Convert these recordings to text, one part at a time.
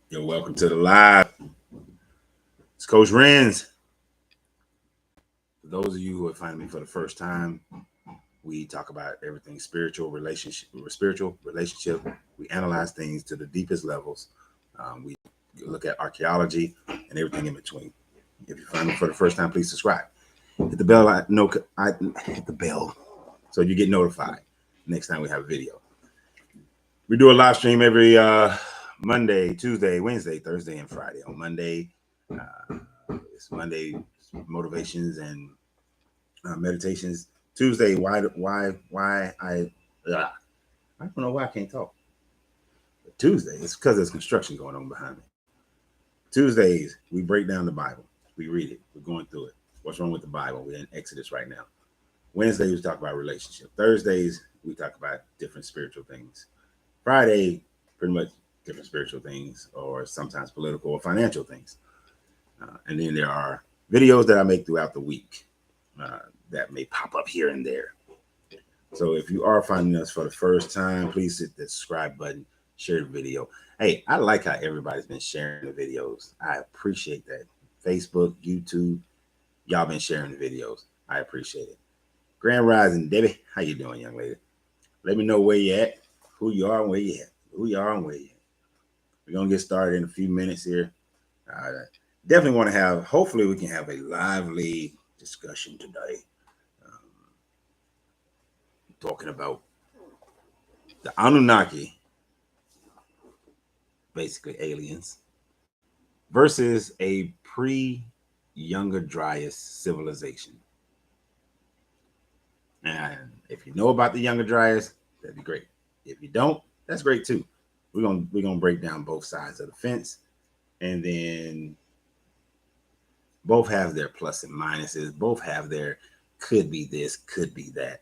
You're welcome to the live. It's Coach Renz. For those of you who are finding me for the first time, we talk about everything spiritual relationship. We analyze things to the deepest levels. We look at archaeology and everything in between. If you find me for the first time, please subscribe. Hit the bell. I hit the bell so you get notified next time we have a video. We do a live stream every Monday, Tuesday, Wednesday, Thursday, and Friday. On Monday, it's Monday motivations and meditations. Tuesday, why I don't know why I can't talk. But Tuesday, it's because there's construction going on behind me. Tuesdays, we break down the Bible. We read it. We're going through it. What's wrong with the Bible? We're in Exodus right now. Wednesdays, we talk about relationship. Thursdays, we talk about different spiritual things. Friday, pretty much different spiritual things, or sometimes political or financial things. And then there are videos that I make throughout the week that may pop up here and there. So if you are finding us for the first time, please hit the subscribe button, share the video. Hey, I like how everybody's been sharing the videos. I appreciate that. Facebook, YouTube, y'all been sharing the videos. I appreciate it. Grand Rising, Debbie, how you doing, young lady? Let me know where you at, who you are, and where you at. Who you are and where you at. We're gonna get started in a few minutes here. Definitely want to have. Hopefully, we can have a lively discussion today. Talking about the Annunaki, basically aliens, versus a pre-younger Dryas civilization. And if you know about the younger Dryas, that'd be great. If you don't, that's great too. We're gonna break down both sides of the fence, and then both have their plus and minuses. Both have their could be this, could be that.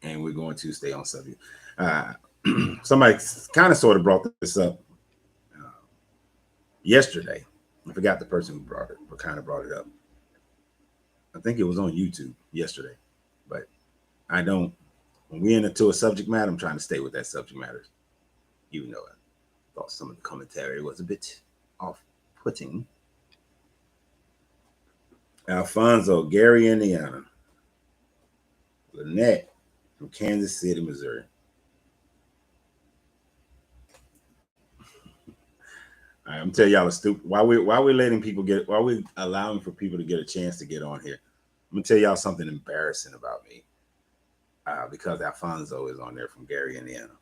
And we're going to stay on subject. Somebody kind of sort of brought this up yesterday. I forgot the person who brought it, but kind of brought it up. I think it was on YouTube yesterday. But I don't, when we into a subject matter, I'm trying to stay with that subject matter. Even though I thought some of the commentary was a bit off-putting. Alfonso, Gary, Indiana. Lynette from Kansas City, Missouri. All right, I'm telling y'all a stupid. While we're letting people get, while we're allowing for people to get a chance to get on here, I'm gonna tell y'all something embarrassing about me. Because Alfonso is on there from Gary, Indiana,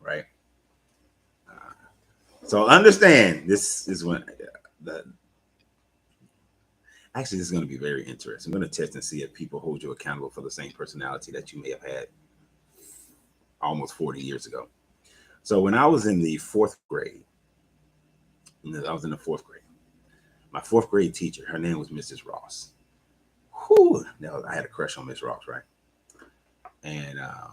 right? So understand this is when the. Actually, this is going to be very interesting. I'm going to test and see if people hold you accountable for the same personality that you may have had almost 40 years ago. So when I was in the fourth grade, my fourth grade teacher, her name was Mrs. Ross. Whew, now I had a crush on Miss Ross, right? And I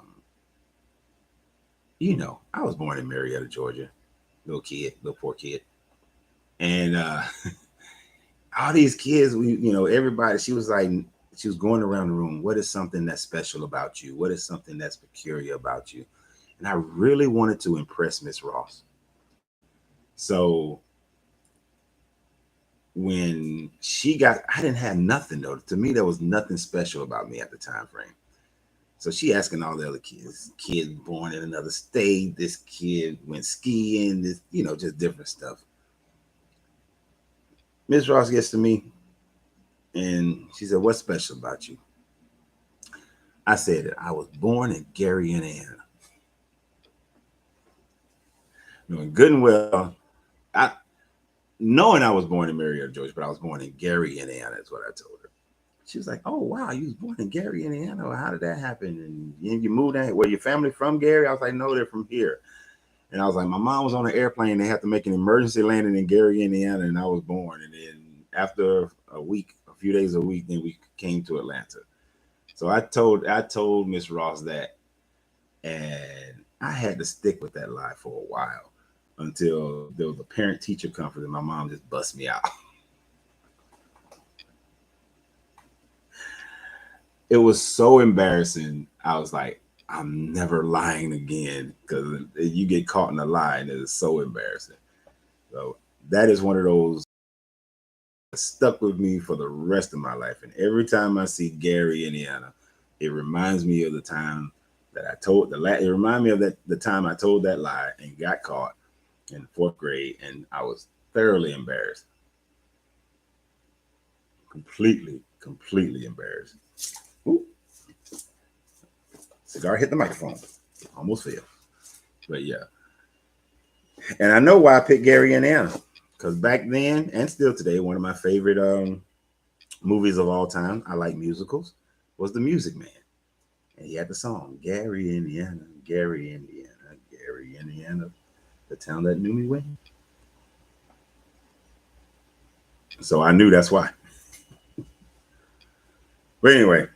was born in Marietta, Georgia, little poor kid, and all these kids, everybody. She was going around the room. What is something that's special about you? What is something that's peculiar about you? And I really wanted to impress Miss Ross. So when I didn't have nothing though. To me, there was nothing special about me at the time frame. So she asking all the other kid born in another state, this kid went skiing, this, just different stuff. Miss Ross gets to me and she said, "What's special about you?" I said that I was born in Gary, Indiana. Knowing good and well, knowing I was born in Marietta, Georgia, but I was born in Gary, Indiana, is what I told her. She was like, "Oh, wow, you was born in Gary, Indiana. How did that happen? And you moved out? Were your family from Gary?" I was like, "No, they're from here." And I was like, "My mom was on an airplane. They had to make an emergency landing in Gary, Indiana, and I was born. And then after a few days a week, then we came to Atlanta." So I told Miss Ross that, and I had to stick with that lie for a while until there was a parent-teacher conference, and my mom just bust me out. It was so embarrassing. I was like, I'm never lying again, because you get caught in a lie and it's so embarrassing. So that is one of those that stuck with me for the rest of my life. And every time I see Gary, Indiana, it reminds me of the time that I told it reminds me of the time I told that lie and got caught in 4th grade, and I was thoroughly embarrassed. Completely embarrassed. Ooh. Cigar hit the microphone. Almost fell. But yeah. And I know why I picked Gary, Indiana. Because back then, and still today, one of my favorite movies of all time, I like musicals, was The Music Man. And he had the song, Gary, Indiana, Gary, Indiana, Gary, Indiana, the town that knew me when. So I knew that's why. But anyway,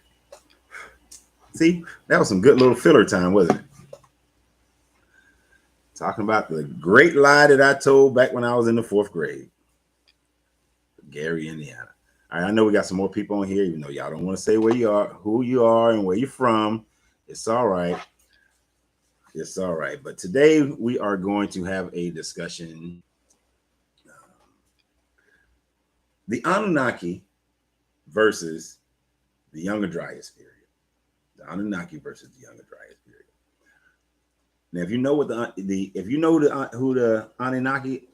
see, that was some good little filler time, wasn't it? Talking about the great lie that I told back when I was in the 4th grade. Gary, Indiana. All right, I know we got some more people on here, even though y'all don't want to say where you are, who you are, and where you're from. It's all right. It's all right. But today we are going to have a discussion. The Annunaki versus the Younger Dryas period. The Annunaki versus the Younger Dryas period. Now, if you know what if you know who the Anunnaki,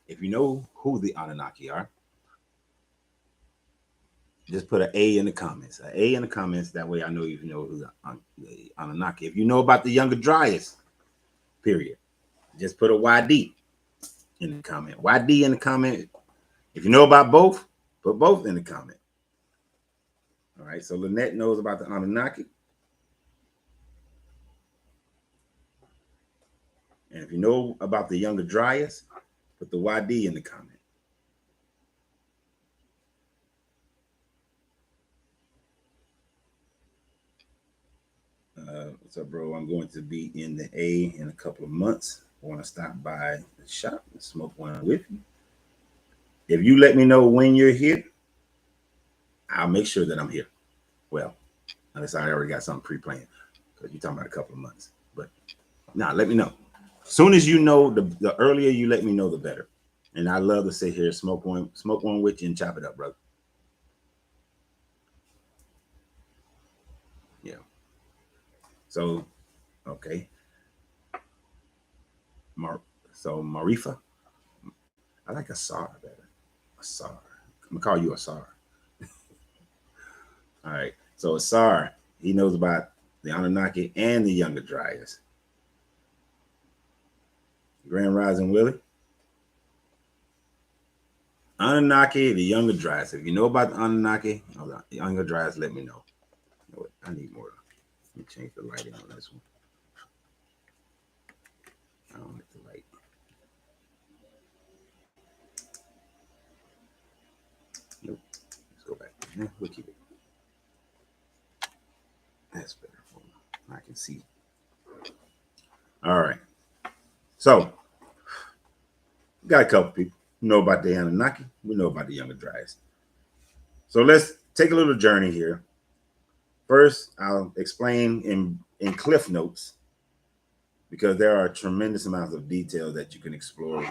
if you know who the Anunnaki are, just put an A in the comments. An A in the comments. That way I know if you know who the Anunnaki. If you know about the Younger Dryas period, just put a YD in the comment. YD in the comment. If you know about both, put both in the comment. All right. So Lynette knows about the Anunnaki. And if you know about the Younger Dryas, put the YD in the comment. What's up, bro? I'm going to be in the A in a couple of months. I want to stop by the shop and smoke one with you. If you let me know when you're here, I'll make sure that I'm here. Well, unless I already got something pre-planned, because you're talking about a couple of months. But now, let me know. As soon as you know, the earlier you let me know, the better. And I love to sit here, smoke one with you, and chop it up, brother. Yeah. So, okay. Marifa. I like Asar better. Asar. I'm gonna call you Asar. All right. So Asar, he knows about the Anunnaki and the Younger Dryas. Grand Rising Willie. Anunnaki, the Younger Dryas. If you know about the Anunnaki or the Younger Dryas, let me know. You know what? I need more. Let me change the lighting on this one. I don't like the light. Nope. Let's go back. We'll keep it. That's better for me. I can see. All right. So, we got a couple people who know about the Anunnaki. We know about the Younger Dryas. So let's take a little journey here. First, I'll explain in cliff notes, because there are tremendous amounts of detail that you can explore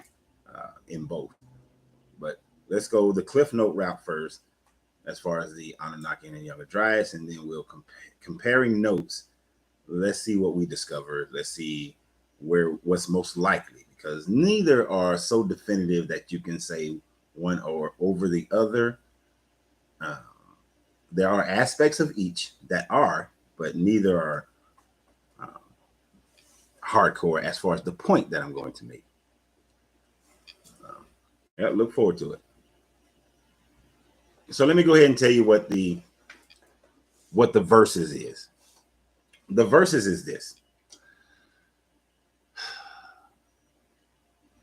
in both. But let's go the cliff note route first, as far as the Anunnaki and the Younger Dryas, and then we'll comparing notes. Let's see what we discover. Let's see what's most likely, because neither are so definitive that you can say one or over the other. There are aspects of each that are, but neither are hardcore as far as the point that I'm going to make. Yeah, look forward to it. So let me go ahead and tell you what the verses is. The verses is this: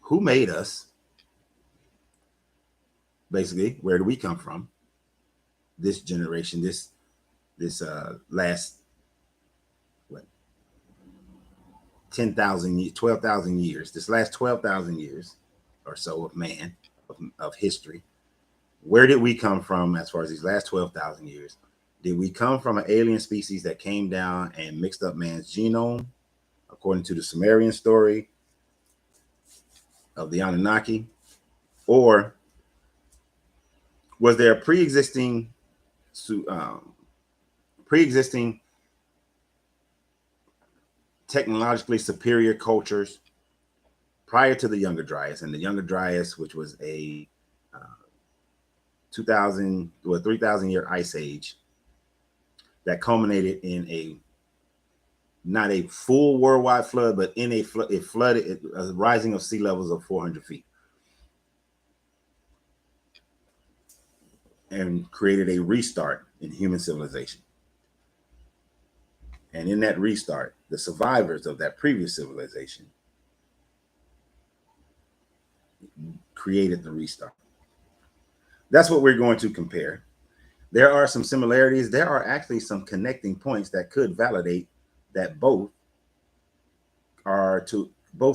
who made us? Basically, where do we come from? This generation, this last what 10,000, 12,000 years. This last 12,000 years or so of man of history. Where did we come from as far as these last 12,000 years? Did we come from an alien species that came down and mixed up man's genome, according to the Sumerian story of the Anunnaki? Or was there a pre-existing technologically superior cultures prior to the Younger Dryas, and the Younger Dryas, which was a 3,000 year ice age that culminated in not a full worldwide flood, but in it flooded, a rising of sea levels of 400 feet, and created a restart in human civilization. And in that restart, the survivors of that previous civilization created the restart. That's what we're going to compare. There are some similarities. There are actually some connecting points that could validate that both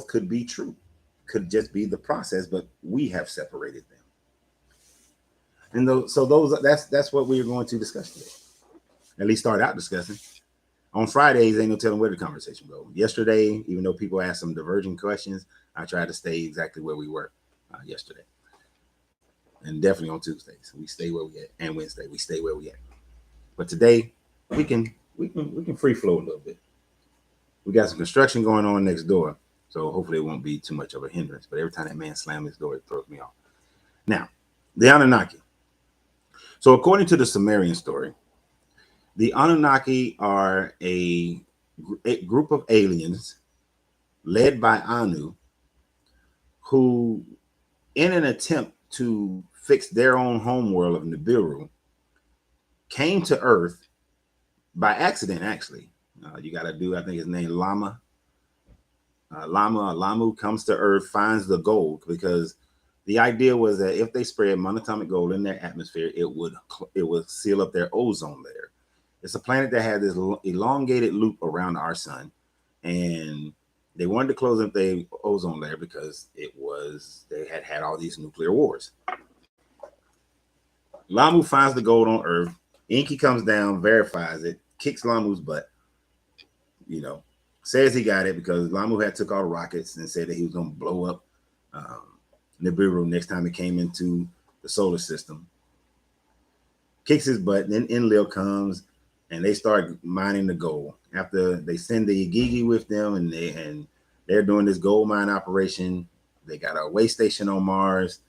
could be true. Could just be the process, but we have separated them. And that's what we're going to discuss today. At least start out discussing. On Fridays, ain't no telling where the conversation goes. Yesterday, even though people asked some divergent questions, I tried to stay exactly where we were yesterday. And definitely on Tuesdays, we stay where we at, and Wednesday we stay where we at. But today, we can free flow a little bit. We got some construction going on next door, so hopefully it won't be too much of a hindrance. But every time that man slams his door, it throws me off. Now, the Anunnaki. So according to the Sumerian story, the Anunnaki are a group of aliens led by Anu, who, in an attempt to fix their own homeworld of Nibiru, came to Earth by accident. Actually, you got to do, I think his name Lamu comes to Earth, finds the gold, because the idea was that if they spread monatomic gold in their atmosphere, it would seal up their ozone layer. It's a planet that had this elongated loop around our sun, and they wanted to close up their ozone layer because they had all these nuclear wars. Lamu finds the gold on Earth. Enki comes down, verifies it, kicks Lamu's butt, says he got it because Lamu had took all the rockets and said that he was going to blow up Nibiru next time it came into the solar system. Kicks his butt, and then Enlil comes, and they start mining the gold. After they send the Igigi with them, and they're doing this gold mine operation. They got a way station on Mars,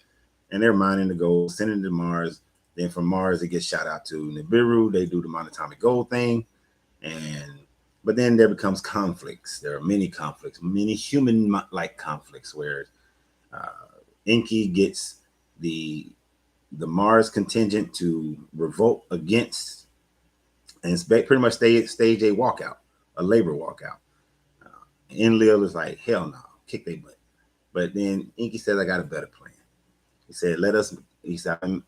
and they're mining the gold, sending it to Mars. Then from Mars, it gets shot out to Nibiru. They do the monatomic gold thing, but then there becomes conflicts. There are many conflicts, many human-like conflicts, where Enki gets the Mars contingent to revolt against and pretty much stage a walkout, a labor walkout. Enlil is like, hell no, kick their butt. But then Enki says, I got a better plan. He said,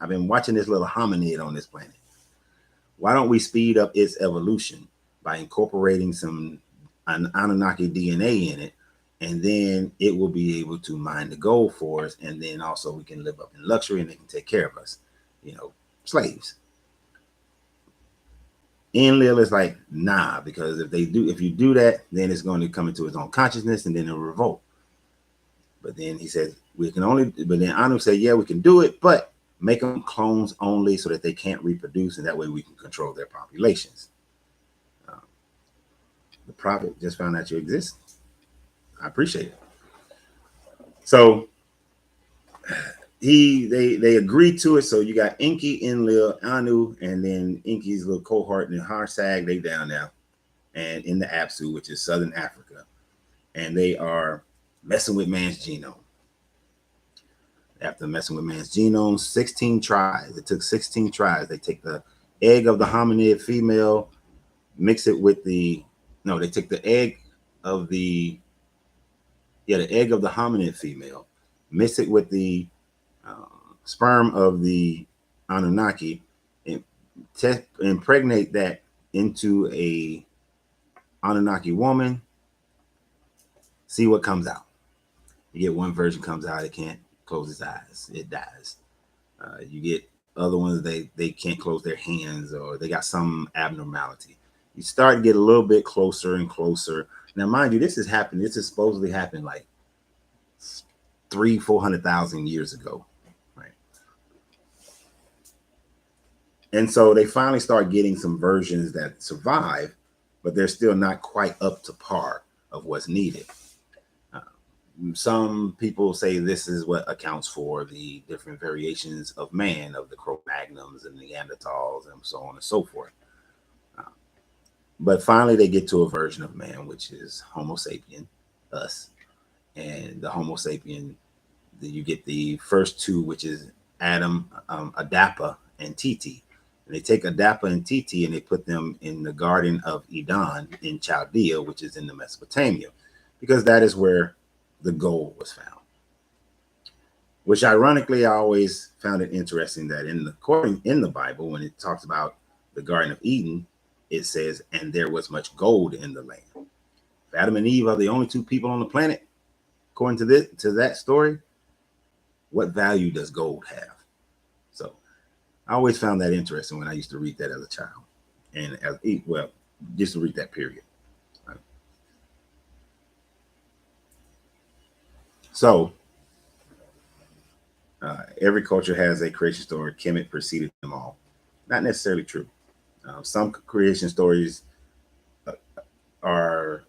I've been watching this little hominid on this planet. Why don't we speed up its evolution by incorporating some Anunnaki DNA in it, and then it will be able to mine the gold for us, and then also we can live up in luxury, and they can take care of us, slaves. Enlil is like, nah, because if you do that, then it's going to come into its own consciousness, and then it'll revolt. But then he says, but then Anu said, yeah, we can do it, but make them clones only so that they can't reproduce, and that way we can control their populations. The prophet just found out you exist. I appreciate it. So they agreed to it. So you got Enki, Enlil, Anu, and then Enki's little cohort in Harsag. They down there, and in the Apsu, which is Southern Africa, and they are messing with man's genome. After messing with man's genome, 16 tries. It took 16 tries. They take the egg of the hominid female, mix it with they take the egg of the hominid female, mix it with the sperm of the Anunnaki, and impregnate that into a Anunnaki woman. See what comes out. You get one version comes out, it can't close its eyes, it dies. You get Other ones, they can't close their hands, or they got some abnormality. You start to get a little bit closer and closer. Now, mind you, this is happening. This is supposedly happened like 400,000 years ago, right? And so they finally start getting some versions that survive, but they're still not quite up to par of what's needed. Some people say this is what accounts for the different variations of man, of the Cro-Magnons and Neanderthals and so on and so forth. But finally, they get to a version of man, which is Homo sapien, us. And the Homo sapien, you get the first two, which is Adam, Adapa, and Titi. And they take Adapa and Titi and they put them in the Garden of Eden in Chaldea, which is in the Mesopotamia, because that is where the gold was found. Which ironically, I always found it interesting that in the Bible, when it talks about the Garden of Eden, it says, and there was much gold in the land. If Adam and Eve are the only two people on the planet, according to that story, what value does gold have? So I always found that interesting when I used to read that as a child, and just to read that period. Right? So every culture has a creation story. Kemet preceded them all. Not necessarily true. Some creation stories are,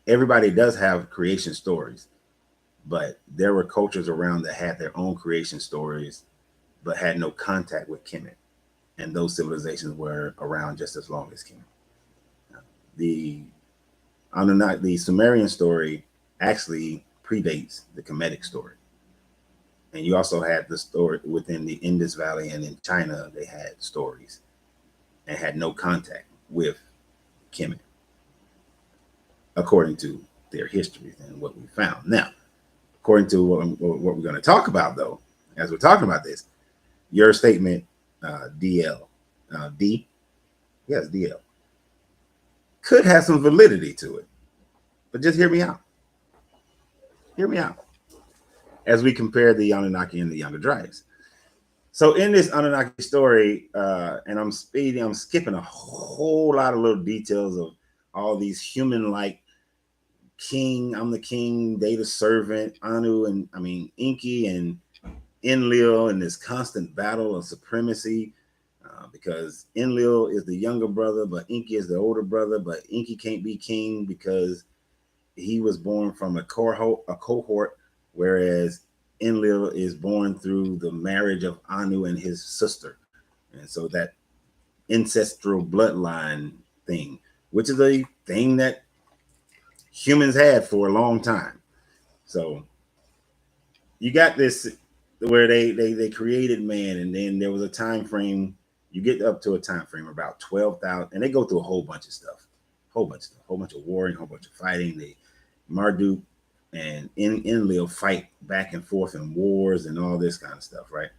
everybody does have creation stories, but there were cultures around that had their own creation stories, but had no contact with Kemet. And those civilizations were around just as long as Kemet. The Annunaki, the Sumerian story actually predates the Kemetic story. And you also had the story within the Indus Valley and in China, they had stories and had no contact with Kemet, according to their histories and what we found. Now, according to what we're going to talk about, though, as we're talking about this, your statement, DL, DL, could have some validity to it. But just hear me out. Hear me out. As we compare the Anunnaki and the younger Dryas. So in this Anunnaki story, and I'm skipping a whole lot of little details of all these human-like king, I'm the king, they the servant, Enki and Enlil, and this constant battle of supremacy, because Enlil is the younger brother, but Enki is the older brother, but Enki can't be king because he was born from a cohort, whereas Enlil is born through the marriage of Anu and his sister. And so that ancestral bloodline thing, which is a thing that humans had for a long time. So you got this where they created man, and then there was a time frame. You get up to a time frame about 12,000, and they go through a whole bunch of stuff, whole bunch of warring, whole bunch of fighting. Marduk and Enlil fight back and forth in wars and all this kind of stuff, right?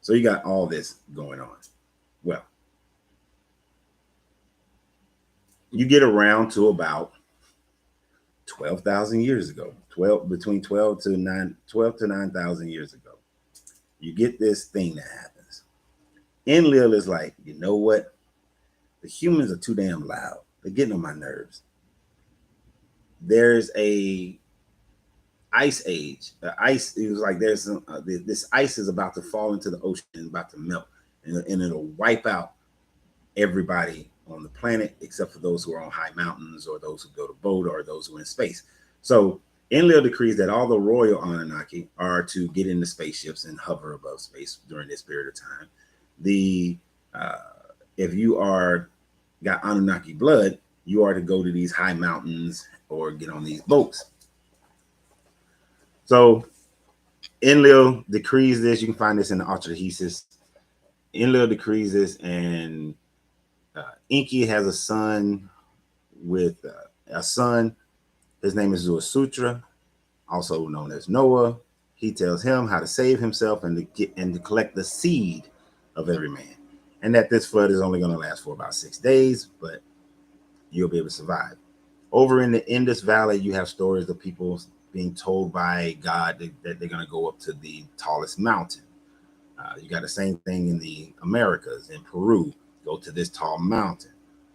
So you got all this going on. Well, you get around to about 12,000 years ago, between 12 to 9,000 years ago. You get this thing that happens. Enlil is like, you know what? The humans are too damn loud. They're getting on my nerves. There's a ice age. It was like there's this ice is about to fall into the ocean and about to melt, and it'll wipe out everybody on the planet except for those who are on high mountains, or those who build a boat, or those who are in space. So Enlil decrees that all the royal Anunnaki are to get into spaceships and hover above space during this period of time. If you got Anunnaki blood, you are to go to these high mountains or get on these boats. So Enlil decrees this. You can find this in the Altrahesis. Enlil decrees this, and Enki has a son with a son. His name is Zuasutra, also known as Noah. He tells him how to save himself and to collect the seed of every man, and that this flood is only going to last for about 6 days, but you'll be able to survive. Over in the Indus Valley, you have stories of people being told by God that they're going to go up to the tallest mountain. You got the same thing in the Americas. In Peru, go to this tall mountain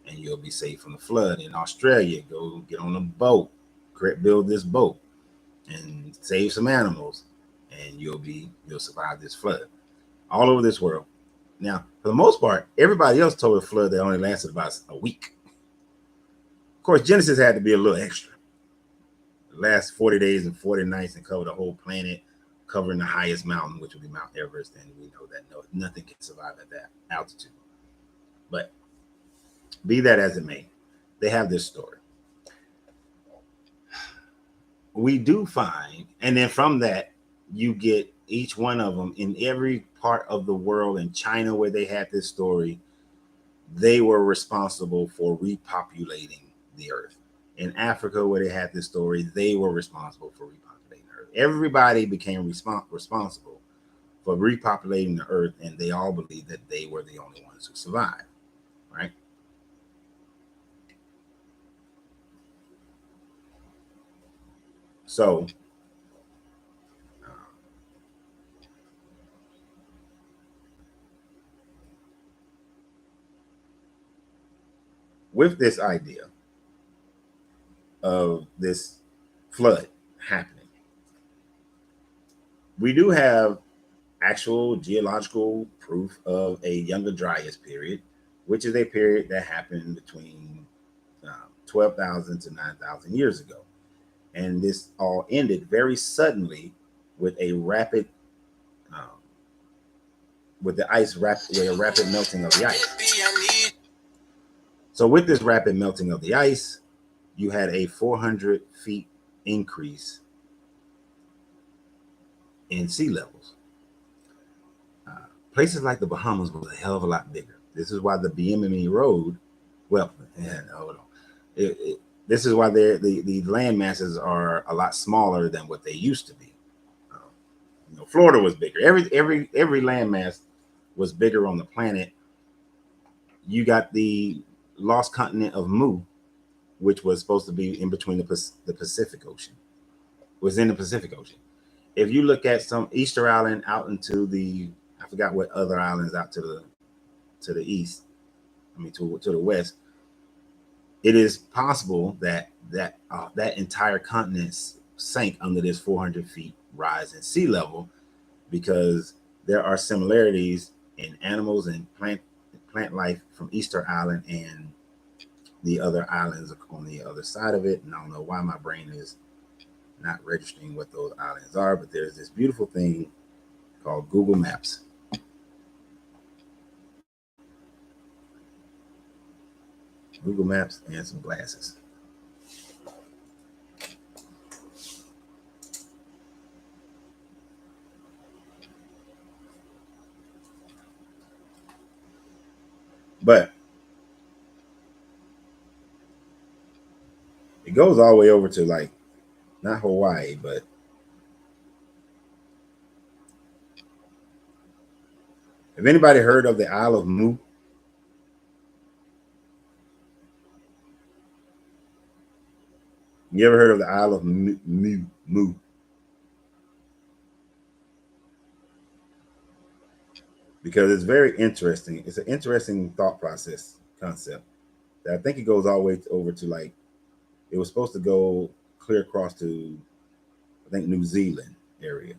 and you'll be safe from the flood. In Australia, go get on a boat, build this boat and save some animals, and you'll survive this flood. All over this world. Now, for the most part, everybody else told a flood that only lasted about a week. Of course, Genesis had to be a little extra. The last 40 days and 40 nights and cover the whole planet, covering the highest mountain, which would be Mount Everest, and we know that nothing can survive at that altitude. But be that as it may, they have this story. We do find, and then from that, you get each one of them in every part of the world. In China, where they had this story, they were responsible for repopulating the earth. In Africa, where they had this story, they were responsible for repopulating the earth. Everybody became responsible for repopulating the earth, and they all believed that they were the only ones who survived, right? So with this idea of this flood happening, we do have actual geological proof of a younger Dryas period, which is a period that happened between 12,000 to 9,000 years ago. And this all ended very suddenly with a rapid, with a rapid melting of the ice. So with this rapid melting of the ice, you had a 400 feet increase in sea levels. Places like the Bahamas was a hell of a lot bigger. This is why the BMME road, well, hold on. This is why the land masses are a lot smaller than what they used to be. Florida was bigger. Every land mass was bigger on the planet. You got the lost continent of Mu, which was supposed to be in between the Pacific Ocean, was in the Pacific Ocean. If you look at some Easter Island out into the, I forgot what other islands out to the east, to the west, it is possible that entire continent sank under this 400 feet rise in sea level, because there are similarities in animals and plant life from Easter Island and the other islands on the other side of it. And I don't know why my brain is not registering what those islands are, but there's this beautiful thing called Google Maps. Google Maps and some glasses. But it goes all the way over to, like, not Hawaii, but have anybody heard of the Isle of Mu? You ever heard of the Isle of Mu? Because it's very interesting. It's an interesting thought process concept that I think it goes all the way over to, like, it was supposed to go clear across to, I think, New Zealand area.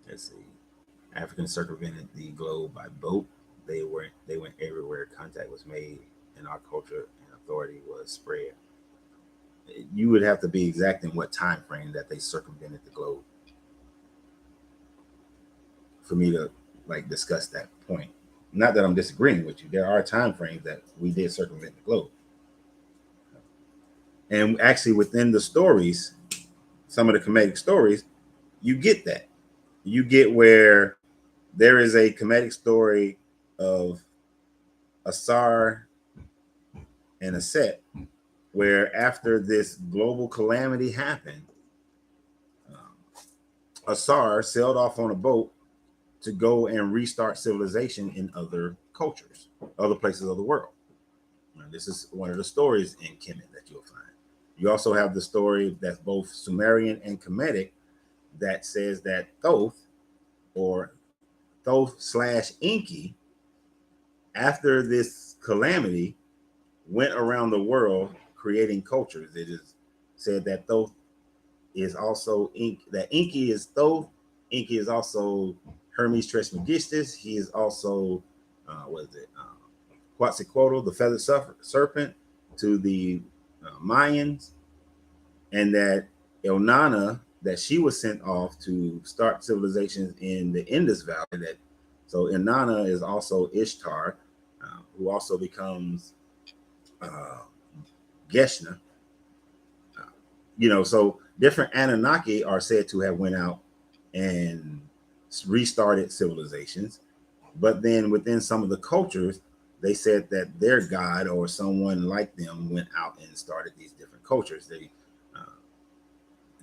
Let's see. Africans circumvented the globe by boat. They went everywhere contact was made, and our culture and authority was spread. You would have to be exact in what time frame that they circumvented the globe for me to, like, discuss that point. Not that I'm disagreeing with you. There are time frames that we did circumvent the globe. And actually within the stories, some of the comedic stories, you get that. You get where there is a comedic story of Asar and Aset, where after this global calamity happened, Asar sailed off on a boat to go and restart civilization in other cultures, other places of the world. Now, this is one of the stories in Kemet that you'll find. You also have the story that's both Sumerian and Kemetic that says that Thoth, or Thoth slash Enki, after this calamity, went around the world creating cultures. It is said that Thoth is also that Enki is Thoth. Enki is also Hermes Trismegistus. He is also what is it? Quetzalcoatl, the feathered serpent, to the Mayans, and that Elnana, that she was sent off to start civilizations in the Indus Valley. That so Inanna is also Ishtar, who also becomes Geshna. So different Anunnaki are said to have went out and restarted civilizations, but then within some of the cultures, they said that their god or someone like them went out and started these different cultures. They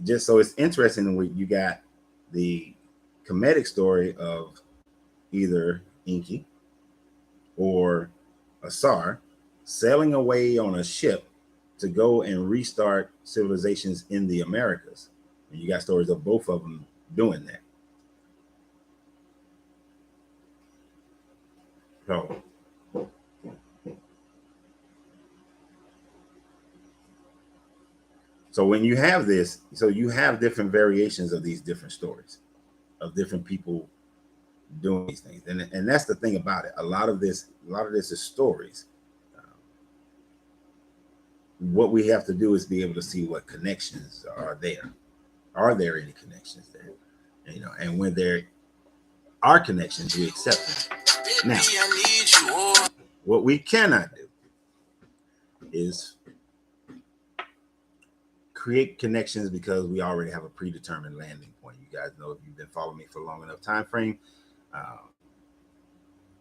just so it's interesting when you got the Kemetic story of either Enki or Asar sailing away on a ship to go and restart civilizations in the Americas. And you got stories of both of them doing that. So when you have this, so you have different variations of these different stories of different people doing these things. And that's the thing about it. A lot of this is stories. What we have to do is be able to see what connections are there. Are there any connections there? And when there are connections, we accept them. Now, what we cannot do is create connections because we already have a predetermined landing point. You guys know, if you've been following me for a long enough time frame,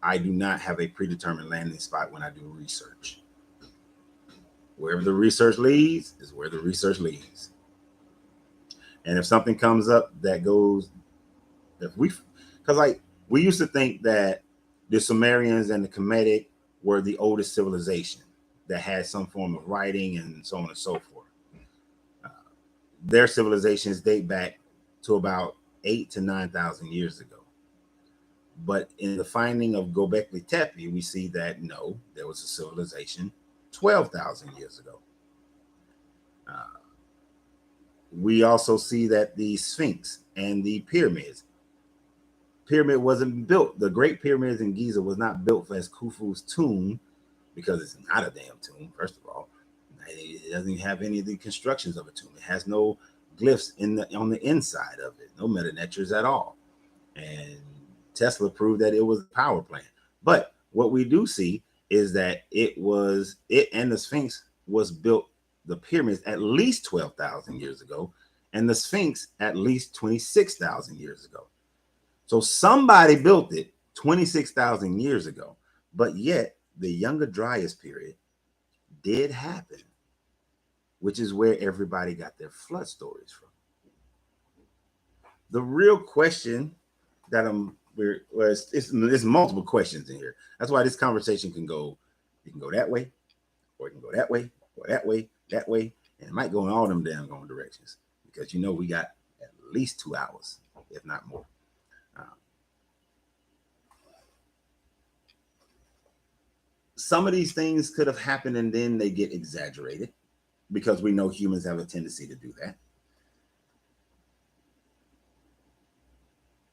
I do not have a predetermined landing spot when I do research. Wherever the research leads is where the research leads. And if something comes up that goes, because we used to think that the Sumerians and the Kemetic were the oldest civilization that had some form of writing and so on and so forth. Their civilizations date back to about 8,000 to 9,000 years ago. But in the finding of Göbekli Tepe, we see that no, there was a civilization 12,000 years ago. We also see that the Sphinx and the pyramids. Pyramid wasn't built. The Great Pyramids in Giza was not built as Khufu's tomb, because it's not a damn tomb, first of all. It doesn't have any of the constructions of a tomb. It has no glyphs on the inside of it, no metanetras at all. And Tesla proved that it was a power plant. But what we do see is that it and the Sphinx was built, the pyramids, at least 12,000 years ago, and the Sphinx at least 26,000 years ago. So somebody built it 26,000 years ago, but yet the Younger Dryas period did happen, which is where everybody got their flood stories from. The real question that it's multiple questions in here. That's why this conversation can go that way, or it can go that way, or that way, and it might go in all them damn going directions, because we got at least 2 hours, if not more. Some of these things could have happened and then they get exaggerated, because we know humans have a tendency to do that.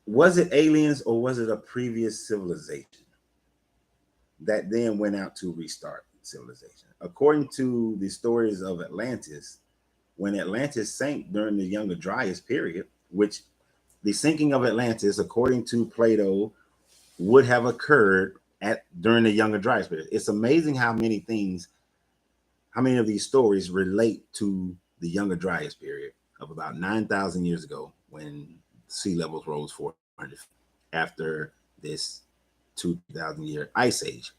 Was it aliens, or was it a previous civilization that then went out to restart civilization? According to the stories of Atlantis, when Atlantis sank during the Younger Dryas period, which the sinking of Atlantis, according to Plato, would have occurred during the Younger Dryas period. It's amazing how many of these stories relate to the Younger Dryas period of about 9,000 years ago, when sea levels rose 400 after this 2,000-year ice age.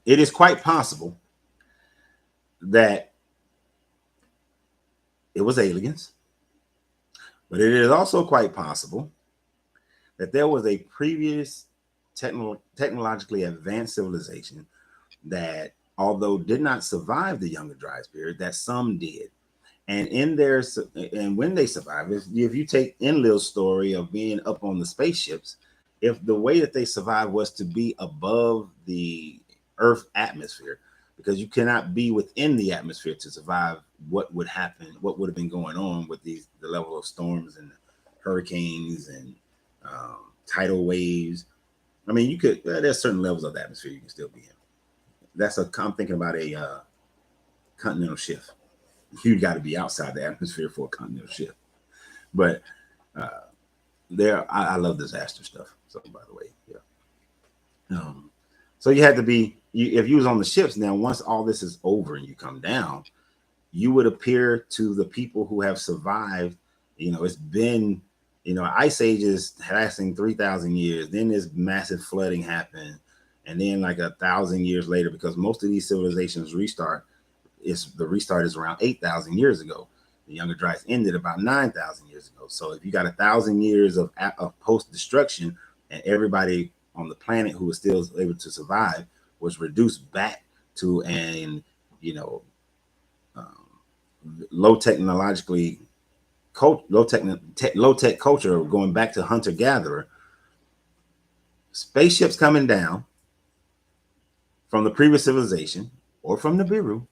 It is quite possible that it was aliens, but it is also quite possible that there was a previous technologically advanced civilization that, although did not survive the Younger Dryas period, that some did. And when they survive, if you take Enlil's story of being up on the spaceships, if the way that they survived was to be above the Earth atmosphere, because you cannot be within the atmosphere to survive what would happen, what would have been going on with the level of storms and hurricanes and tidal waves. I mean, you could, there's certain levels of the atmosphere you can still be in. I'm thinking about a continental shift. You got to be outside the atmosphere for a continental shift. But I love disaster stuff. So, by the way, yeah. So you had to be, if you was on the ships now, once all this is over and you come down, you would appear to the people who have survived. It's been, ice ages lasting 3,000 years. Then this massive flooding happened. And then like 1,000 years later, because most of these civilizations the restart is around 8,000 years ago. The Younger Dryas ended about 9,000 years ago. So if you got 1,000 years of post-destruction, and everybody on the planet who was still able to survive was reduced back to low tech culture, going back to hunter-gatherer, spaceships coming down from the previous civilization or from the Nibiru.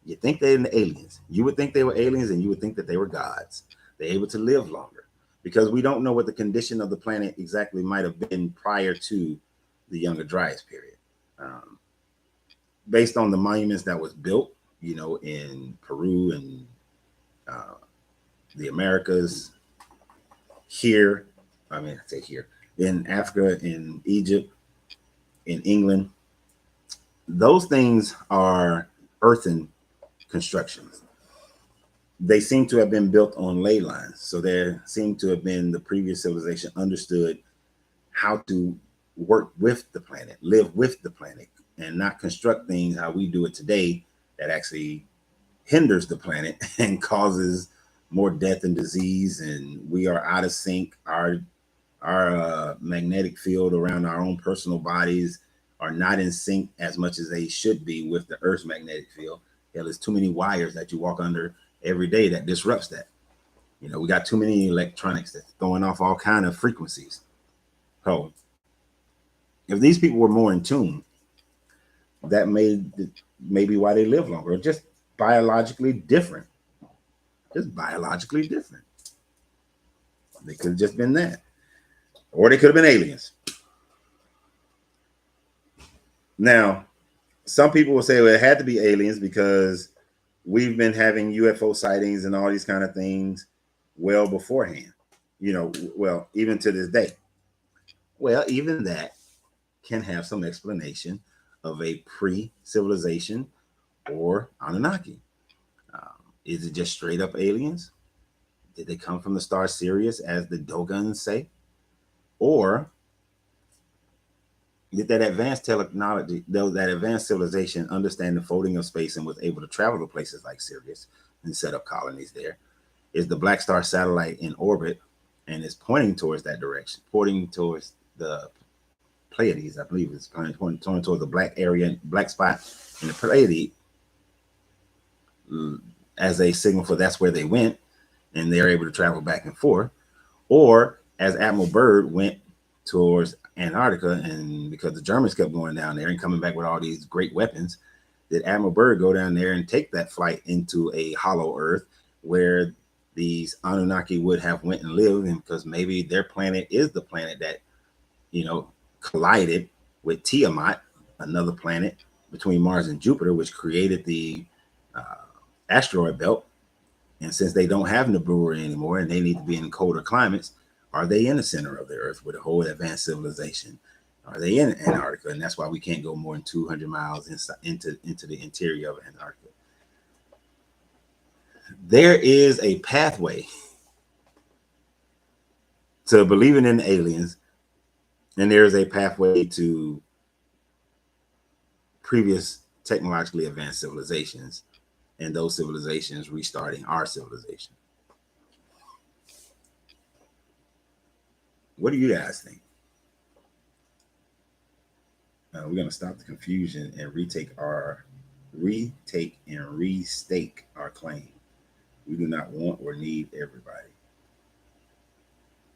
You think they're the aliens. You would think they were aliens, and you would think that they were gods. They're able to live longer, because we don't know what the condition of the planet exactly might have been prior to the Younger Dryas period. Based on the monuments that was built, in Peru and the Americas, here, in Africa, in Egypt, in England, those things are earthen constructions. They seem to have been built on ley lines. So there seemed to have been, the previous civilization understood how to work with the planet, live with the planet, and not construct things how we do it today that actually hinders the planet and causes more death and disease. And we are out of sync. Our magnetic field around our own personal bodies are not in sync as much as they should be with the Earth's magnetic field. There's too many wires that you walk under every day that disrupts that. We got too many electronics that's throwing off all kind of frequencies. So if these people were more in tune, that may be why they live longer. Just biologically different. Just biologically different. They could have just been that. Or they could have been aliens. Now, some people will say, well, it had to be aliens because we've been having UFO sightings and all these kind of things well beforehand. Well, even to this day. Well, even that can have some explanation of a pre-civilization or Annunaki. Is it just straight up aliens? Did they come from the star Sirius, as the Dogons say? Or did that advanced technology, that advanced civilization, understand the folding of space and was able to travel to places like Sirius and set up colonies there? Is the Black Star satellite in orbit and is pointing towards that direction, pointing towards the Pleiades? I believe it's pointing towards the black area, black spot in the Pleiades, as a signal for that's where they went, and they're able to travel back and forth. Or as Admiral Byrd went towards Antarctica, and because the Germans kept going down there and coming back with all these great weapons, did Admiral Byrd go down there and take that flight into a hollow Earth where these Anunnaki would have went and lived? And because maybe their planet is the planet that collided with Tiamat, another planet between Mars and Jupiter, which created the asteroid belt. And since they don't have Nibiru anymore and they need to be in colder climates, are they in the center of the Earth with a whole advanced civilization? Are they in Antarctica? And that's why we can't go more than 200 miles into the interior of Antarctica. There is a pathway to believing in aliens, and there is a pathway to previous technologically advanced civilizations, and those civilizations restarting our civilization. What do you guys think? We're going to stop the confusion and retake and restake our claim. We do not want or need everybody.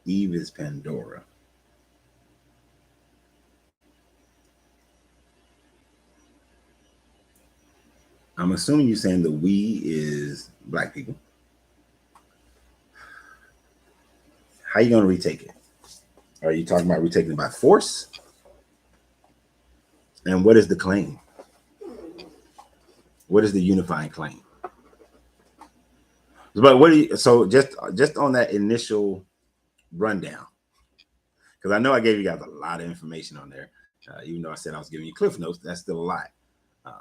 Eve is Pandora. I'm assuming you're saying the we is black people. How you going to retake it? Are you talking about retaking it by force? And what is the claim? What is the unifying claim? But what do you, so just on that initial rundown, because I know I gave you guys a lot of information on there, even though I said I was giving you cliff notes, that's still a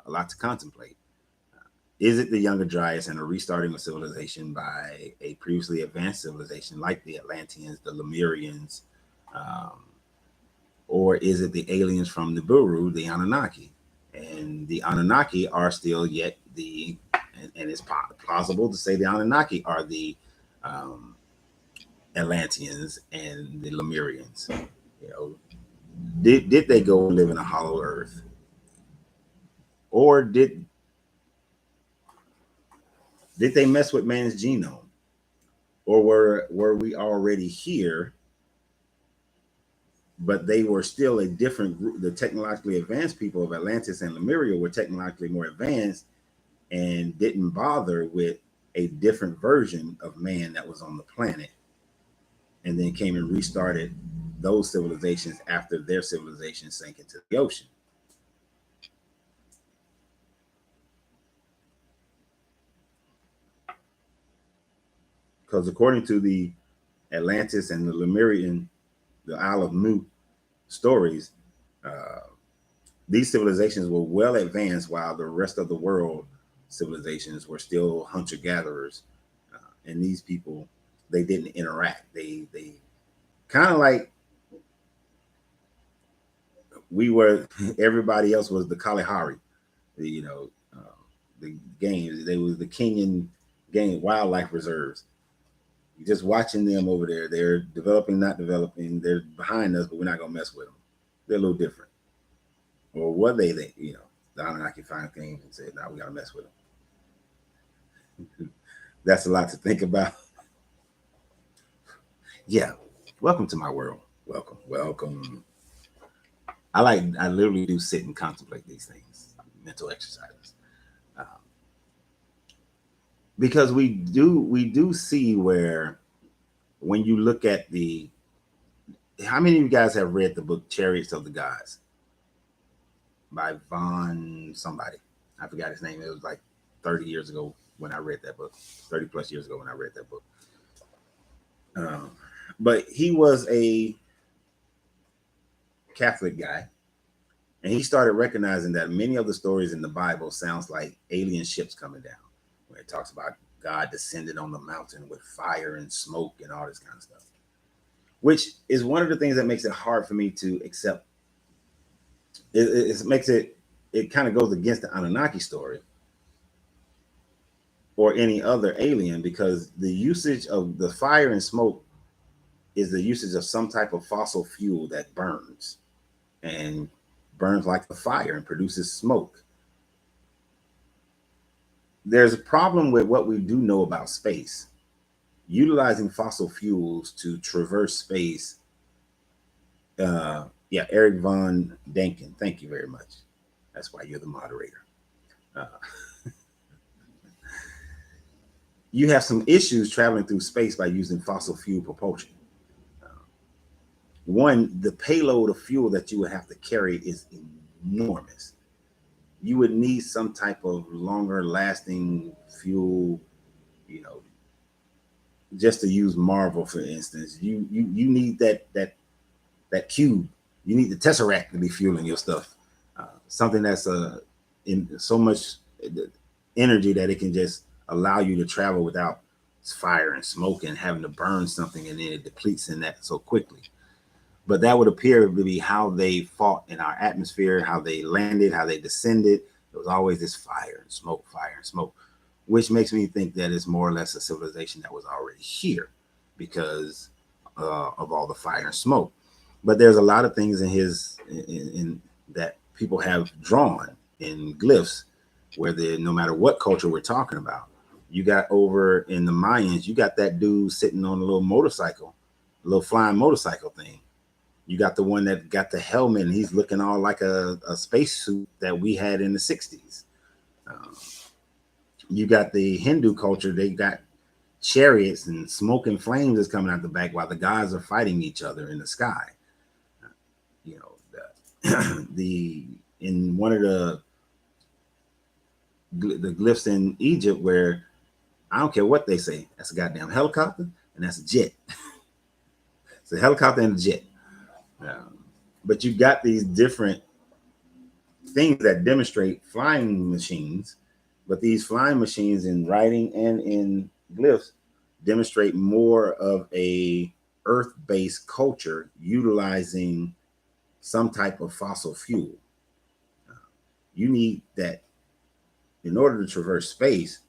lot to contemplate. Is it the younger Dryas and a restarting of civilization by a previously advanced civilization like the Atlanteans, the Lemurians, or is it the aliens from Nibiru, the Annunaki? And the Annunaki are still yet and it's plausible to say the Annunaki are the Atlanteans and the Lemurians. You know, did they go live in a hollow earth, or did they mess with man's genome, or were we already here? But they were still a different group. The technologically advanced people of Atlantis and Lemuria were technologically more advanced and didn't bother with a different version of man that was on the planet, and then came and restarted those civilizations after their civilization sank into the ocean. Because according to the Atlantis and the Lemurian, the Isle of Mu stories, these civilizations were well advanced while the rest of the world civilizations were still hunter-gatherers. And these people, they didn't interact. They kind of like we were, everybody else was the Kalahari, the games. They was the Kenyan game wildlife reserves. Just watching them over there, they're developing, not developing. They're behind us, but we're not gonna mess with them. They're a little different. Or were they? The Annunaki finally came and said, "No, we gotta mess with them." That's a lot to think about. Yeah, welcome to my world. Welcome. I literally do sit and contemplate these things, mental exercises, because we do see where when you look at how many of you guys have read the book Chariots of the Gods by Von somebody? I forgot his name. It was like 30 years ago when I read that book, 30 plus years ago when I read that book. But he was a Catholic guy, and he started recognizing that many of the stories in the Bible sounds like alien ships coming down, where it talks about God descended on the mountain with fire and smoke and all this kind of stuff, which is one of the things that makes it hard for me to accept. It kind of goes against the Anunnaki story or any other alien, because the usage of the fire and smoke is the usage of some type of fossil fuel that burns and burns like a fire and produces smoke. There's a problem with what we do know about space. Utilizing fossil fuels to traverse space. Eric Von Danken, thank you very much. That's why you're the moderator. You have some issues traveling through space by using fossil fuel propulsion. One, the payload of fuel that you would have to carry is enormous. You would need some type of longer lasting fuel, just to use Marvel, for instance. You need that cube. You need the Tesseract to be fueling your stuff. Something that's in so much energy that it can just allow you to travel without fire and smoke and having to burn something, and then it depletes in that so quickly. But that would appear to be how they fought in our atmosphere, how they landed, how they descended. There was always this fire and smoke, which makes me think that it's more or less a civilization that was already here because of all the fire and smoke. But there's a lot of things in that people have drawn in glyphs, where no matter what culture we're talking about. You got over in the Mayans, you got that dude sitting on a little motorcycle, a little flying motorcycle thing. You got the one that got the helmet, and he's looking all like a spacesuit that we had in the 60s. You got the Hindu culture, they got chariots and smoking flames is coming out the back while the gods are fighting each other in the sky. You know, the in one of the glyphs in Egypt, where I don't care what they say, that's a goddamn helicopter and that's a jet. It's a helicopter and a jet. But you got these different things that demonstrate flying machines, but these flying machines in writing and in glyphs demonstrate more of a earth-based culture utilizing some type of fossil fuel. You need that in order to traverse space.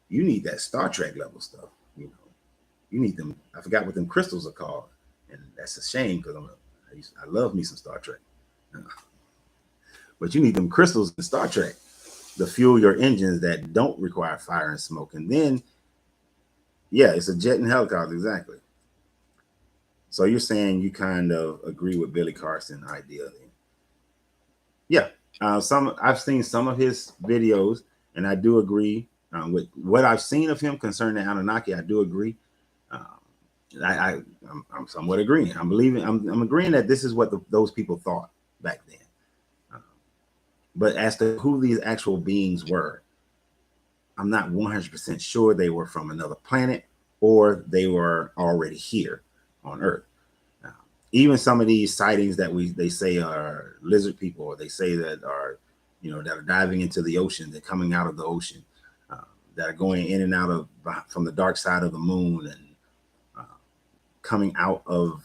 You need that Star Trek level stuff. You know, you need them. I forgot what them crystals are called, and that's a shame because I love me some Star Trek. But you need them crystals in Star Trek to fuel your engines that don't require fire and smoke. And then, yeah, it's a jet and helicopter, exactly. So you're saying you kind of agree with Billy Carson idea then? Yeah, I've seen some of his videos, and I do agree with what I've seen of him concerning Annunaki. I do agree. I'm somewhat agreeing. I'm agreeing that this is what those people thought back then. But as to who these actual beings were, I'm not 100% sure they were from another planet or they were already here on Earth. Even some of these sightings that they say are lizard people, or they say that are, that are diving into the ocean, they're coming out of the ocean, that are going in and out from the dark side of the moon and coming out of,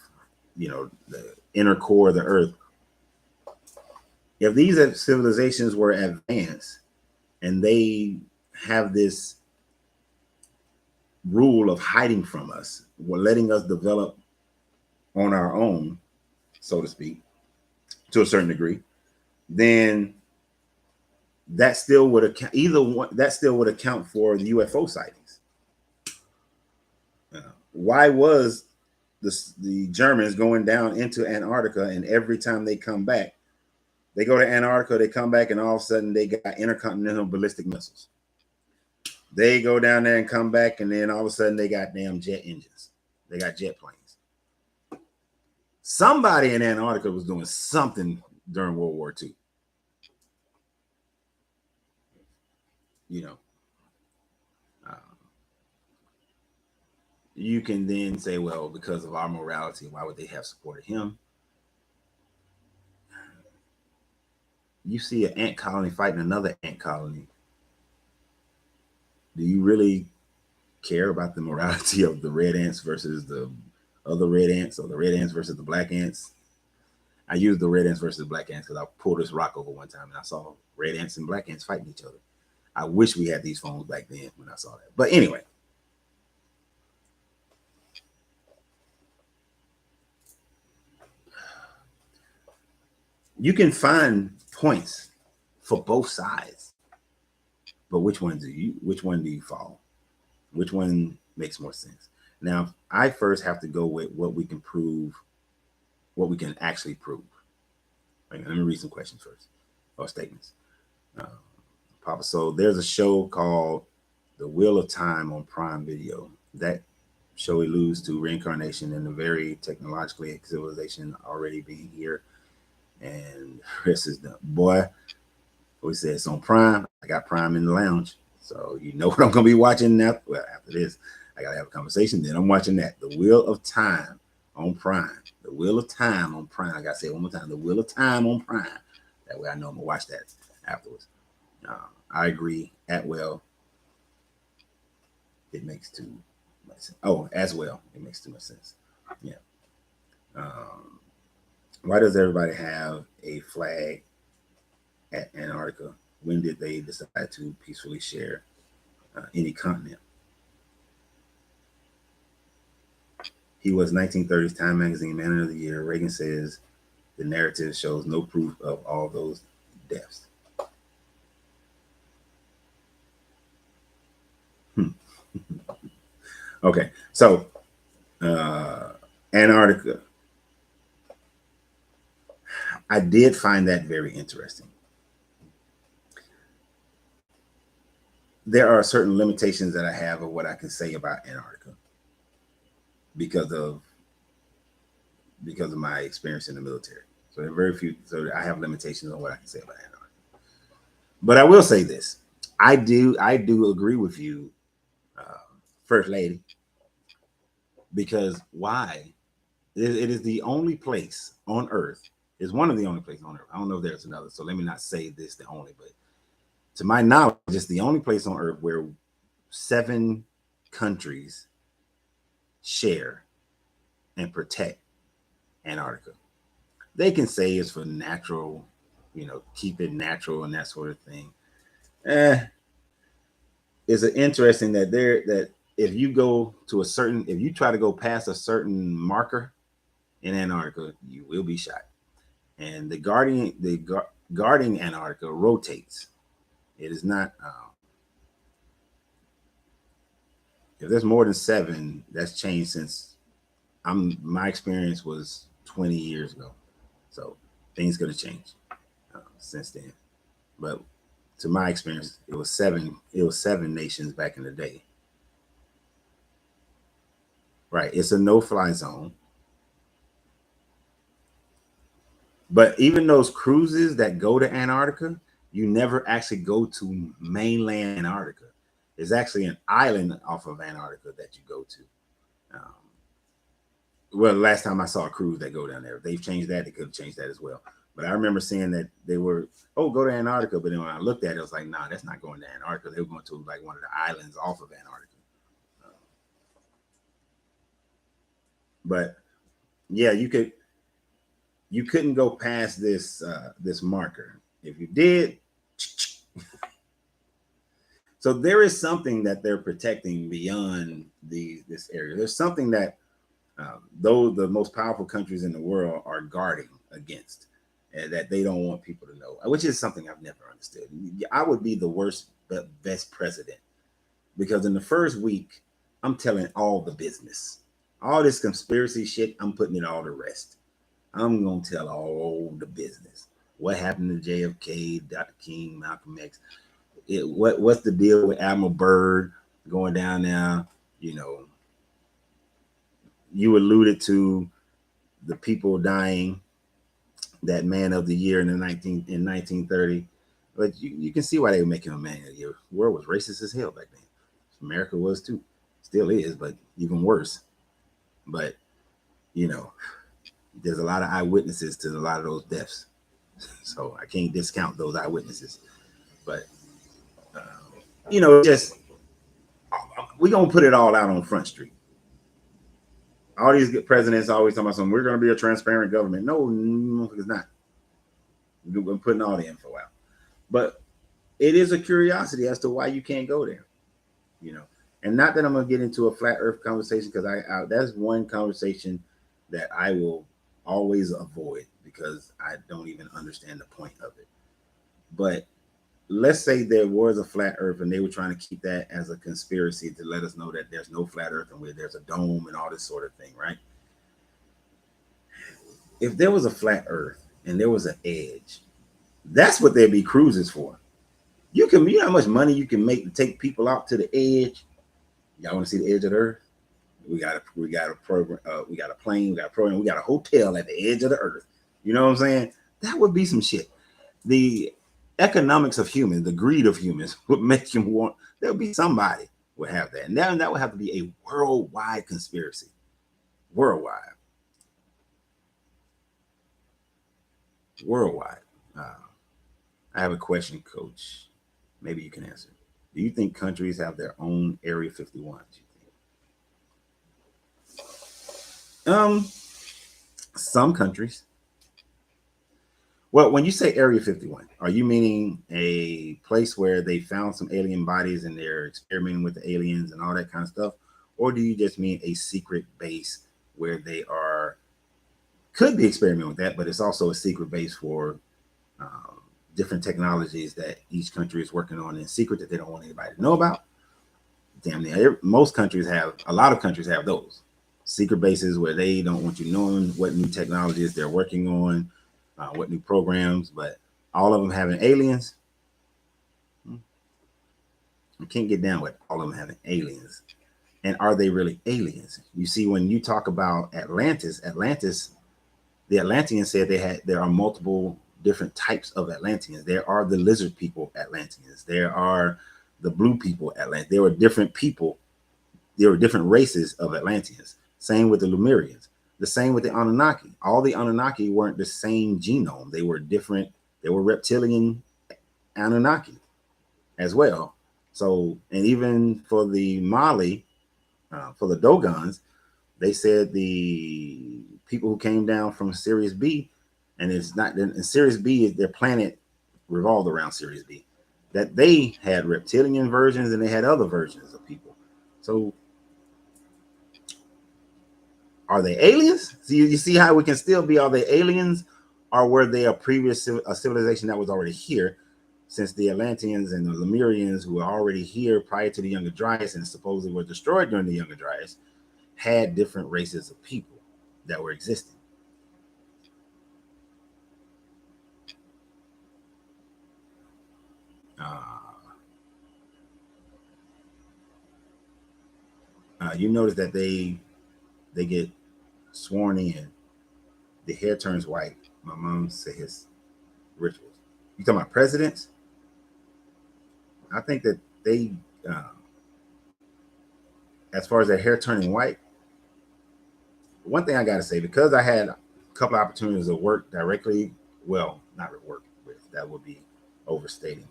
the inner core of the Earth. If these civilizations were advanced and they have this rule of hiding from us, letting us develop on our own, so to speak, to a certain degree, then that still would account. That still would account for the UFO sightings. Why was the Germans going down into Antarctica, and every time they come back, they go to Antarctica, they come back, and all of a sudden they got intercontinental ballistic missiles. They go down there and come back, and then all of a sudden they got damn jet engines. They got jet planes. Somebody in Antarctica was doing something during World War II. You can then say, well, because of our morality, why would they have supported him? You see an ant colony fighting another ant colony. Do you really care about the morality of the red ants versus the other red ants, or the red ants versus the black ants? I used the red ants versus black ants because I pulled this rock over one time and I saw red ants and black ants fighting each other. I wish we had these phones back then when I saw that. But anyway, you can find points for both sides, but which one do you follow? Which one makes more sense? Now, I first have to go with what we can prove, what we can actually prove. Let me read some questions first, or statements. Papa, so there's a show called The Wheel of Time on Prime Video. That show alludes to reincarnation and a very technologically civilization already being here. And Chris is done. Boy, we said it's on Prime. I got Prime in the lounge. So you know what I'm going to be watching now. Well, after this, I got to have a conversation. Then I'm watching that. The Wheel of Time on Prime. The Wheel of Time on Prime. I got to say it one more time. The Wheel of Time on Prime. That way I know I'm going to watch that afterwards. I agree. Atwell. It makes too much sense. Oh, as well. It makes too much sense. Yeah. Why does everybody have a flag at Antarctica? When did they decide to peacefully share any continent? He was 1930s Time Magazine Man of the Year. Reagan says the narrative shows no proof of all those deaths. Okay, so Antarctica. I did find that very interesting. There are certain limitations that I have of what I can say about Antarctica because of my experience in the military. So there are very few. So I have limitations on what I can say about Antarctica. But I will say this: I do agree with you, First Lady, because why? It is the only place on Earth. It's one of the only places on Earth. I don't know if there's another. So let me not say this the only, but to my knowledge, it's the only place on Earth where 7 countries share and protect Antarctica. They can say it's for natural, keep it natural and that sort of thing. It's interesting that if you go to if you try to go past a certain marker in Antarctica, you will be shot. And guarding Antarctica rotates. It is not. If there's more than 7, that's changed since my experience was 20 years ago. So things could have changed since then. But to my experience, it was 7. It was 7 nations back in the day. Right. It's a no-fly zone. But even those cruises that go to Antarctica, you never actually go to mainland Antarctica. There's actually an island off of Antarctica that you go to. Well, last time I saw a cruise that go down there, they've changed that. They could have changed that as well. But I remember seeing that they were, go to Antarctica. But then when I looked at it, I was like, nah, that's not going to Antarctica. They were going to like one of the islands off of Antarctica. But yeah, you couldn't go past this marker. If you did, so there is something that they're protecting beyond this area. There's something that though the most powerful countries in the world are guarding against, that they don't want people to know, which is something I've never understood. I would be the worst but best president, because in the first week, I'm telling all the business. All this conspiracy shit, I'm putting it all to rest. I'm going to tell all the business. What happened to JFK, Dr. King, Malcolm X? What's the deal with Admiral Byrd going down there? You alluded to the people dying, that man of the year in 1930. But you can see why they were making a man of the year. The world was racist as hell back then. America was too. Still is, but even worse. But, there's a lot of eyewitnesses to a lot of those deaths. So I can't discount those eyewitnesses. But, just, we're going to put it all out on Front Street. All these presidents always talking about something. We're going to be a transparent government. No, it's not. We're putting all the info out. But it is a curiosity as to why you can't go there. And not that I'm going to get into a flat earth conversation, because that's one conversation that I will always avoid, because I don't even understand the point of it. But let's say there was a flat earth and they were trying to keep that as a conspiracy to let us know that there's no flat earth and where there's a dome and all this sort of thing, right? If there was a flat earth and there was an edge, that's what there'd be cruises for. You know how much money you can make to take people out to the edge? Y'all want to see the edge of the earth? We got a program. We got a plane. We got a program. We got a hotel at the edge of the earth. You know what I'm saying? That would be some shit. The economics of humans, the greed of humans, would make you want. There'll be somebody would have that, and that would have to be a worldwide conspiracy. Worldwide. I have a question, Coach. Maybe you can answer. Do you think countries have their own Area 51? Some countries. Well, when you say Area 51, are you meaning a place where they found some alien bodies and they're experimenting with the aliens and all that kind of stuff? Or do you just mean a secret base where they could be experimenting with that, but it's also a secret base for different technologies that each country is working on in secret that they don't want anybody to know about. Damn near most countries have, a lot of countries have those secret bases where they don't want you knowing what new technologies they're working on, what new programs. But all of them having aliens, you can't get down with all of them having aliens. And are they really aliens? You see, when you talk about Atlantis, the Atlanteans said there are multiple different types of Atlanteans. There are the lizard people Atlanteans. There are the blue people Atlanteans. There were different people. There were different races of Atlanteans. Same with the Lemurians. The same with the Anunnaki. All the Anunnaki weren't the same genome. They were different. They were reptilian Anunnaki as well. So, and even for the Mali, for the Dogons, they said the people who came down from Sirius B, and it's not, and Sirius B is their planet revolved around Sirius B, that they had reptilian versions and they had other versions of people. So are they aliens? So you see how we can still be, are they aliens, or were they a previous a civilization that was already here? Since the Atlanteans and the Lemurians, who were already here prior to the Younger Dryas and supposedly were destroyed during the Younger Dryas, had different races of people that were existing. You notice that they get sworn in. The hair turns white. My mom said his rituals. You talking about presidents? I think that they, as far as their hair turning white, one thing I got to say, because I had a couple of opportunities to work directly, well, not work with, that would be overstating.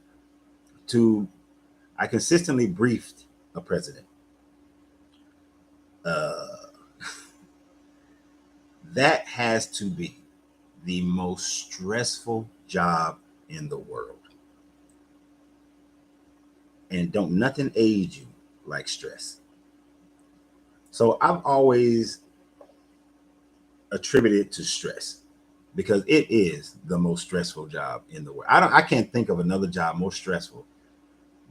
I consistently briefed a president. That has to be the most stressful job in the world. And don't nothing aid you like stress. So I've always attributed to stress because it is the most stressful job in the world. I can't think of another job more stressful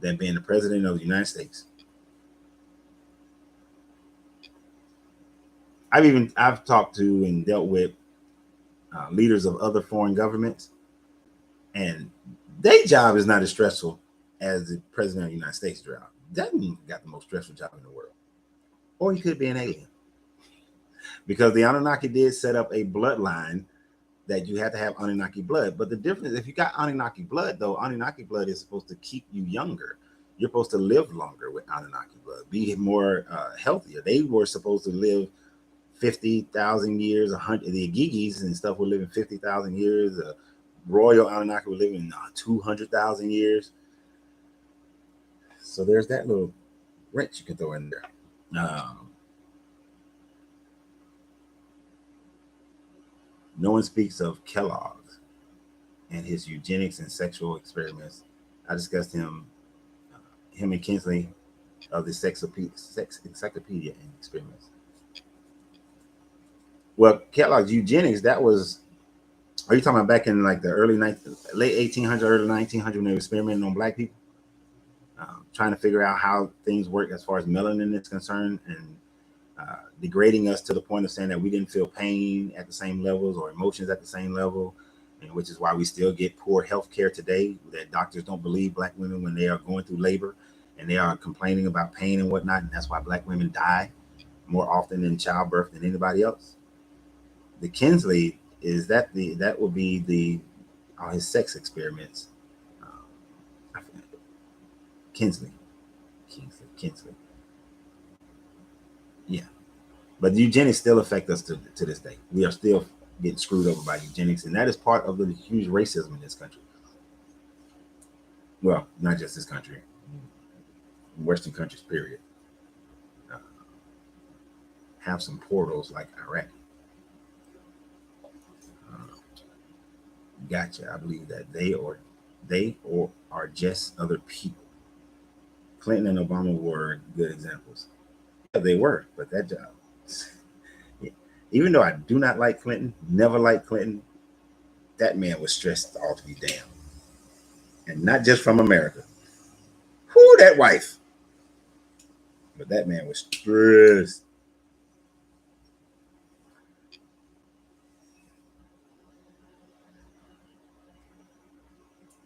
than being the president of the United States. I've talked to and dealt with leaders of other foreign governments, and their job is not as stressful as the president of the United States job. That got the most stressful job in the world. Or he could be an alien. Because the Anunnaki did set up a bloodline that you have to have Anunnaki blood. But the difference, if you got Anunnaki blood, though, Anunnaki blood is supposed to keep you younger. You're supposed to live longer with Anunnaki blood, be more healthier. They were supposed to live 50,000 years, 100. The Agigis and stuff were living 50,000 years. The Royal Anunnaki were living 200,000 years. So there's that little wrench you can throw in there. No one speaks of Kellogg's and his eugenics and sexual experiments. I discussed him and Kinsley of the sex encyclopedia and experiments. Well, Kellogg's eugenics, that was, are you talking about back in like the late 1800s, early 1900s when they were experimenting on black people? Trying to figure out how things work as far as melanin is concerned, and degrading us to the point of saying that we didn't feel pain at the same levels or emotions at the same level, and which is why we still get poor health care today, that doctors don't believe black women when they are going through labor and they are complaining about pain and whatnot, and that's why black women die more often in childbirth than anybody else. The Kinsley is that will be all his sex experiments. Kinsley. Yeah. But the eugenics still affect us to this day. We are still getting screwed over by eugenics, and that is part of the huge racism in this country. Well, not just this country, Western countries, period. Have some portals like Iraq. Gotcha. I believe that they are just other people. Clinton and Obama were good examples. Yeah, they were, but that job. Even though I do not like Clinton, never liked Clinton, that man was stressed all to be damned. and not just from America. Who that wife? But that man was stressed.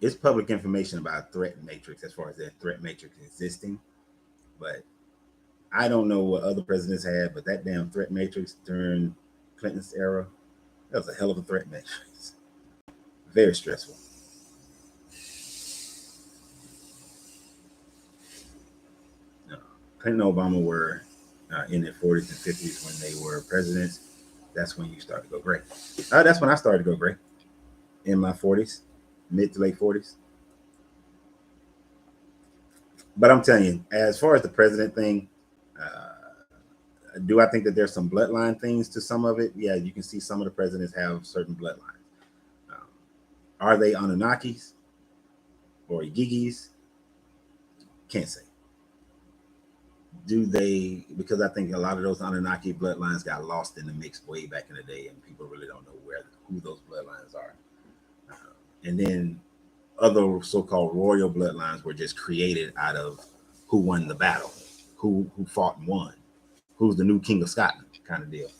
It's public information about threat matrix as far as that threat matrix existing, but I don't know what other presidents had, but that damn threat matrix during Clinton's era, that was a hell of a threat matrix. Very stressful. Clinton and Obama were in their 40s and 50s when they were presidents. That's when you start to go gray. That's when I started to go gray, in my 40s, mid to late 40s. But I'm telling you, as far as the president thing, do I think that there's some bloodline things to some of it? Yeah, you can see some of the presidents have certain bloodlines. Um, are they Anunnakis or Igigis? Can't say. Do they? Because I think a lot of those Anunnaki bloodlines got lost in the mix way back in the day, and people really don't know who those bloodlines are. And then other so-called royal bloodlines were just created out of who won the battle, who fought and won, who's the new king of Scotland kind of deal.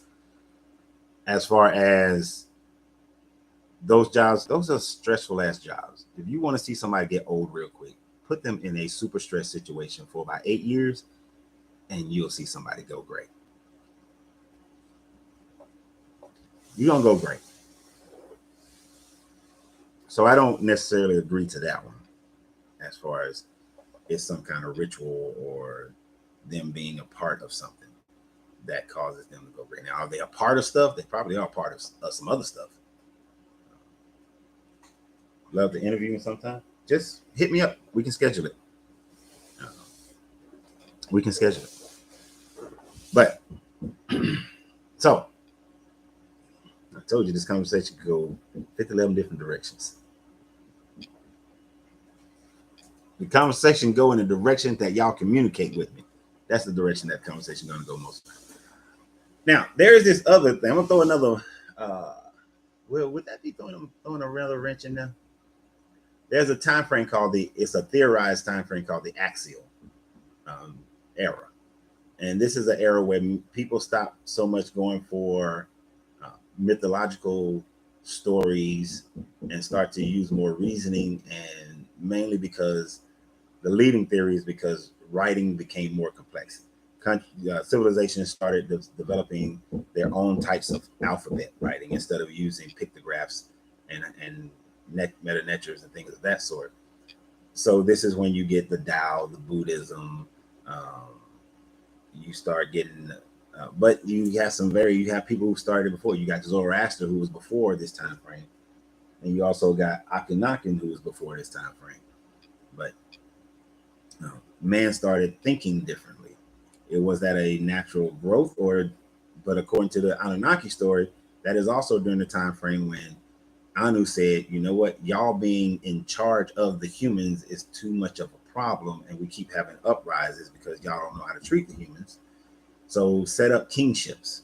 As far as those jobs, those are stressful ass jobs. If you want to see somebody get old real quick, put them in a super stress situation for about 8 years, and you'll see somebody go great. You're gonna go great. So I don't necessarily agree to that one, as far as it's some kind of ritual or them being a part of something that causes them to go great. Now, are they a part of stuff? They probably are part of some other stuff. Love to interview sometime. Just hit me up. We can schedule it. We can schedule it. But so I told you this conversation could go 11 different directions. The conversation go in the direction that y'all communicate with me. That's the direction that conversation is going to go most of the time. Now, there is this other thing. I'm going to throw another. Well, would that be throwing a real wrench in there? There's a time frame called it's a theorized time frame called the axial era. And this is an era where people stop so much going for mythological stories and start to use more reasoning, and mainly because the leading theory is because writing became more complex. Civilizations started developing their own types of alphabet writing instead of using pictographs and meta netures and things of that sort. So this is when you get the Tao, the Buddhism. You start getting, but you have people who started before. You got Zoroaster, who was before this time frame, and you also got Akhenaten, who was before this time frame. But man started thinking differently. It was that a natural growth, but according to the Anunnaki story, that is also during the time frame when Anu said, you know what, y'all being in charge of the humans is too much of a problem, and we keep having uprises because y'all don't know how to treat the humans. So set up kingships.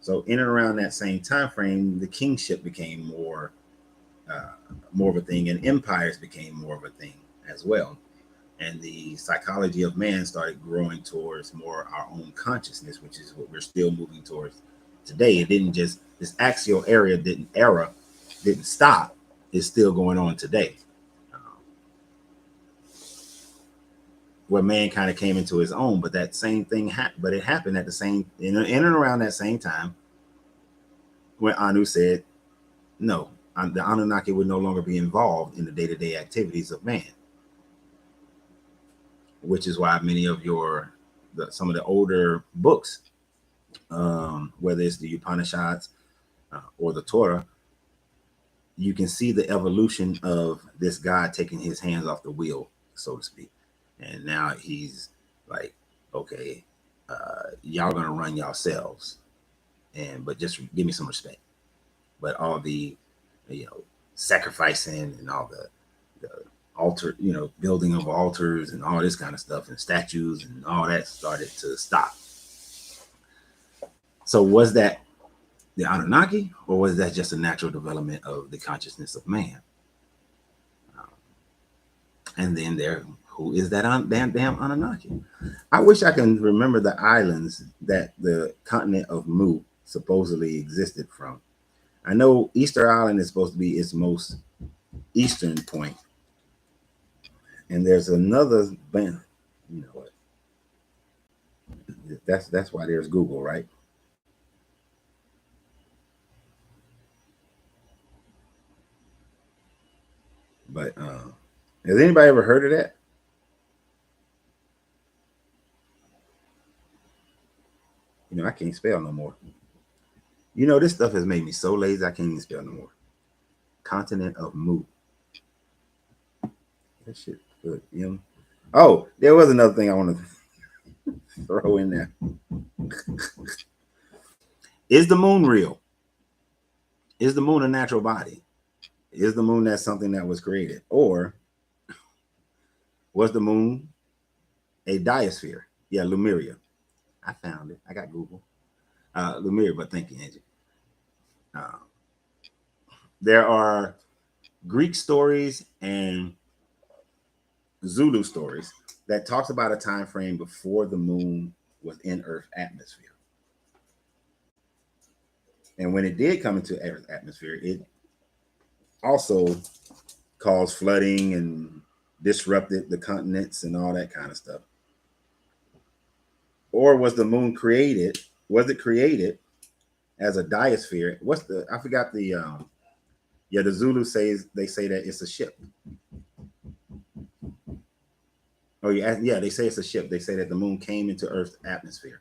So in and around that same time frame, the kingship became more of a thing, and empires became more of a thing as well. And the psychology of man started growing towards more our own consciousness, which is what we're still moving towards today. It didn't just, this axial era didn't stop. It's still going on today. Where man kind of came into his own, but that same thing it happened at the same in and around that same time when Anu said, no, the Anunnaki would no longer be involved in the day-to-day activities of man. Which is why many of some of the older books, whether it's the Upanishads or the Torah, you can see the evolution of this God taking his hands off the wheel, so to speak. And now he's like, okay, y'all gonna run yourselves, but just give me some respect. But all the, sacrificing and all the altar, building of altars and all this kind of stuff and statues and all that started to stop. So was that the Anunnaki, or was that just a natural development of the consciousness of man? And then who is that damn Annunaki? I wish I can remember the islands that the continent of Mu supposedly existed from. I know Easter Island is supposed to be its most eastern point, and there's another band. You know what? That's why there's Google, right? But has anybody ever heard of that? You know, I can't spell no more. You know, this stuff has made me so lazy I can't even spell no more. Continent of Mu. That shit good. You know? Oh, there was another thing I want to throw in there. Is the moon real? Is the moon a natural body? Is the moon that something that was created? Or was the moon a diosphere? Yeah, Lemuria. I found it. I got Google. Lemuria, but thank you, Angie. Uh, there are Greek stories and Zulu stories that talks about a time frame before the moon was in Earth's atmosphere. And when it did come into Earth's atmosphere, it also caused flooding and disrupted the continents and all that kind of stuff. Or was the moon created? Was it created as a diosphere? I forgot the Zulu says they say that it's a ship. Oh yeah, they say it's a ship. They say that the moon came into Earth's atmosphere.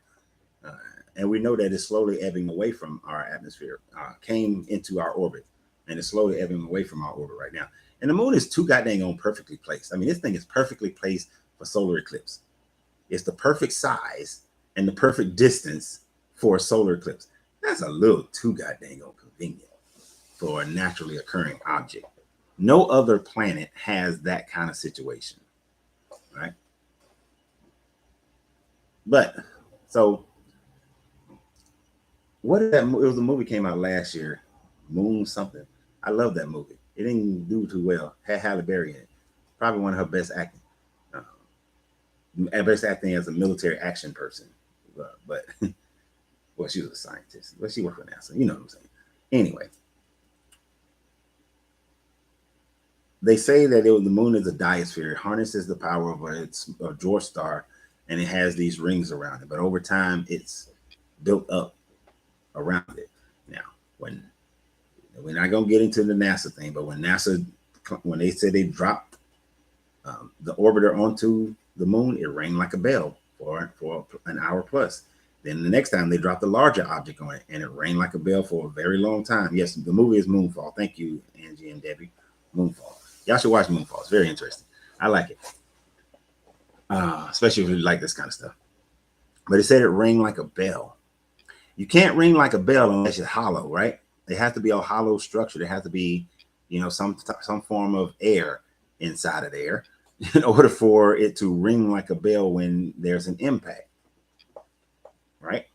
And we know that it's slowly ebbing away from our atmosphere, came into our orbit, and it's slowly ebbing away from our orbit right now. And the moon is too goddamn on perfectly placed. I mean, this thing is perfectly placed for solar eclipse. It's the perfect size and the perfect distance for a solar eclipse. That's a little too goddamn convenient for a naturally occurring object. No other planet has that kind of situation, right? But so what is that? It was a movie came out last year, Moon something. I love that movie. It didn't do too well. Had Halle Berry in it. Probably one of her best acting. Best acting as a military action person. But well, she was a scientist. But she worked for NASA. You know what I'm saying? Anyway, they say that the moon is a diosphere. It harnesses the power of its dwarf star, and it has these rings around it. But over time, it's built up around it. Now, when we're not gonna get into the NASA thing, but when they said they dropped the orbiter onto the moon, it rang like a bell for an hour plus. Then the next time they dropped a larger object on it, and it rang like a bell for a very long time. Yes, the movie is Moonfall. Thank you, Angie and Debbie. Moonfall. Y'all should watch Moonfall. It's very interesting. I like it, especially if you like this kind of stuff. But it said it rang like a bell. You can't ring like a bell unless it's hollow, right? It has to be a hollow structure. There has to be, some form of air inside of there in order for it to ring like a bell when there's an impact, right?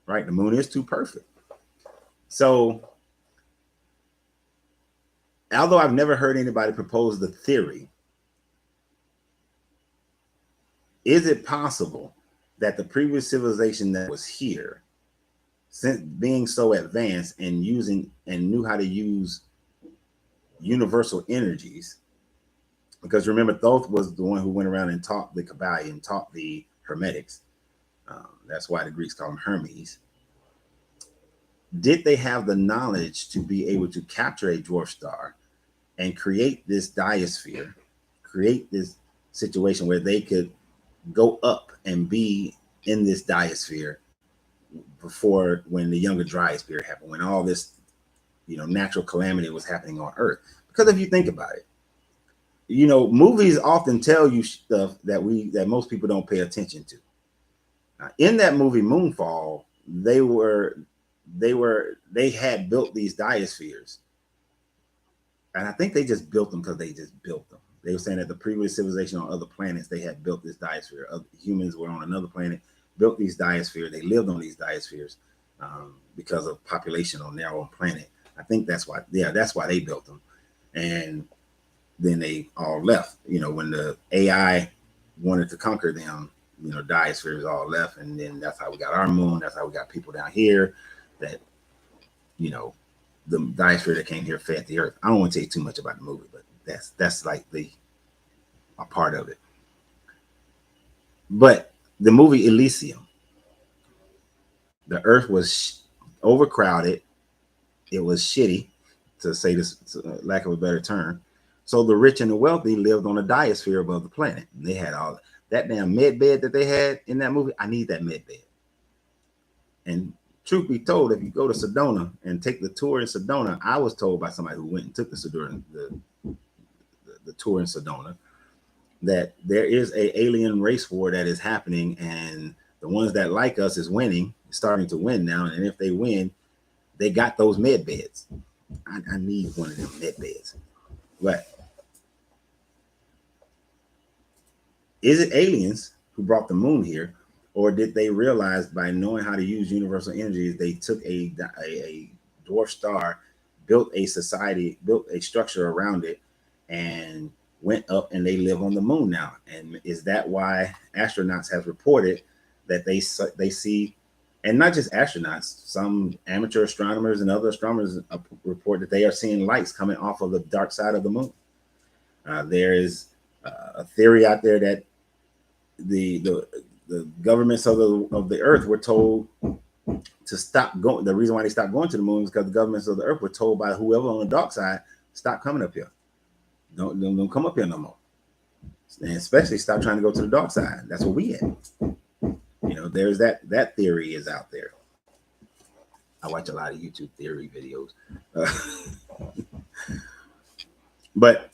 Right. The moon is too perfect. So, although I've never heard anybody propose the theory, is it possible that the previous civilization that was here, since being so advanced and knew how to use universal energies, because remember, Thoth was the one who went around and taught the Kabbalion, taught the hermetics. That's why the Greeks call them Hermes. Did they have the knowledge to be able to capture a dwarf star and create this diosphere, create this situation where they could go up and be in this diosphere before, when the younger Dryas period happened, when all this, natural calamity was happening on Earth? Because if you think about it, movies often tell you stuff that most people don't pay attention to. In that movie Moonfall, they had built these diospheres, and I think they just built them because they just built them. They were saying that the previous civilization on other planets, they had built this diosphere. Other humans were on another planet, built these diospheres. They lived on these diospheres because of population on their own planet. I think that's why they built them. And then they all left. When the AI wanted to conquer them, diospheres all left, and then that's how we got our moon. That's how we got people down here that, the diosphere that came here fed the earth. I don't want to tell you too much about the movie, but that's like a part of it. But the movie Elysium, the earth was overcrowded. It was shitty, to say this, lack of a better term. So the rich and the wealthy lived on a diosphere above the planet. And they had all that damn med bed that they had in that movie. I need that med bed. And truth be told, if you go to Sedona and take the tour in Sedona, I was told by somebody who went and took the tour in Sedona, that there is a alien race war that is happening, and the ones that like us is winning, starting to win now. And if they win, they got those med beds. I need one of them med beds. But is it aliens who brought the moon here, or did they realize by knowing how to use universal energies, they took a dwarf star, built a society, built a structure around it, and went up and they live on the moon now? And is that why astronauts have reported that they see, and not just astronauts, some amateur astronomers and other astronomers report that they are seeing lights coming off of the dark side of the moon? There is a theory out there that the governments of the earth were told to stop going. The reason why they stopped going to the moon is because the governments of the earth were told by whoever on the dark side, stop coming up here. Don't come up here no more. And especially stop trying to go to the dark side. That's what we had. There's that theory is out there. I watch a lot of YouTube theory videos. But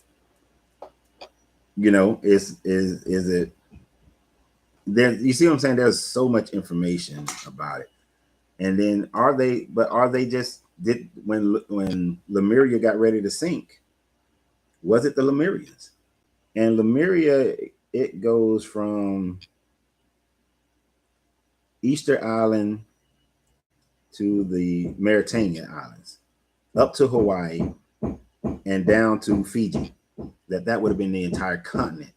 is it there? You see what I'm saying? There's so much information about it. And then are they just when Lemuria got ready to sink, was it the Lemurians? And Lemuria, it goes from Easter Island to the Mauritanian Islands, up to Hawaii, and down to Fiji. That would have been the entire continent,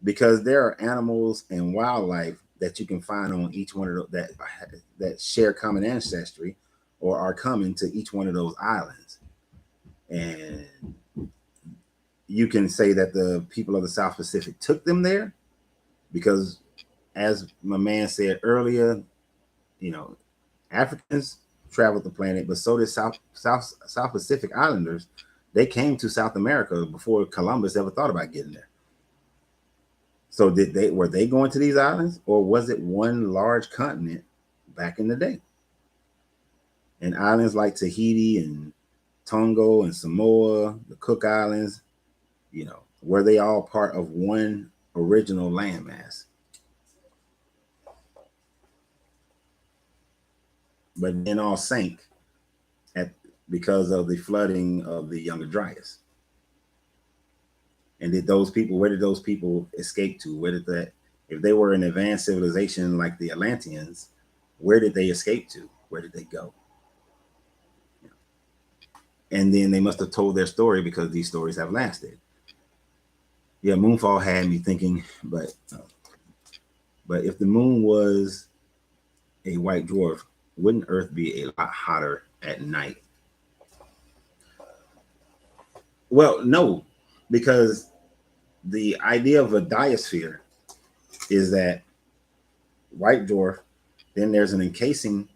because there are animals and wildlife that you can find on each one of those that share common ancestry or are coming to each one of those islands. And you can say that the people of the South Pacific took them there because, as my man said earlier, Africans traveled the planet, but so did South Pacific Islanders. They came to South America before Columbus ever thought about getting there. So were they going to these islands, or was it one large continent back in the day? And islands like Tahiti and Tonga and Samoa, the Cook Islands, were they all part of one original landmass? But then all sank because of the flooding of the younger Dryas. And where did those people escape to? If they were an advanced civilization like the Atlanteans, where did they escape to? Where did they go? And then they must have told their story, because these stories have lasted. Yeah, Moonfall had me thinking, but if the moon was a white dwarf, wouldn't Earth be a lot hotter at night? Well, no, because the idea of a diosphere is that white dwarf, then there's an encasing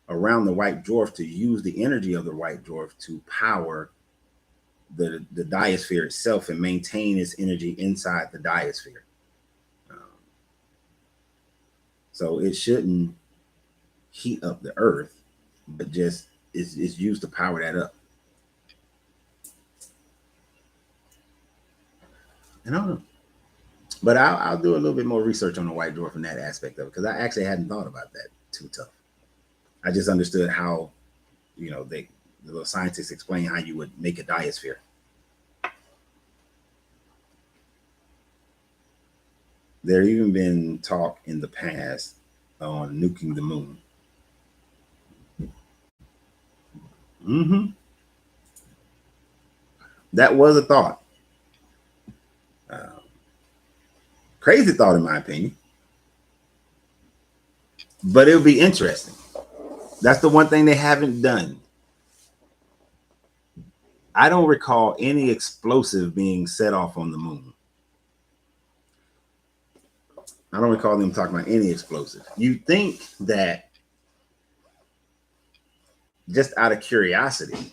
around the white dwarf to use the energy of the white dwarf to power the diosphere itself and maintain its energy inside the diosphere. So it shouldn't heat up the earth, but just is used to power that up. And I don't know, but I'll do a little bit more research on the white dwarf in that aspect of it, because I actually hadn't thought about that too tough. I just understood how, the little scientists explain how you would make a diosphere. There even been talk in the past on nuking the moon. That was a thought. Crazy thought, in my opinion. But it would be interesting. That's the one thing they haven't done. I don't recall any explosive being set off on the moon. I don't recall them talking about any explosive. You think that just out of curiosity,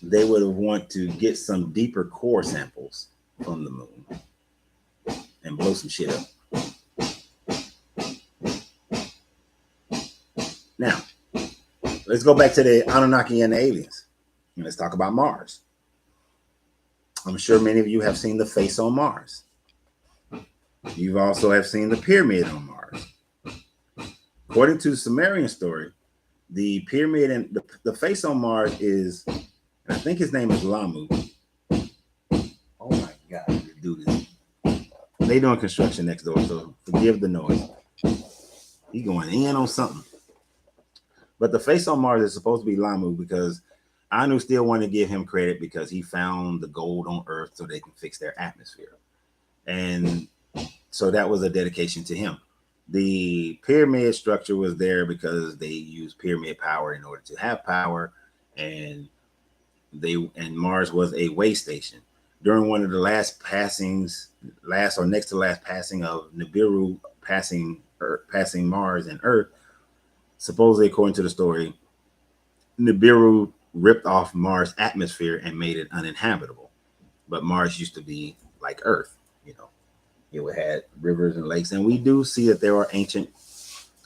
they would have want to get some deeper core samples from the moon and blow some shit up. Now, let's go back to the Annunaki and the aliens. And let's talk about Mars. I'm sure many of you have seen the face on Mars. You also have seen the pyramid on Mars. According to the Sumerian story, the pyramid and the face on Mars is, I think his name is Lamu. Oh my God, this dude is. They doing construction next door, so forgive the noise. He going in on something. But the face on Mars is supposed to be Lamu because Anu still want to give him credit because he found the gold on Earth so they can fix their atmosphere. And so that was a dedication to him. The pyramid structure was there because they used pyramid power in order to have power, and Mars was a way station. During one of the last or next to last passing of Nibiru passing Mars and Earth, supposedly according to the story, Nibiru ripped off Mars' atmosphere and made it uninhabitable. But Mars used to be like Earth, you know. It had rivers and lakes, and we do see that there are ancient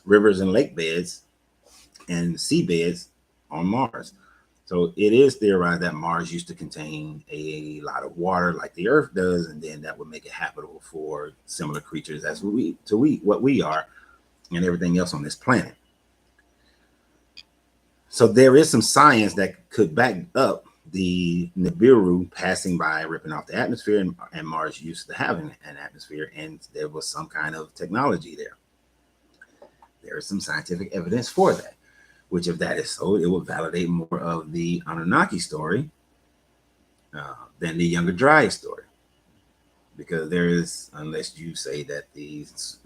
rivers and lake beds and seabeds on Mars. So it is theorized that Mars used to contain a lot of water like the Earth does, and then that would make it habitable for similar creatures as what we are and everything else on this planet. So there is some science that could back up the Nibiru passing by, ripping off the atmosphere, and Mars used to having an atmosphere, and there was some kind of technology there. There is some scientific evidence for that, which if that is so, it would validate more of the Annunaki story than the younger Dryas story. Because there is, unless you say that these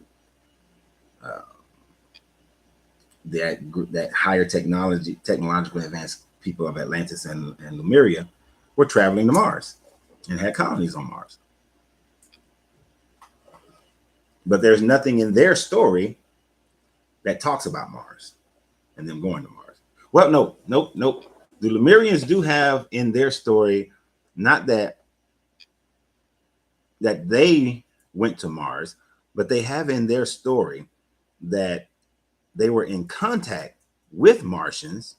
that higher technologically advanced people of Atlantis and Lemuria were traveling to Mars and had colonies on Mars. But there's nothing in their story that talks about Mars and them going to Mars. Well, nope. The Lemurians do have in their story, not that they went to Mars, but they have in their story that they were in contact with Martians,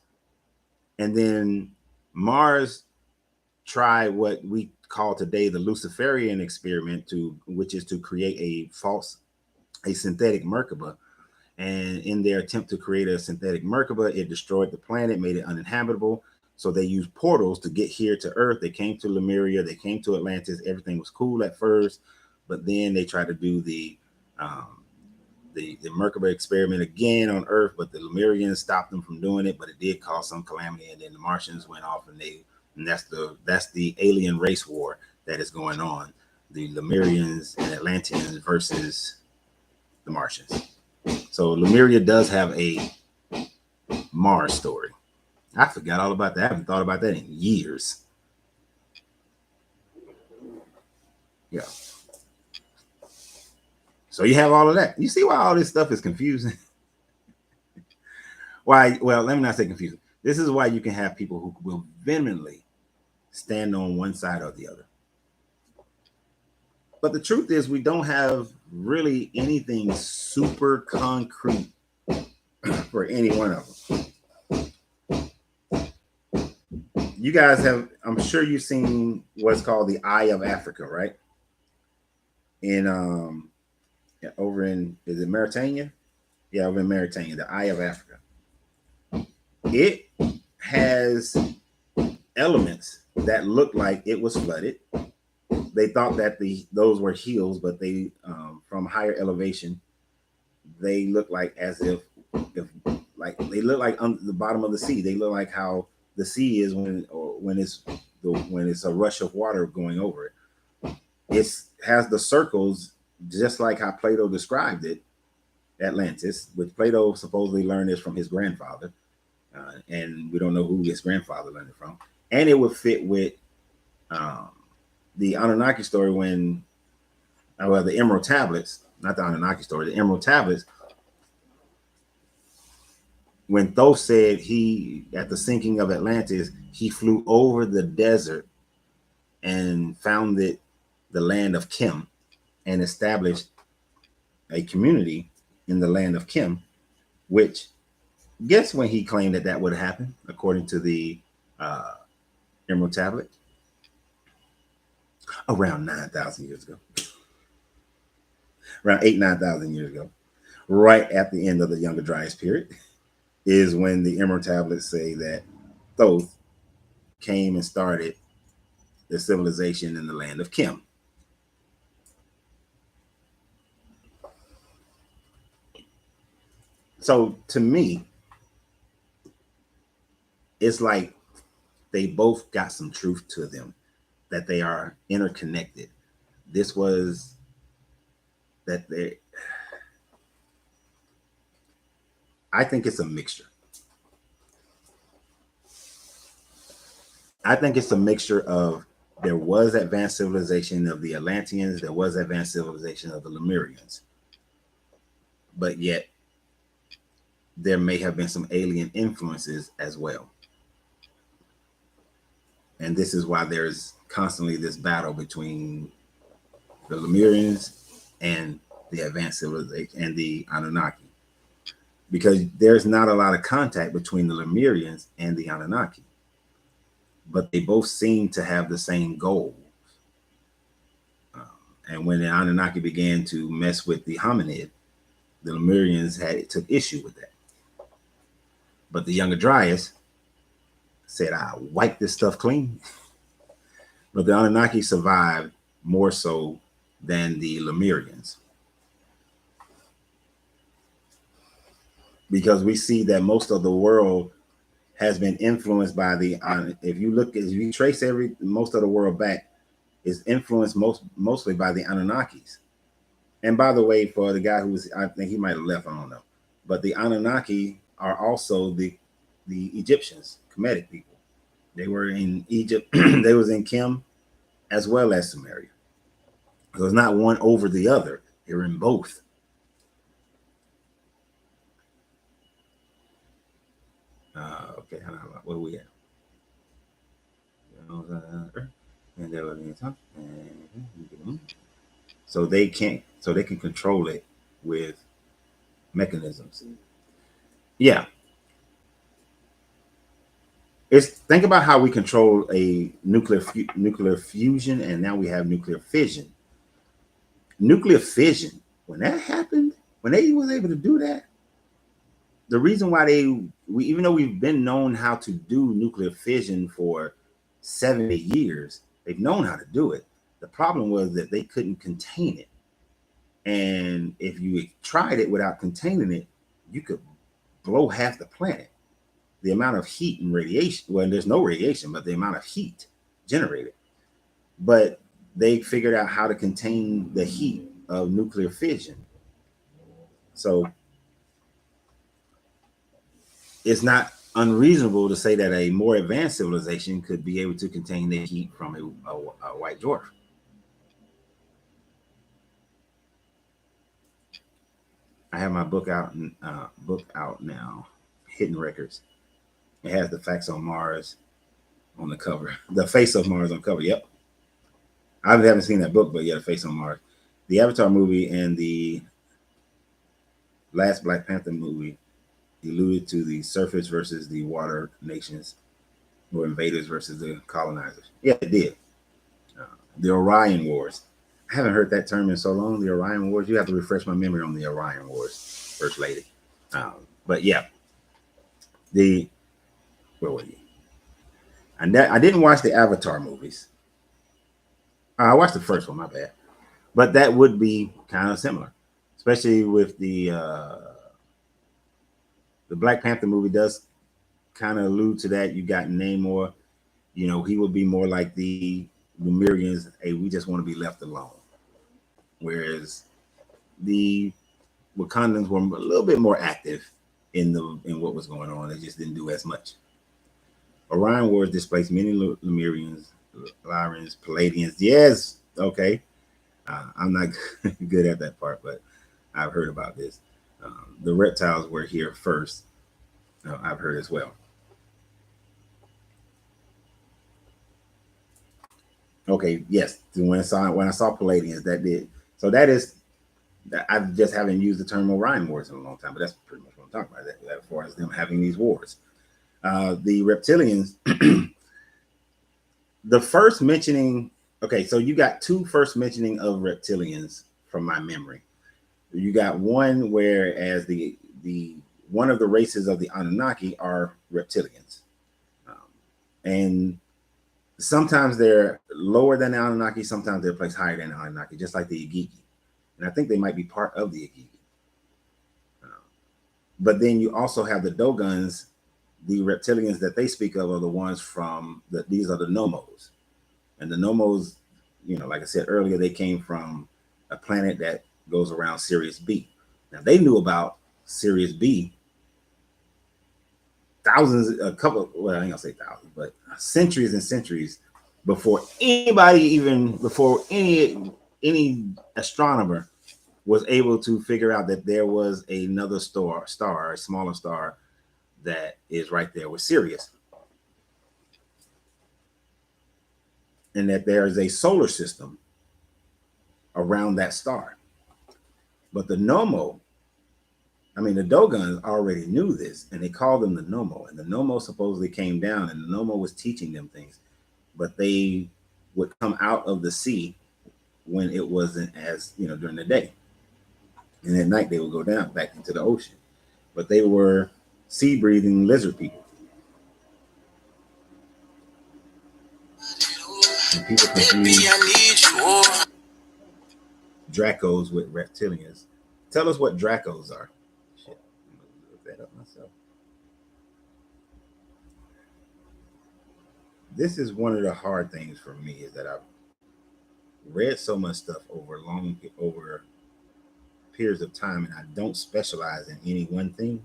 and then Mars tried what we call today the Luciferian experiment, which is to create a synthetic Merkaba. And in their attempt to create a synthetic Merkaba, it destroyed the planet, made it uninhabitable. So they used portals to get here to Earth. They came to Lemuria, they came to Atlantis. Everything was cool at first, but then they tried to do the Merkaba experiment again on Earth, but the Lemurians stopped them from doing it. But it did cause some calamity, and then the Martians went off, and that's the alien race war that is going on: the Lemurians and Atlanteans versus the Martians. So Lemuria does have a Mars story. I forgot all about that. I haven't thought about that in years. Yeah. So you have all of that. You see why all this stuff is confusing? Why? Well, let me not say confusing. This is why you can have people who will vehemently stand on one side or the other. But the truth is, we don't have really anything super concrete for any one of them. You guys have, I'm sure you've seen what's called the Eye of Africa, right? In over in, is it Mauritania? Yeah, over in Mauritania, the Eye of Africa. It has elements that look like it was flooded. They thought that those were hills, but they from higher elevation, they look like as if like they look like under the bottom of the sea. They look like how the sea is when it's when it's a rush of water going over it. It has the circles, just like how Plato described it, Atlantis, which Plato supposedly learned this from his grandfather, and we don't know who his grandfather learned it from. And it would fit with the Annunaki story when, well, the Emerald Tablets, not the Annunaki story, the Emerald Tablets, when Thoth said at the sinking of Atlantis, he flew over the desert and founded the land of Kim and established a community in the land of Kim, which guess when he claimed that would happen, according to the Emerald Tablet? Around 9,000 years ago. Around 9,000 years ago. Right at the end of the Younger Dryas period is when the Emerald Tablets say that Thoth came and started the civilization in the land of Kim. So to me, it's like they both got some truth to them, that they are interconnected. This was that they, I think it's a mixture. I think it's a mixture of, there was advanced civilization of the Atlanteans, there was advanced civilization of the Lemurians, but yet there may have been some alien influences as well. And this is why there's constantly this battle between the Lemurians and the advanced civilization and the Anunnaki, because there's not a lot of contact between the Lemurians and the Anunnaki, but they both seem to have the same goals. And when the Anunnaki began to mess with the hominid, the Lemurians took issue with that. But the Younger Dryas said, "I'll wipe this stuff clean." But the Anunnaki survived more so than the Lemurians, because we see that most of the world has been influenced by the, if you trace most of the world back, is influenced mostly by the Anunnakis. And by the way, for the guy I think he might have left, I don't know, but the Anunnaki are also the Egyptians, Kemetic people. They were in Egypt, they was in Kim as well as Sumeria. It was not one over the other, they were in both. Okay, what do we have? So they can control it with mechanisms. Yeah. Think about how we control a nuclear fusion, and now we have nuclear fission. Nuclear fission, when that happened, when they was able to do that, the reason why even though we've been known how to do nuclear fission for 70 years, they've known how to do it. The problem was that they couldn't contain it. And if you tried it without containing it, you could blow half the planet. The amount of heat and radiation, well, there's no radiation, but the amount of heat generated. But they figured out how to contain the heat of nuclear fission. So it's not unreasonable to say that a more advanced civilization could be able to contain the heat from a white dwarf. I have my book out now, Hidden Records. It has the facts on Mars on the cover, the face of Mars on cover. Yep, I haven't seen that book, but yeah, the face on Mars. The Avatar movie and the last Black Panther movie alluded to the surface versus the water nations, or invaders versus the colonizers. Yeah, it did. The Orion Wars. I haven't heard that term in so long. The Orion Wars. You have to refresh my memory on the Orion Wars, First Lady. But yeah, where were you? And I didn't watch the Avatar movies. I watched the first one. My bad. But that would be kind of similar, especially with the Black Panther movie does kind of allude to that. You got Namor, You know, he would be more like the Lemurians. Hey, we just want to be left alone. Whereas the Wakandans were a little bit more active in what was going on. They just didn't do as much. Orion Wars displaced many Lemurians, Lyrans, Palladians. Yes, okay. I'm not good at that part, but I've heard about this. The reptiles were here first. I've heard as well. Okay, yes. When I saw Palladians, that did. So that is. I just haven't used the term Orion Wars in a long time, but that's pretty much what I'm talking about. That as far as them having these wars, the reptilians. The first mentioning. Okay, so you got two first mentioning of reptilians from my memory. You got one whereas the one of the races of the Annunaki are reptilians, and sometimes they're lower than the Anunnaki, sometimes they're placed higher than the Anunnaki, just like the Igigi. And I think they might be part of the Igigi. But then you also have the Dogons, the reptilians that they speak of are the ones from these are the Nomos. And the Nomos, you know, like I said earlier, they came from a planet that goes around Sirius B. Now they knew about Sirius B thousands, well, I ain't gonna say thousands, but centuries and centuries before any astronomer was able to figure out that there was another star, a smaller star that is right there with Sirius, and that there is a solar system around that star. But the Dogons already knew this, and they called them the Nomo. And the Nomo supposedly came down, and the Nomo was teaching them things, but they would come out of the sea when it wasn't as, during the day. And at night, they would go down back into the ocean. But they were sea-breathing lizard people. And people confuse Dracos with reptilians. Tell us what Dracos are. Shit, I'm gonna look that up myself. This is one of the hard things for me is that I've read so much stuff over periods of time, and I don't specialize in any one thing.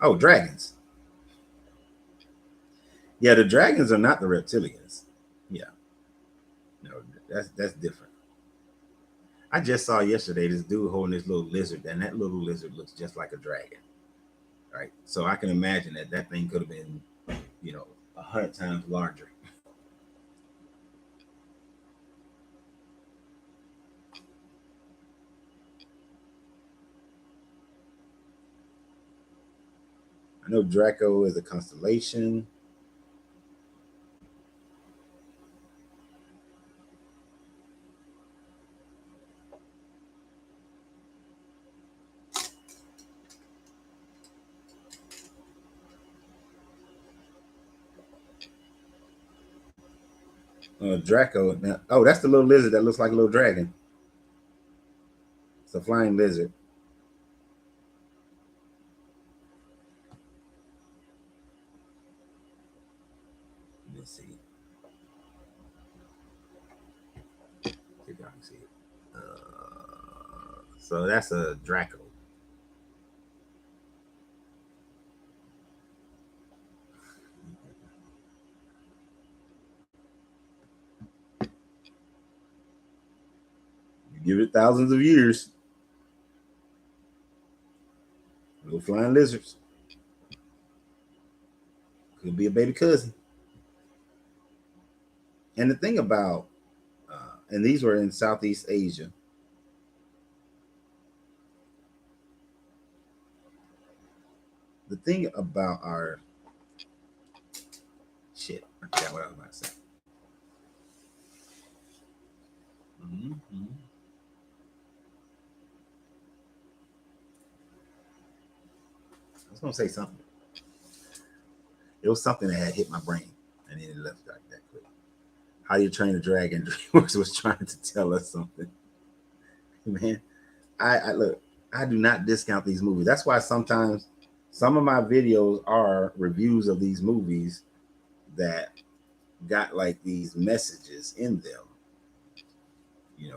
Oh, dragons. Yeah, the dragons are not the reptilians. Yeah, no, that's different. I just saw yesterday this dude holding this little lizard, and that little lizard looks just like a dragon. Right, so I can imagine that thing could have been, 100 times larger. I know Draco is a constellation. Draco. Now, oh, that's the little lizard that looks like a little dragon. It's a flying lizard. Let's see. See if I can see it. So that's a Draco. You give it thousands of years. Little flying lizards. Could be a baby cousin. And the thing about, and these were in Southeast Asia. The thing about our shit, I forgot what I was about to say. Mm-hmm. I was gonna say something. It was something that had hit my brain, and then it left like that quick. How you train a dragon? DreamWorks was trying to tell us something. Man, I look. I do not discount these movies. That's why sometimes Some of my videos are reviews of these movies that got like these messages in them,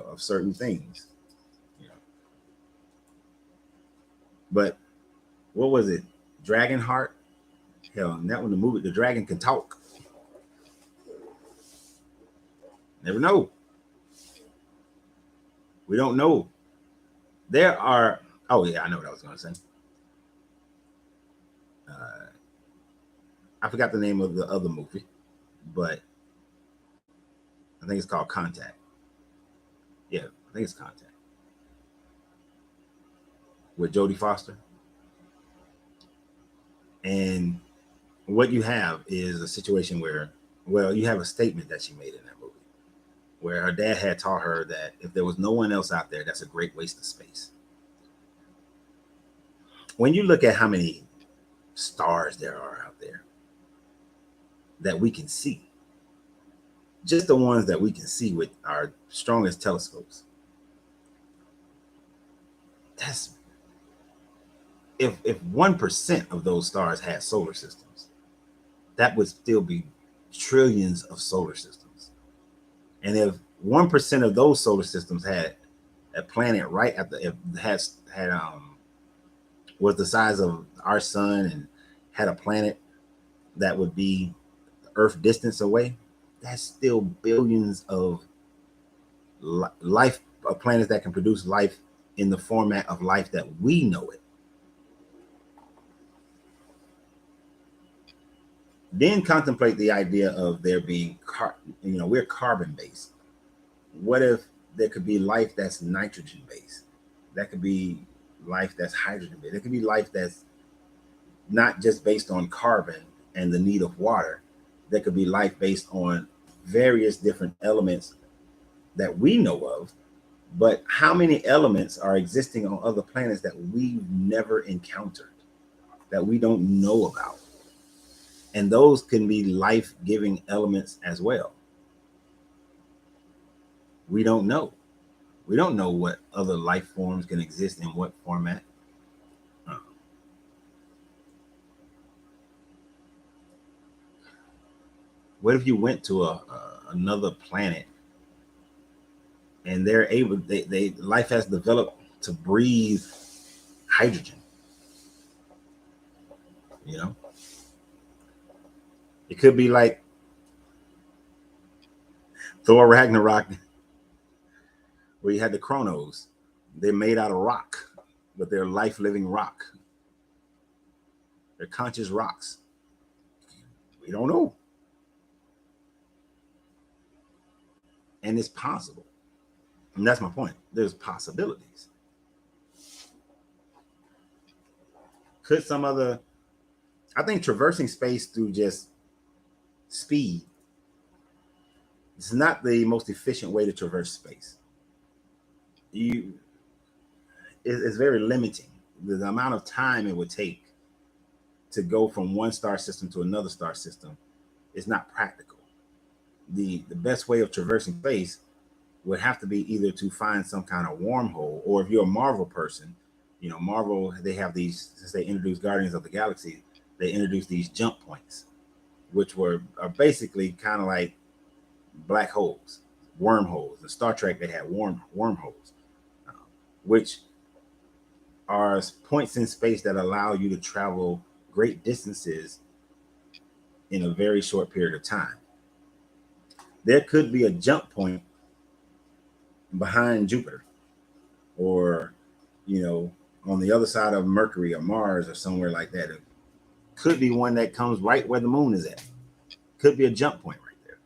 of certain things, you know. But what was it? Dragonheart? Hell, and that one, the movie, the dragon can talk. Never know. We don't know. There are. Oh yeah, I know what I was going to say. Uh, I forgot the name of the other movie, but I think it's called Contact. Yeah, I think it's Contact with Jodie Foster. And what you have is a situation where, well, you have a statement that she made in that movie where her dad had taught her that if there was no one else out there, that's a great waste of space. When you look at how many stars there are out there that we can see, just the ones that we can see with our strongest telescopes, that's if 1% of those stars had solar systems, that would still be trillions of solar systems. And if 1% of those solar systems had a planet right at the, if has had was the size of our sun and had a planet that would be Earth distance away, that's still billions of life, planets that can produce life in the format of life that we know it. Then contemplate the idea of there being, we're carbon based. What if there could be life that's nitrogen based? That could be life that's hydrogen based. There could be life that's not just based on carbon and the need of water. There could be life based on various different elements that we know of. But how many elements are existing on other planets that we've never encountered, that we don't know about? And those can be life-giving elements as well. We don't know. We don't know what other life forms can exist in what format. What if you went to another planet and they're able, they life has developed to breathe hydrogen? You know, it could be like Thor Ragnarok, where you had the Chronos. They're made out of rock, but they're life-living rock. They're conscious rocks. We don't know. And it's possible. And that's my point. There's possibilities. Could some other, I think traversing space through just speed is not the most efficient way to traverse space. It's very limiting. The amount of time it would take to go from one star system to another star system is not practical. The best way of traversing space would have to be either to find some kind of wormhole, or if you're a Marvel person, Marvel, they have these, since they introduced Guardians of the Galaxy, they introduced these jump points, which are basically kind of like black holes, wormholes. In Star Trek, they had wormholes, which are points in space that allow you to travel great distances in a very short period of time. There could be a jump point behind Jupiter, or on the other side of Mercury or Mars or somewhere like that. It could be one that comes right where the moon is at. Could be a jump point right there,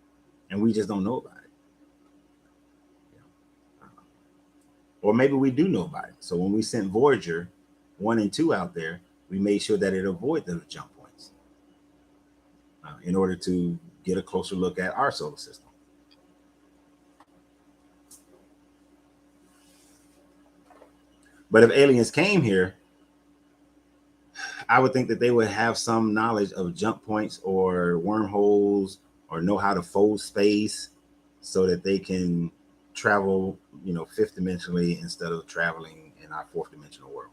and we just don't know about it. Or maybe we do know about it. So when we sent Voyager 1 and 2 out there, we made sure that it avoided those jump points in order to get a closer look at our solar system. But if aliens came here, I would think that they would have some knowledge of jump points or wormholes, or know how to fold space so that they can travel, fifth dimensionally instead of traveling in our fourth dimensional world.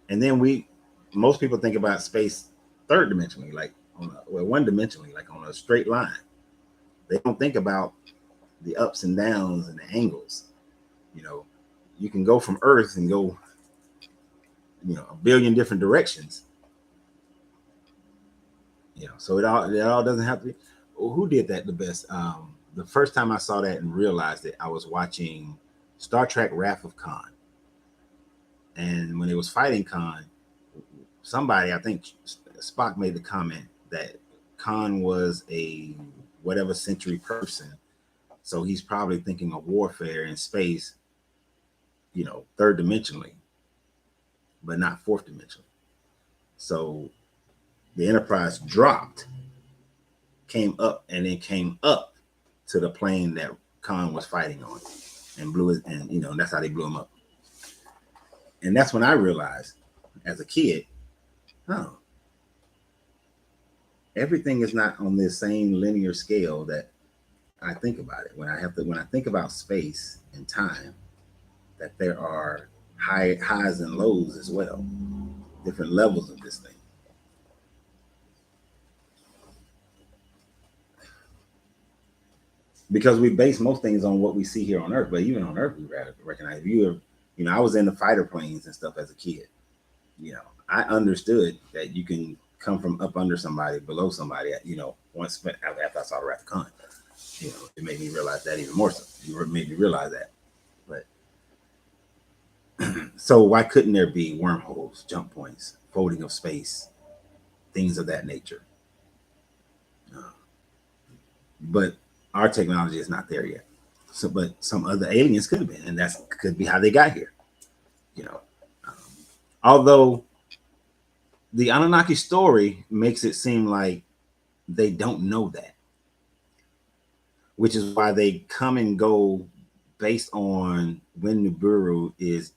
And then most people think about space third dimensionally, like one dimensionally, like on a straight line. They don't think about the ups and downs and the angles. You know, you can go from Earth and go, a billion different directions. So it all doesn't have to be. Who did that the best? The first time I saw that and realized it, I was watching Star Trek Wrath of Khan. And when it was fighting Khan, somebody, I think Spock, made the comment that Khan was a whatever century person. So he's probably thinking of warfare in space, third dimensionally, but not fourth dimensionally. So the Enterprise dropped, came up, and then came up to the plane that Khan was fighting on, and blew it. And that's how they blew him up. And that's when I realized, as a kid, everything is not on this same linear scale that I think about it. When I think about space and time, that there are highs and lows as well, different levels of this thing. Because we base most things on what we see here on Earth, but even on Earth, we recognize. I was in the fighter planes and stuff as a kid. I understood that you can come from up under somebody, below somebody. Once after I saw the Wrath of Khan, it made me realize that even more so. You made me realize that. But so why couldn't there be wormholes, jump points, folding of space, things of that nature? But our technology is not there yet. So, but some other aliens could have been, and that could be how they got here. Although the Annunaki story makes it seem like they don't know that, which is why they come and go based on when Nibiru is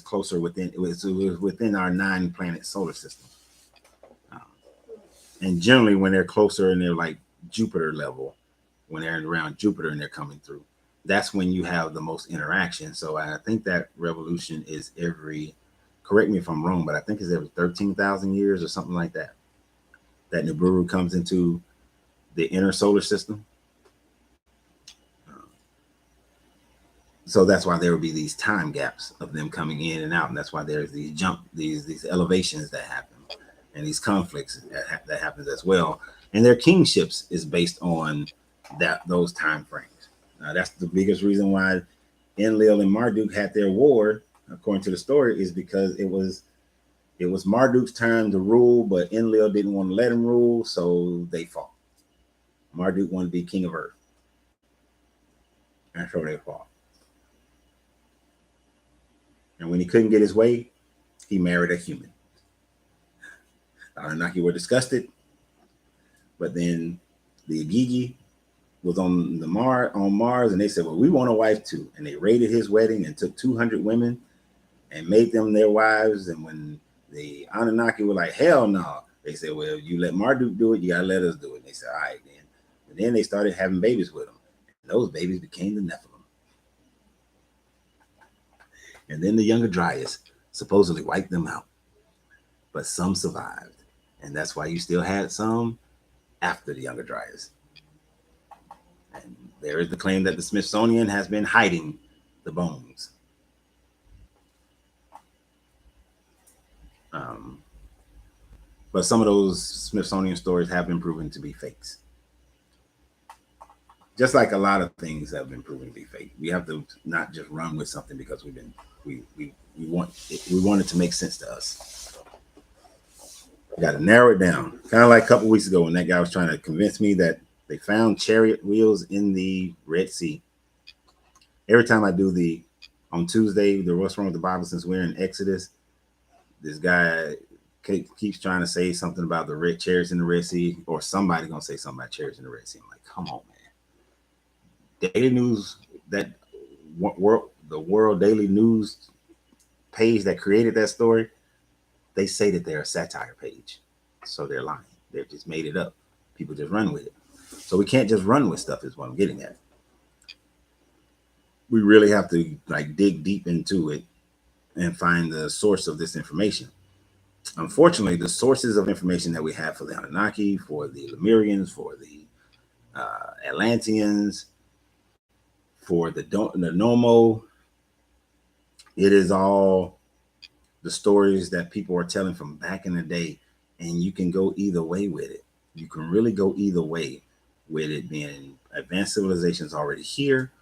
closer within our 9-planet solar system. And generally, when they're closer and they're like Jupiter level, when they're around Jupiter and they're coming through, that's when you have the most interaction. So I think that revolution is correct me if I'm wrong, but I think it's every 13,000 years or something like that, that Nibiru comes into the inner solar system. So that's why there will be these time gaps of them coming in and out, and that's why there's these elevations that happen, and these conflicts that happens as well. And their kingships is based on those time frames. That's the biggest reason why Enlil and Marduk had their war, according to the story, is because it was Marduk's time to rule, but Enlil didn't want to let him rule, so they fought. Marduk wanted to be king of Earth, and so they fought. And when he couldn't get his way, he married a human. Annunaki were disgusted, but then the Igigi was on Mars, and they said, well, we want a wife too. And they raided his wedding and took 200 women and made them their wives. And when the Annunaki were like, hell no, they said, well, you let Marduk do it, you gotta let us do it. And they said, all right, then. And then they started having babies with them. And those babies became the Nephilim. And then the younger Dryas supposedly wiped them out. But some survived. And that's why you still had some after the younger Dryas. And there is the claim that the Smithsonian has been hiding the bones. But some of those Smithsonian stories have been proven to be fakes. Just like a lot of things have been proven to be fake. We have to not just run with something because we want it to make sense to us. We got to narrow it down. Kind of like a couple weeks ago when that guy was trying to convince me that they found chariot wheels in the Red Sea. Every time I do on Tuesday, the What's Wrong with the Bible, since we're in Exodus, this guy keeps trying to say something about the red chariots in the Red Sea, or somebody gonna say something about chariots in the Red Sea. I'm like, come on, man. Daily News, the World Daily News page that created that story, they say that they're a satire page. So they're lying. They've just made it up. People just run with it. So we can't just run with stuff is what I'm getting at. We really have to dig deep into it and find the source of this information. Unfortunately, the sources of information that we have for the Annunaki, for the Lemurians, for the Atlanteans, for the Nomo, it is all the stories that people are telling from back in the day, and you can go either way with it. You can really go either way with it being advanced civilizations already here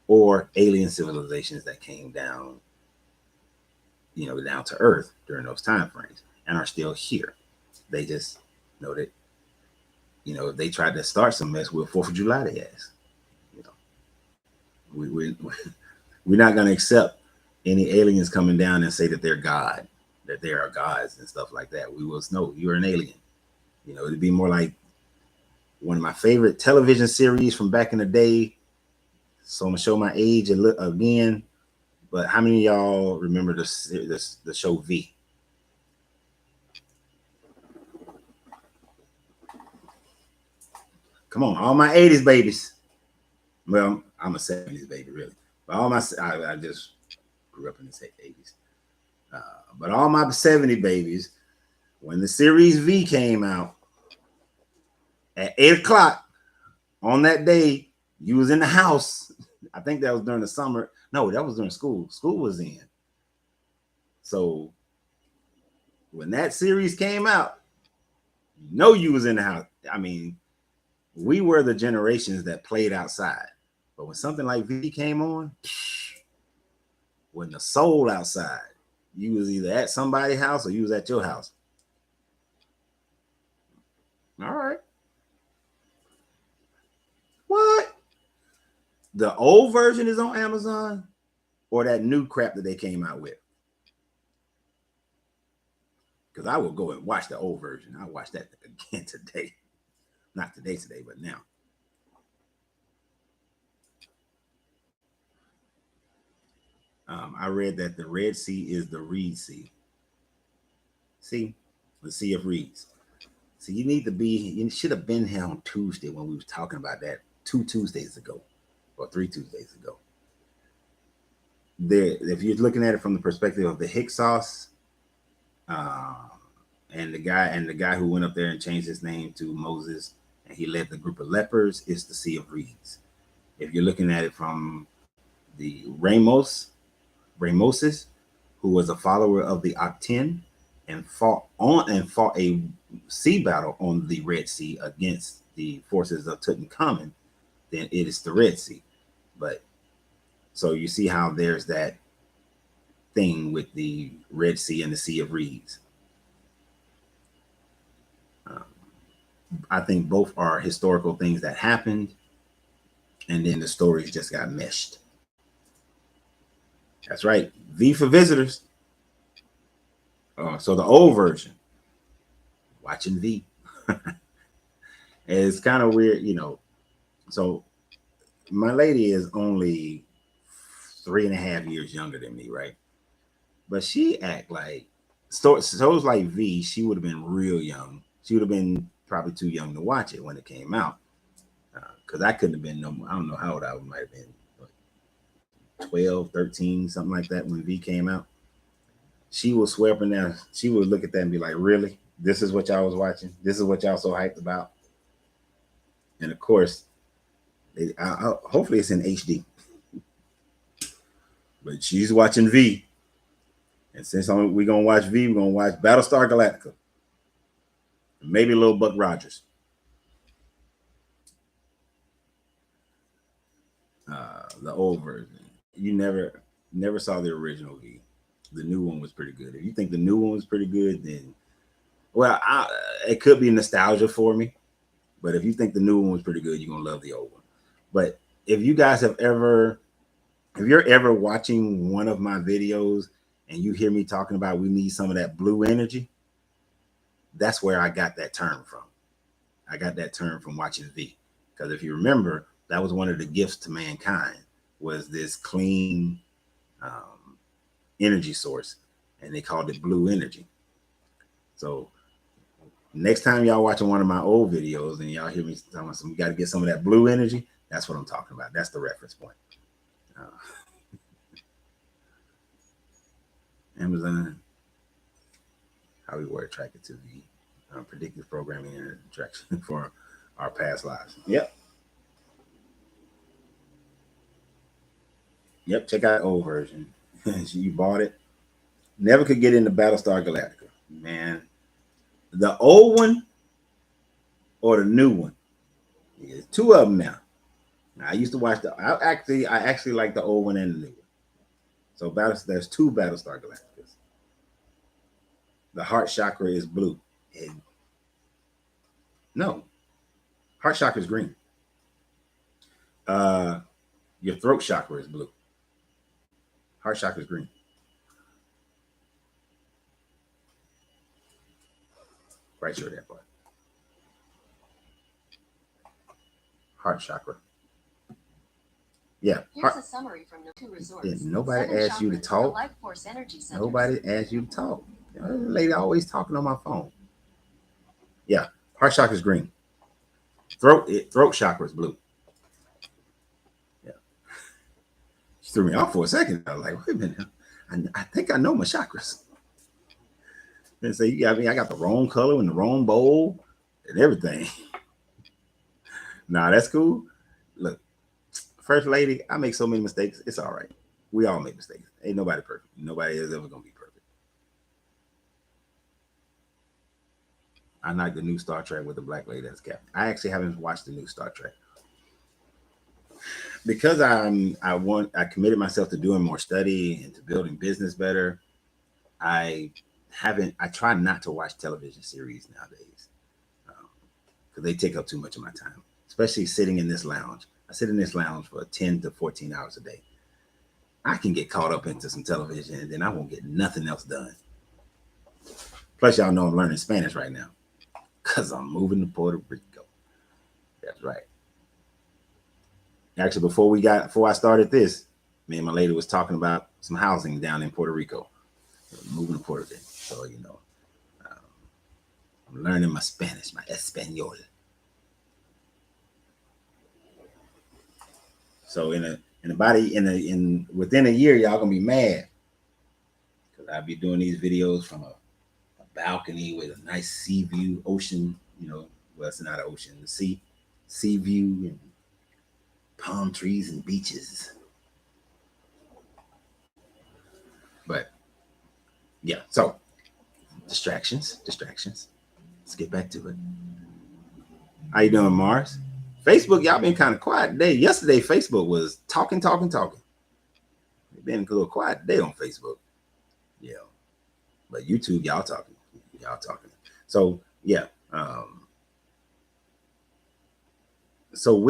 or alien civilizations that came down, down to Earth during those time frames and are still here. They just know that, if they tried to start some mess with 4th of July, they ask. We we're not going to accept any aliens coming down and say that they're God, that they are gods and stuff like that. We will know you're an alien. It'd be more like one of my favorite television series from back in the day. So I'm gonna show my age again. But how many of y'all remember the show V? Come on, all my 80s babies. Well, I'm a 70s baby, really. But I just grew up in the 80s. But all my 70 babies, when the series V came out at 8 o'clock on that day, you was in the house. I think that was during the summer. No, that was during school. School was in. So when that series came out, you was in the house. I mean, we were the generations that played outside. But when something like V came on, when the soul outside, you was either at somebody's house or you was at your house. All right. What? The old version is on Amazon or that new crap that they came out with? Because I will go and watch the old version. I'll watch that again today. Not today, but now. I read that the Red Sea is the Reed Sea. See? The Sea of Reeds. So you should have been here on Tuesday when we was talking about that 2 Tuesdays ago or 3 Tuesdays ago. If you're looking at it from the perspective of the Hyksos, and the guy who went up there and changed his name to Moses, and he led the group of lepers, it's the Sea of Reeds. If you're looking at it from the Ramosis, who was a follower of the Aten and fought a sea battle on the Red Sea against the forces of Tutankhamun, then it is the Red Sea. But so you see how there's that thing with the Red Sea and the Sea of Reeds. I think both are historical things that happened, and then the stories just got meshed. That's right. V for visitors. So the old version, watching V. It's kind of weird, So my lady is only 3.5 years younger than me, right? But she act like shows like V. She would have been real young. She would have been probably too young to watch it when it came out, because I couldn't have been no more. I don't know how old I might have been, 12, 13, something like that when V came out. She will swear up and down. She would look at that and be like, "Really? This is what y'all was watching? This is what y'all so hyped about?" And of course, hopefully it's in HD. But she's watching V. And since we're going to watch V, we're going to watch Battlestar Galactica. Maybe a little Buck Rogers. The old version. You never saw the original V. The new one was pretty good. If you think the new one was pretty good, then, well, it could be nostalgia for me. But if you think the new one was pretty good, you're going to love the old one. But if you guys if you're ever watching one of my videos and you hear me talking about we need some of that blue energy, that's where I got that term from. I got that term from watching V. Because if you remember, that was one of the gifts to mankind, was this clean energy source, and they called it blue energy. So next time y'all watching one of my old videos and y'all hear me talking about we got to get some of that blue energy, that's what I'm talking about. That's the reference point. Amazon, how we were attracted to the predictive programming and attraction for our past lives. Yep. Yep. Check out the old version. You bought it. Never could get into Battlestar Galactica. Man, the old one or the new one. There's two of them now. I used to watch I actually like the old one and the new one. So there's two Battlestar Galacticas. The heart chakra is blue. No, heart chakra is green. Your throat chakra is blue. Heart chakra is green. Quite sure that part. Heart chakra. Yeah. Here's a summary from the 2 resorts. Yeah, nobody asked you to talk. Life Force Energy Centers. Nobody asked you to talk. The lady always talking on my phone. Yeah, heart chakra is green. Throat chakra is blue. Yeah. She threw me off for a second. I was like, wait a minute. I think I know my chakras. And say, I got the wrong color and the wrong bowl and everything. Nah, that's cool. Look, First Lady, I make so many mistakes. It's all right. We all make mistakes. Ain't nobody perfect. Nobody is ever gonna be perfect. I like the new Star Trek with the black lady as captain. I actually haven't watched the new Star Trek because I committed myself to doing more study and to building business better. I try not to watch television series nowadays because they take up too much of my time, especially sitting in this lounge. I sit in this lounge for 10 to 14 hours a day. I can get caught up into some television and then I won't get nothing else done. Plus, y'all know I'm learning Spanish right now because I'm moving to Puerto Rico. That's right. Actually, before I started this, me and my lady was talking about some housing down in Puerto Rico. Moving to Puerto Rico. So, I'm learning my Spanish, my Espanol. So within a year, y'all gonna be mad because I'll be doing these videos from a balcony with a nice sea view, ocean. Well, it's not an ocean, the sea view, and palm trees and beaches. But yeah, so distractions. Let's get back to it. How you doing, Mars? Facebook, y'all been kind of quiet today. Yesterday, Facebook was talking. It's been a little quiet today on Facebook. Yeah. But YouTube, y'all talking. So, yeah. So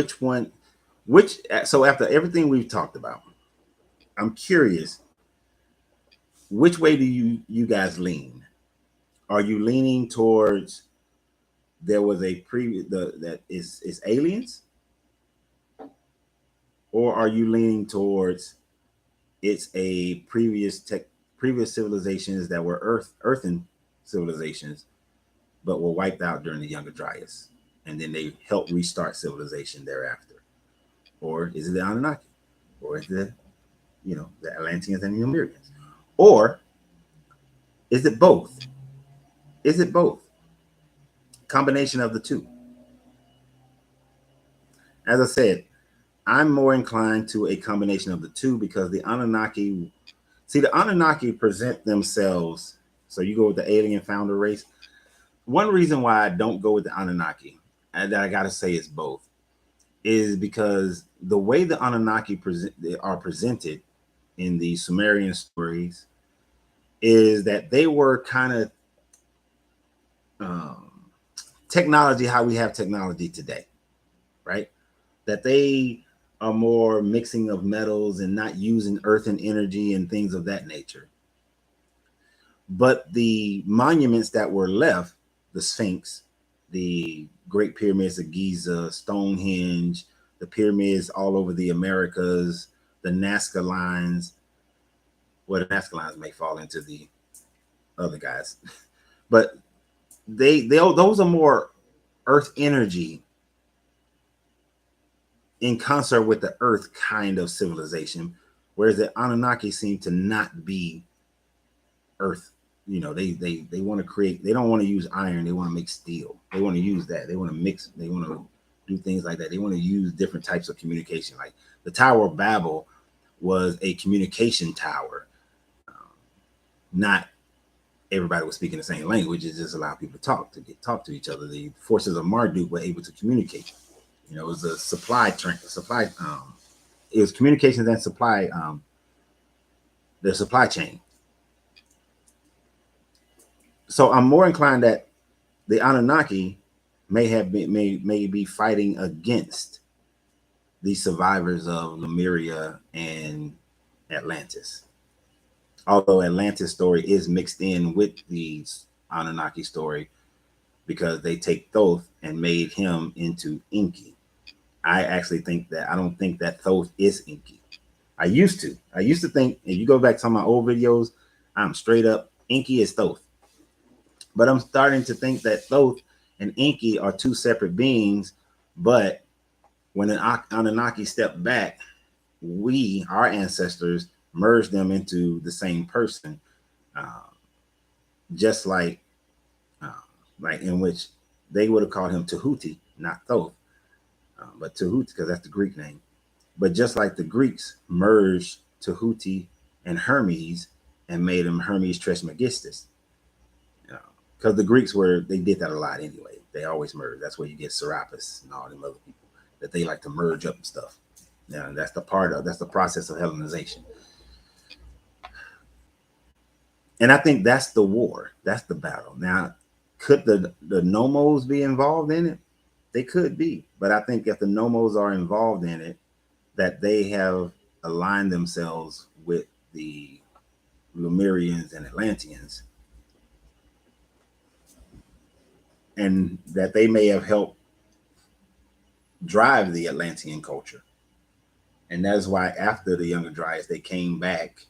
so after everything we've talked about, I'm curious, which way do you guys lean? Are you leaning towards there was a that is aliens? Or are you leaning towards it's a previous civilizations that were earthen civilizations, but were wiped out during the Younger Dryas, and then they helped restart civilization thereafter? Or is it the Annunaki? Or is it the Atlanteans and the Lemurians? Or is it both? Combination of the two. As I said, I'm more inclined to a combination of the two because the Anunnaki present themselves. So you go with the alien founder race. One reason why I don't go with the Anunnaki, and I got to say it's both, is because the way the Anunnaki are presented in the Sumerian stories is that they were kind of technology, how we have technology today, right? That they are more mixing of metals and not using earthen energy and things of that nature. But the monuments that were left, the Sphinx, the Great Pyramids of Giza, Stonehenge, the pyramids all over the Americas, the Nazca lines. Well, the Nazca lines may fall into the other guys, but those are more earth energy in concert with the earth kind of civilization, whereas the Anunnaki seem to not be earth. You know, they want to create. They don't want to use iron. They want to make steel. They want to use that. They want to mix. They want to do things like that. They want to use different types of communication. Like the Tower of Babel was a communication tower. Not everybody was speaking the same language. It just allowed people to talk to each other. The forces of Marduk were able to communicate. You know, it was a supply. It was communications and supply. The supply chain. So I'm more inclined that the Anunnaki may be fighting against the survivors of Lemuria and Atlantis. Although Atlantis story is mixed in with the Anunnaki story because they take Thoth and made him into Enki. I actually think that I don't think that Thoth is Enki. I used to think, if you go back to my old videos, I'm straight up Enki is Thoth. But I'm starting to think that Thoth and Enki are two separate beings. But when an Anunnaki stepped back, our ancestors, merged them into the same person, just like in which they would have called him Tahuti, not Thoth, but Tahuti because that's the Greek name. But just like the Greeks merged Tahuti and Hermes and made him Hermes Trismegistus. Because the Greeks they did that a lot anyway. They always merge. That's where you get Serapis and all them other people that they like to merge up and stuff. Yeah, that's the process of Hellenization. And I think that's the war. That's the battle. Now, could the Nomos be involved in it? They could be. But I think if the Nomos are involved in it, that they have aligned themselves with the Lemurians and Atlanteans, and that they may have helped drive the Atlantean culture. And that's why after the Younger Dryas, they came back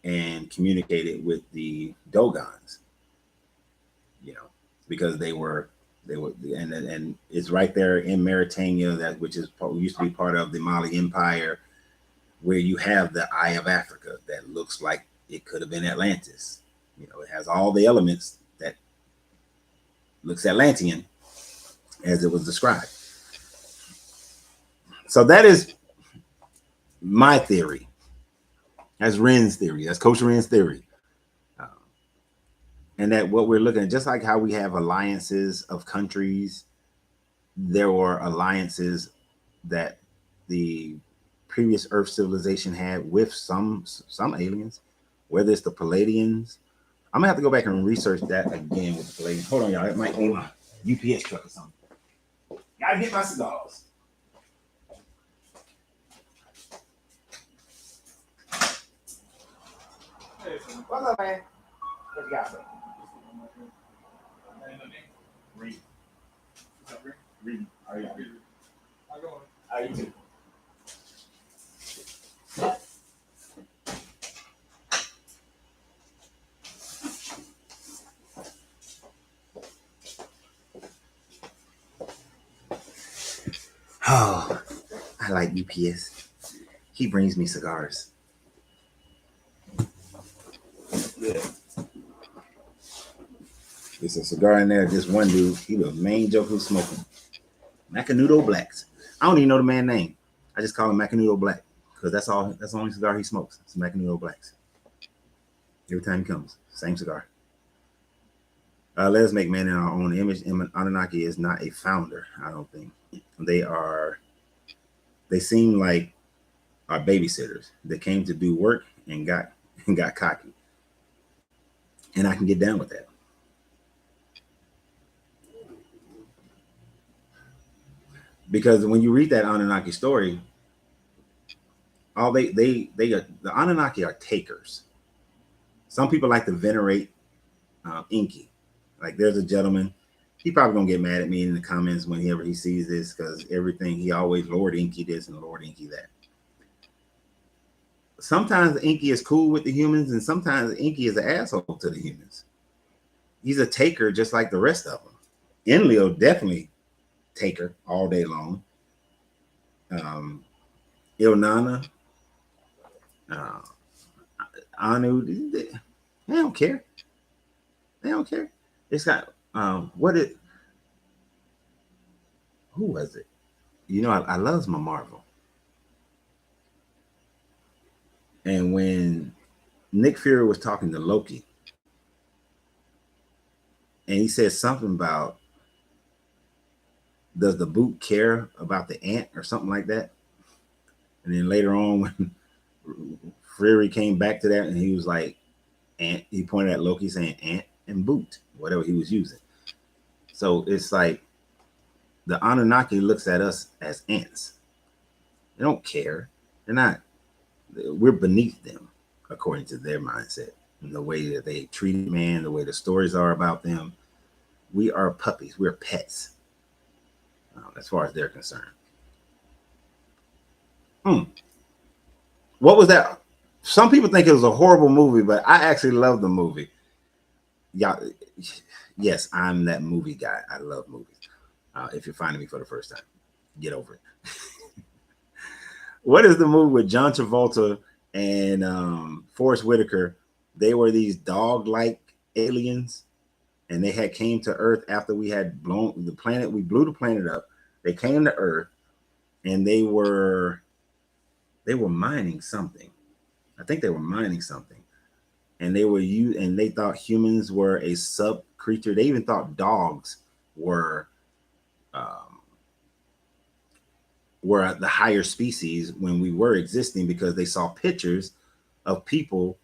and communicated with the Dogons, because they were, and it's right there in Mauritania, which used to be part of the Mali Empire, where you have the Eye of Africa that looks like it could have been Atlantis. It has all the elements that looks Atlantean as it was described. So that is my theory. That's Ren's theory. That's Coach Ren's theory. And that what we're looking at, just like how we have alliances of countries, there were alliances that the previous Earth civilization had with some aliens, whether it's the Palladians. I'm gonna have to go back and research that again with the Palladians. Hold on, y'all. It might be my UPS truck or something. Gotta get my cigars. What's up, man? What you got, sir? Read. Read. How are you? How going? How you too? Oh, I like UPS. He brings me cigars. Yeah. There's a cigar in there. This one dude, he the main joke who's smoking. Macanudo Blacks. I don't even know the man's name. I just call him Macanudo Black because that's the only cigar he smokes. It's Macanudo Blacks. Every time he comes, same cigar. Let us make man in our own image. Anunnaki is not a founder, I don't think. They seem like our babysitters that came to do work and got cocky. And I can get down with that. Because when you read that Anunnaki story, the Anunnaki are takers. Some people like to venerate Enki. Like there's a gentleman, he probably gonna get mad at me in the comments whenever he sees this, because everything he always Lord Enki this and Lord Enki that. Sometimes Enki is cool with the humans, and sometimes Enki is an asshole to the humans. He's a taker just like the rest of them. Enlil definitely taker all day long. Ilnana, Anu, They don't care. They don't care. It's got what it. Who was it? You know, I love my Marvel. And when Nick Fury was talking to Loki, and he said something about, does the boot care about the ant or something like that? And then later on, when Fury came back to that, and he was like, ant. He pointed at Loki saying ant and boot, whatever he was using. So it's like the Anunnaki looks at us as ants. They don't care. They're not. We're beneath them, according to their mindset and the way that they treat man, the way the stories are about them. We are puppies. We're pets, as far as they're concerned. What was that? Some people think it was a horrible movie, but I actually love the movie. Yeah, yes, I'm that movie guy. I love movies. If you're finding me for the first time, get over it. What is the movie with John Travolta and Forrest Whitaker? They were these dog-like aliens, and they had came to Earth after we had blown the planet. We blew the planet up. They came to Earth, and they were mining something. I think they were mining something, and they thought humans were a sub creature. They even thought dogs were um, were the higher species when we were existing, because they saw pictures of people.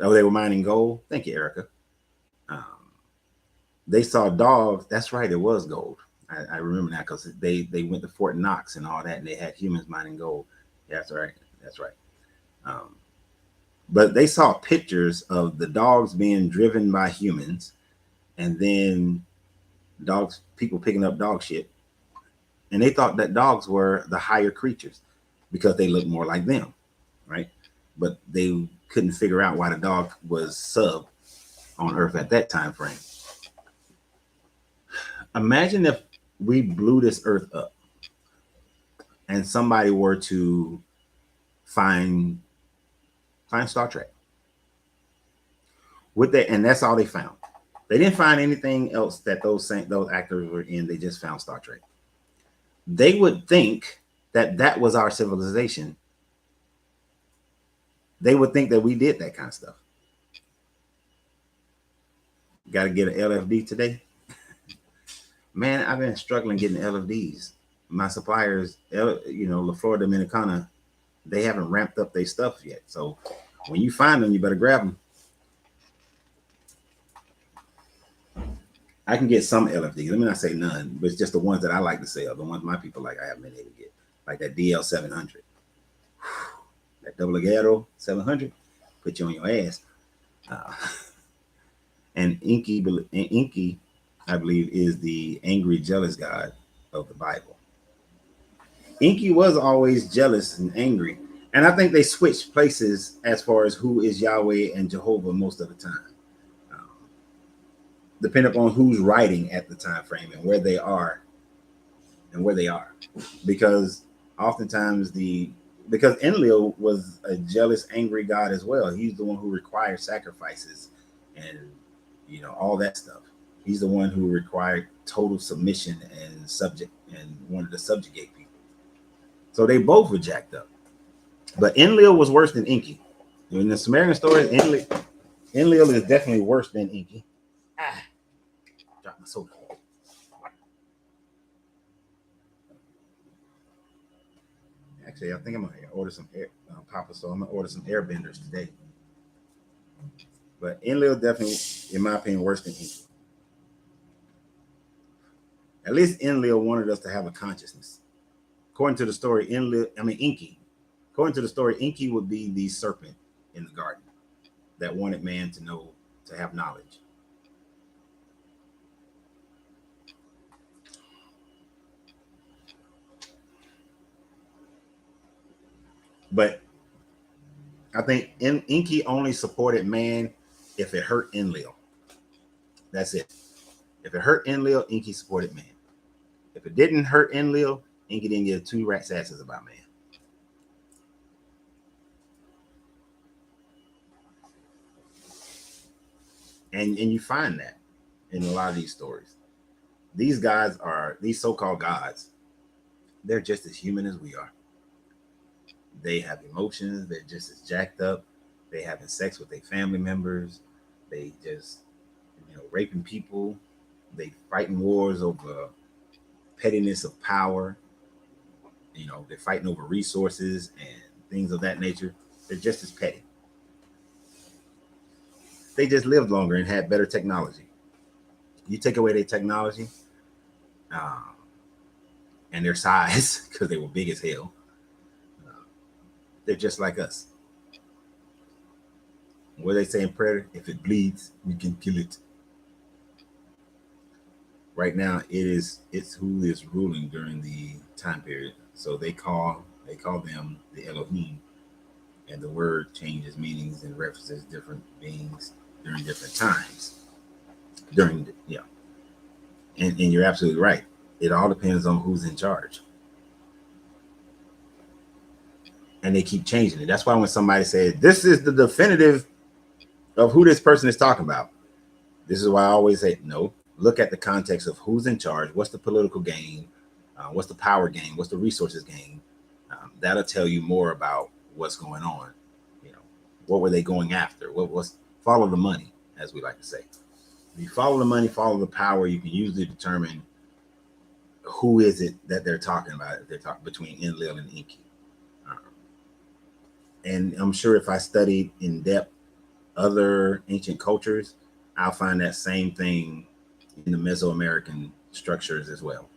Oh, they were mining gold. Thank you, Erica. Um, they saw dogs. That's right. It was gold. I remember that because they went to Fort Knox and all that, and they had humans mining gold. That's right. That's right. Um, but they saw pictures of the dogs being driven by humans, and then people picking up dog shit, and they thought that dogs were the higher creatures because they looked more like them, right? But they couldn't figure out why the dog was sub on Earth at that time frame. Imagine if we blew this Earth up and somebody were to find Star Trek. Would they? And that's all they found. They didn't find anything else that those actors were in. They just found Star Trek. They would think that that was our civilization. They would think that we did that kind of stuff. Got to get an LFD today. Man, I've been struggling getting LFDs. My suppliers, La Florida Dominicana, they haven't ramped up their stuff yet. So when you find them, you better grab them. I can get some LFDs. Let me not say none, but it's just the ones that I like to sell. The ones my people like, I haven't been able to get. Like that DL 700. That Double Aguero 700. Put you on your ass. And Inky, I believe, is the angry, jealous God of the Bible. Inky was always jealous and angry. And I think they switched places as far as who is Yahweh and Jehovah most of the time. Depending upon who's writing at the time frame and where they are. Because oftentimes because Enlil was a jealous, angry God as well. He's the one who required sacrifices and all that stuff. He's the one who required total submission and wanted to subjugate people. So they both were jacked up. But Enlil was worse than Inky. In the Sumerian stories, Enlil is definitely worse than Inky. Drop my soda. Actually, I think I'm gonna order some Papa. So I'm gonna order some airbenders today. But Enlil definitely, in my opinion, worse than Inky. At least Enlil wanted us to have a consciousness. According to the story, Inky. According to the story, Inky would be the serpent in the garden that wanted man to have knowledge. But I think Inky only supported man if it hurt Enlil. That's it. If it hurt Enlil, Inky supported man. If it didn't hurt Enlil, Inky didn't give two rat's asses about man. And you find that in a lot of these stories. These guys are, these so-called gods, they're just as human as we are. They have emotions. They're just as jacked up. They having sex with their family members. They just, raping people. They fighting wars over pettiness of power. They're fighting over resources and things of that nature. They're just as petty. They just lived longer and had better technology. You take away their technology um, and their size, because they were big as hell, uh, they're just like us. What they say in prayer, if it bleeds, we can kill it. Right now, it's who is ruling during the time period. So they call them the Elohim, and the word changes meanings and references different beings during different times. And you're absolutely right. It all depends on who's in charge, and they keep changing it. That's why when somebody says this is the definitive of who this person is talking about, this is why I always say no. Look at the context of who's in charge. What's the political gain? What's the power gain? What's the resources gain? That'll tell you more about what's going on. You know, what were they going after? What was follow the money, as we like to say. If you follow the money, follow the power, you can usually determine who is it that they're talking about. If they're talking between Enlil and Enki. Um, and I'm sure if I studied in depth other ancient cultures, I'll find that same thing in the Mesoamerican structures as well.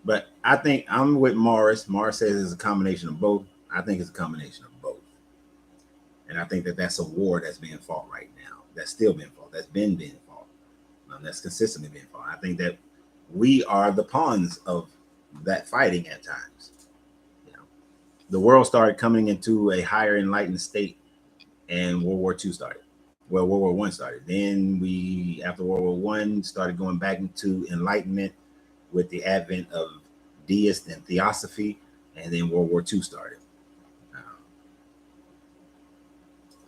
But I think I'm with Morris. Morris says it's a combination of both. I think it's a combination of both. And I think that that's a war that's being fought right now. That's still being fought. That's been being fought. That's consistently being fought. I think that we are the pawns of that fighting at times. You know, the world started coming into a higher enlightened state, and World War II started. Well, World War One started. Then we, after World War One, started going back into enlightenment with the advent of deist and theosophy, and then World War II started.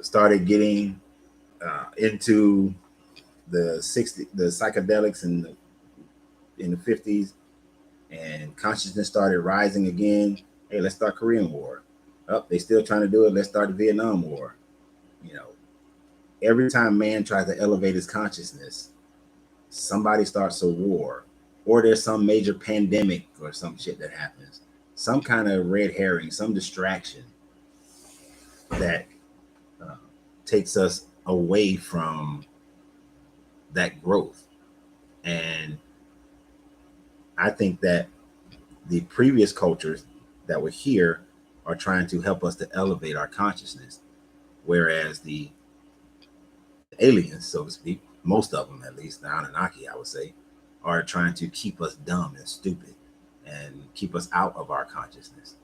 Started getting into the psychedelics in the 50s, and consciousness started rising again. Hey, let's start Korean War. Oh, they still trying to do it. Let's start the Vietnam War. You know, every time man tries to elevate his consciousness, somebody starts a war, or there's some major pandemic or some shit that happens, some kind of red herring, some distraction that uh, takes us away from that growth. And I think that the previous cultures that were here are trying to help us to elevate our consciousness, whereas the aliens, so to speak, most of them at least, the Annunaki, I would say, are trying to keep us dumb and stupid and keep us out of our consciousness.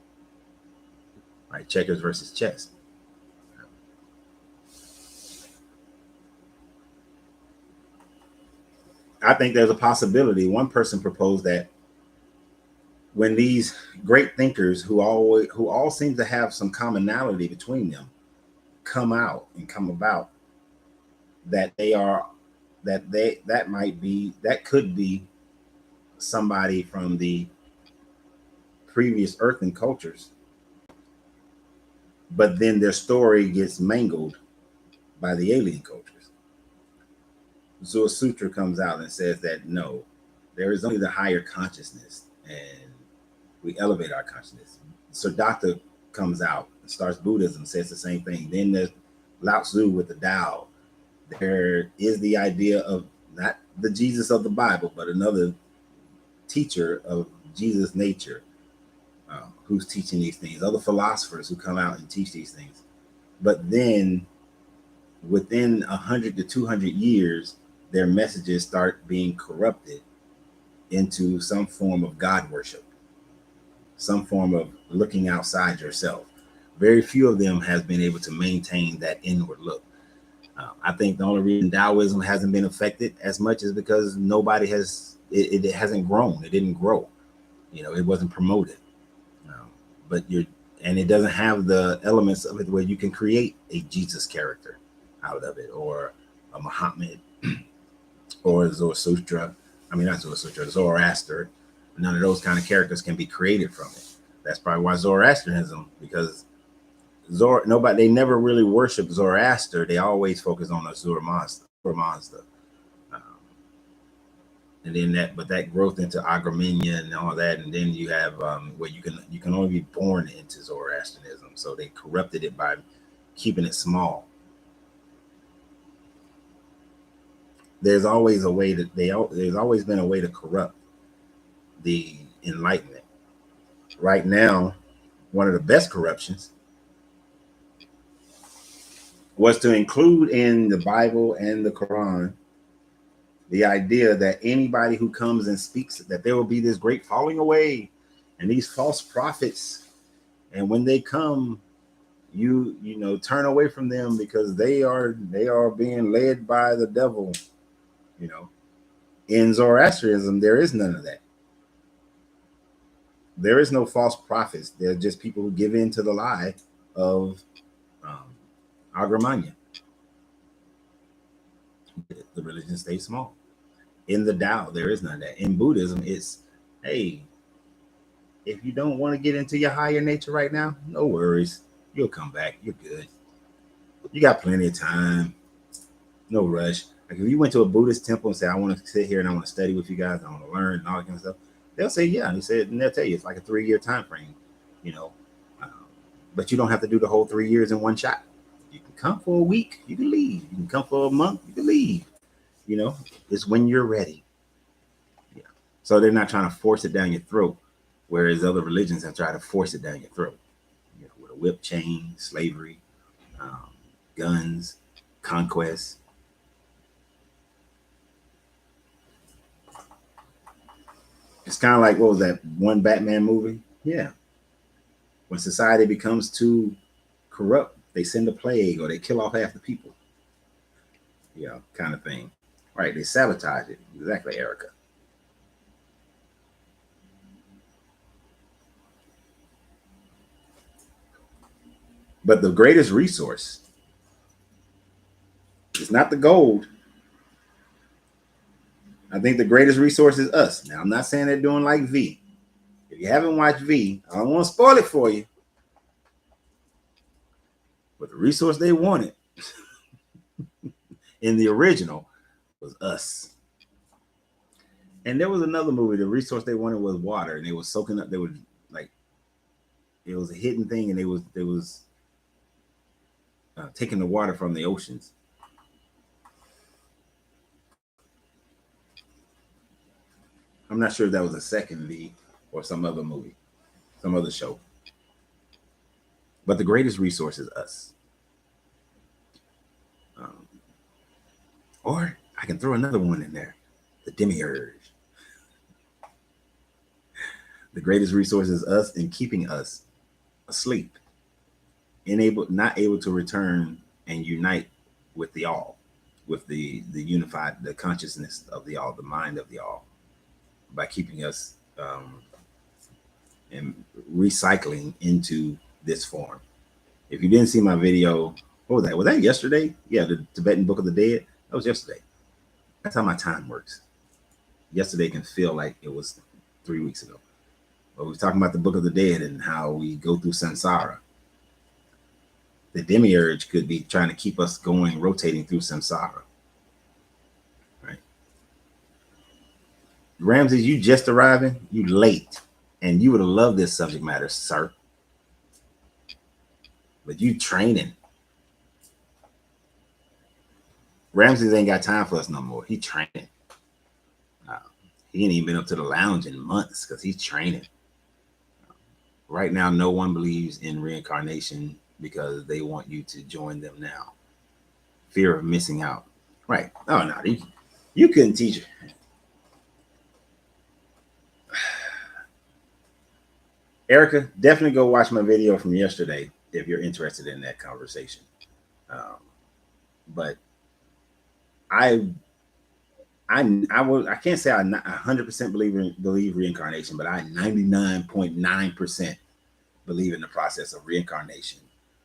Right? Checkers versus chess. I think there's a possibility. One person proposed that when these great thinkers who all seem to have some commonality between them come out and come about, that they are that could be somebody from the previous earthen cultures, but then their story gets mangled by the alien cultures. Zur Sutra comes out and says that no, there is only the higher consciousness, and we elevate our consciousness. Siddhartha comes out and starts Buddhism, says the same thing. Then there's Lao Tzu with the Tao. There is the idea of not the Jesus of the Bible, but another teacher of Jesus' nature who's teaching these things. Other philosophers who come out and teach these things. But then within 100 to 200 years, their messages start being corrupted into some form of God worship, some form of looking outside yourself. Very few of them has been able to maintain that inward look. I think the only reason Taoism hasn't been affected as much is because nobody has, it hasn't grown. It didn't grow. You know, it wasn't promoted. But and it doesn't have the elements of it where you can create a Jesus character out of it, or a Muhammad, or Zoroaster. I mean, not Zoroaster, Zoroaster. None of those kind of characters can be created from it. That's probably why Zoroastrianism, because they never really worship Zoroaster. They always focus on the Zoroaster. And then that growth into Agramenia and all that, and then you have where you can only be born into Zoroastrianism. So they corrupted it by keeping it small. There's always a way that there's always been a way to corrupt the Enlightenment. Right now, one of the best corruptions was to include in the Bible and the Quran the idea that anybody who comes and speaks, that there will be this great falling away and these false prophets, and when they come, you turn away from them because they are being led by the devil. In Zoroastrianism, there is none of that. There is no false prophets. They're just people who give in to the lie of Agramanya. The religion stays small. In the Tao, there is none of that. In Buddhism, it's, hey, if you don't want to get into your higher nature right now, no worries. You'll come back. You're good. You got plenty of time. No rush. Like if you went to a Buddhist temple and said, I want to sit here and I want to study with you guys, I want to learn and all that kind of stuff, they'll say, yeah. And they'll tell you it's like a 3-year time frame, but you don't have to do the whole 3 years in one shot. You can come for a week, you can leave. You can come for a month, you can leave. It's when you're ready. Yeah. So they're not trying to force it down your throat, whereas other religions have tried to force it down your throat, with a whip chain, slavery, guns, conquest. It's kind of like, what was that one Batman movie? Yeah. When society becomes too corrupt, they send a plague or they kill off half the people. Kind of thing. Right, they sabotage it. Exactly, Erica. But the greatest resource is not the gold. I think the greatest resource is us. Now, I'm not saying they're doing like V. If you haven't watched V, I don't want to spoil it for you. But the resource they wanted in the original was us. And there was another movie, the resource they wanted was water, and they were soaking up, they were like, it was a hidden thing, and they was taking the water from the oceans. I'm not sure if that was a second V or some other movie, some other show. But the greatest resource is us. Or I can throw another one in there, the demiurge. The greatest resource is us in keeping us asleep, not able to return and unite with the all, with the unified, the consciousness of the all, the mind of the all, by keeping us and recycling into this form. If you didn't see my video, what was that? Was that yesterday? Yeah, the Tibetan Book of the Dead. That was yesterday. That's how my time works. Yesterday can feel like it was 3 weeks ago. But we were talking about the Book of the Dead and how we go through samsara. The demiurge could be trying to keep us going, rotating through samsara. Right? Ramses, you just arriving, you late, and you would have loved this subject matter, sir. But you training. Ramses ain't got time for us no more. He training. He ain't even been up to the lounge in months because he's training. Right now, no one believes in reincarnation because they want you to join them now. Fear of missing out. Right. Oh, no. You couldn't teach it. Erica, definitely go watch my video from yesterday if you're interested in that conversation. But I can't say I 100% believe reincarnation, but I 99.9% believe in the process of reincarnation,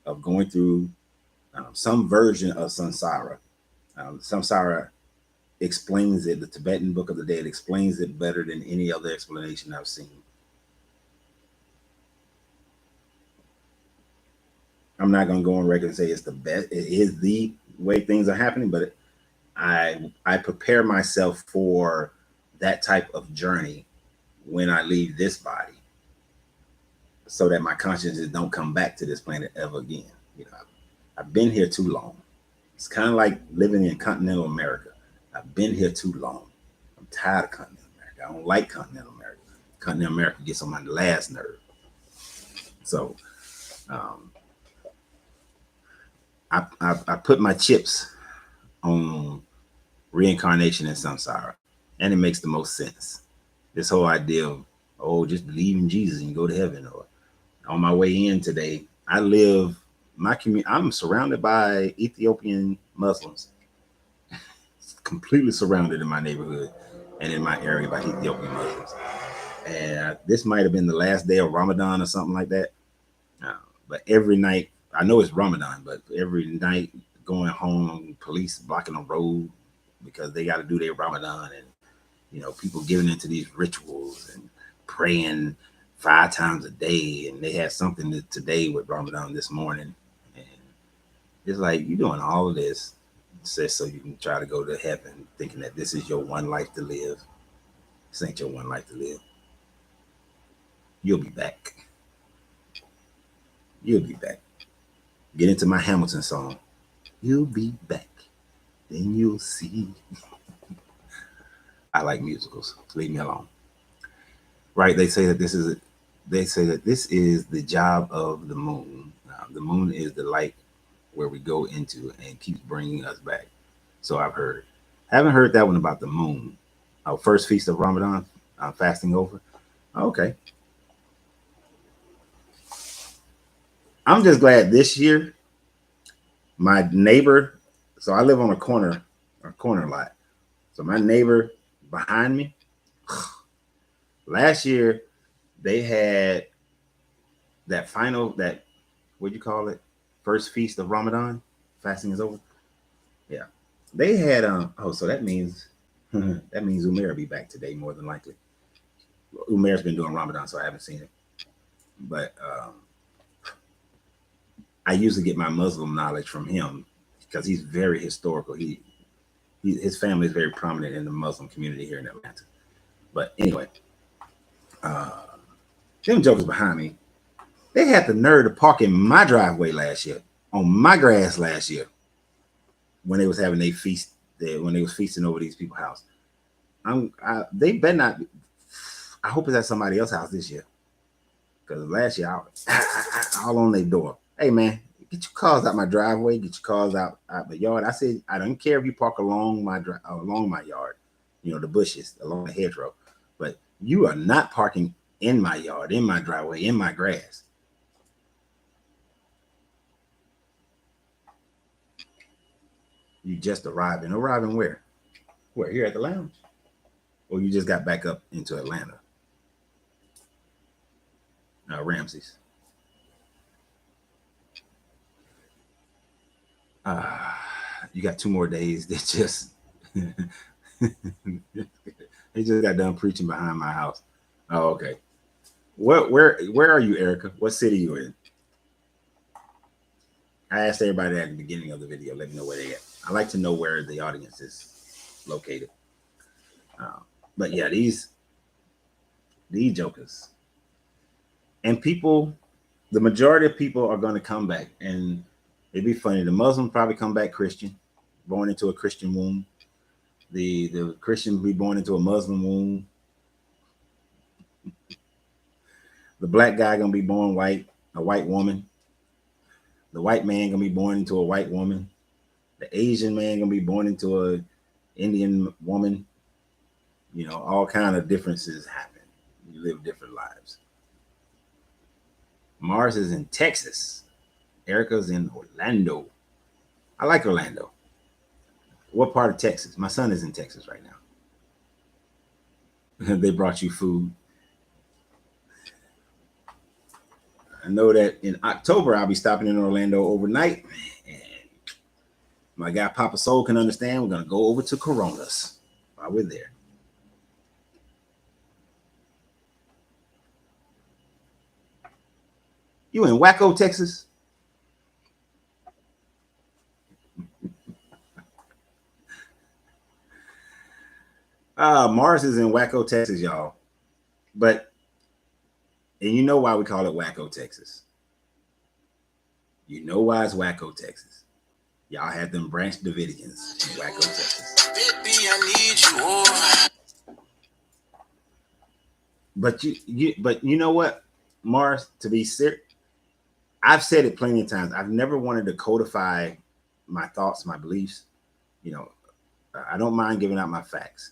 of going through some version of samsara. Samsara explains it. The Tibetan Book of the Dead explains it better than any other explanation I've seen. I'm not going to go on record and say it's the best. It is the way things are happening, but I prepare myself for that type of journey when I leave this body, so that my consciousness don't come back to this planet ever again. You know, I've been here too long. It's kind of like living in continental America. I've been here too long. I'm tired of continental America. I don't like continental America. Continental America gets on my last nerve. So I put my chips on reincarnation and samsara, and it makes the most sense. This whole idea of, oh, just believe in Jesus and you go to heaven. Or on my way in today, I live my community. I'm surrounded by Ethiopian Muslims, completely surrounded in my neighborhood and in my area by Ethiopian Muslims. And this might have been the last day of Ramadan or something like that. But every night, I know it's Ramadan, but every night going home, police blocking the road because they got to do their Ramadan, and you know, people giving into these rituals and praying 5 times a day. And they had something today with Ramadan this morning, and it's like, you're doing all of this just so you can try to go to heaven, thinking that this is your one life to live. This ain't your one life to live. You'll be back. You'll be back. Get into my Hamilton song. You'll be back. Then you'll see. I like musicals. Leave me alone. Right? They say that this is the job of the moon. The moon is the light where we go into and keeps bringing us back. So I've heard. Haven't heard that one about the moon. Our first feast of Ramadan, fasting over. Okay. I'm just glad this year, my neighbor, so I live on a corner lot. So my neighbor behind me, last year they had that what'd you call it? First feast of Ramadan, fasting is over. Yeah. They had so that means Umair will be back today more than likely. Umair's been doing Ramadan, so I haven't seen it. But I usually get my Muslim knowledge from him because he's very historical. His family is very prominent in the Muslim community here in Atlanta. But anyway, them jokers behind me, they had the nerve to park in my driveway last year, on my grass last year, when they was having their feast, when they was feasting over these people's house. They better not. I hope it's at somebody else's house this year, because last year I all on their door. Hey man, get your cars out my driveway. Get your cars out my yard. I said I don't care if you park along my yard, you know, the bushes along the hedgerow, but you are not parking in my yard, in my driveway, in my grass. You just arriving. Arriving where? Where? Here at the lounge? Or you just got back up into Atlanta? Ramsey's. You got 2 more days. They just got done preaching behind my house. Oh, okay. Where are you, Erica? What city you in? I asked everybody at the beginning of the video. Let me know where they at. I like to know where the audience is located. But yeah, these jokers and people, the majority of people are going to come back, and it'd be funny. The Muslims probably come back Christian, born into a Christian womb. The Christian will be born into a Muslim womb. The black guy gonna be born white, a white woman. The white man gonna be born into a white woman. The Asian man gonna be born into a Indian woman. You know, all kind of differences happen. You live different lives. Mars is in Texas. Erica's in Orlando. I like Orlando. What part of Texas? My son is in Texas right now. They brought you food. I know that in October I'll be stopping in Orlando overnight, and my guy Papa Soul can understand. We're gonna go over to Coronas while we're there. You in Waco, Texas? Mars is in Waco, Texas, y'all. But, and you know why we call it Waco, Texas. You know why it's Waco, Texas. Y'all had them Branch Davidians in Waco, Texas. Baby, I need you. But you know what, Mars, to be serious, I've said it plenty of times. I've never wanted to codify my thoughts, my beliefs. You know, I don't mind giving out my facts.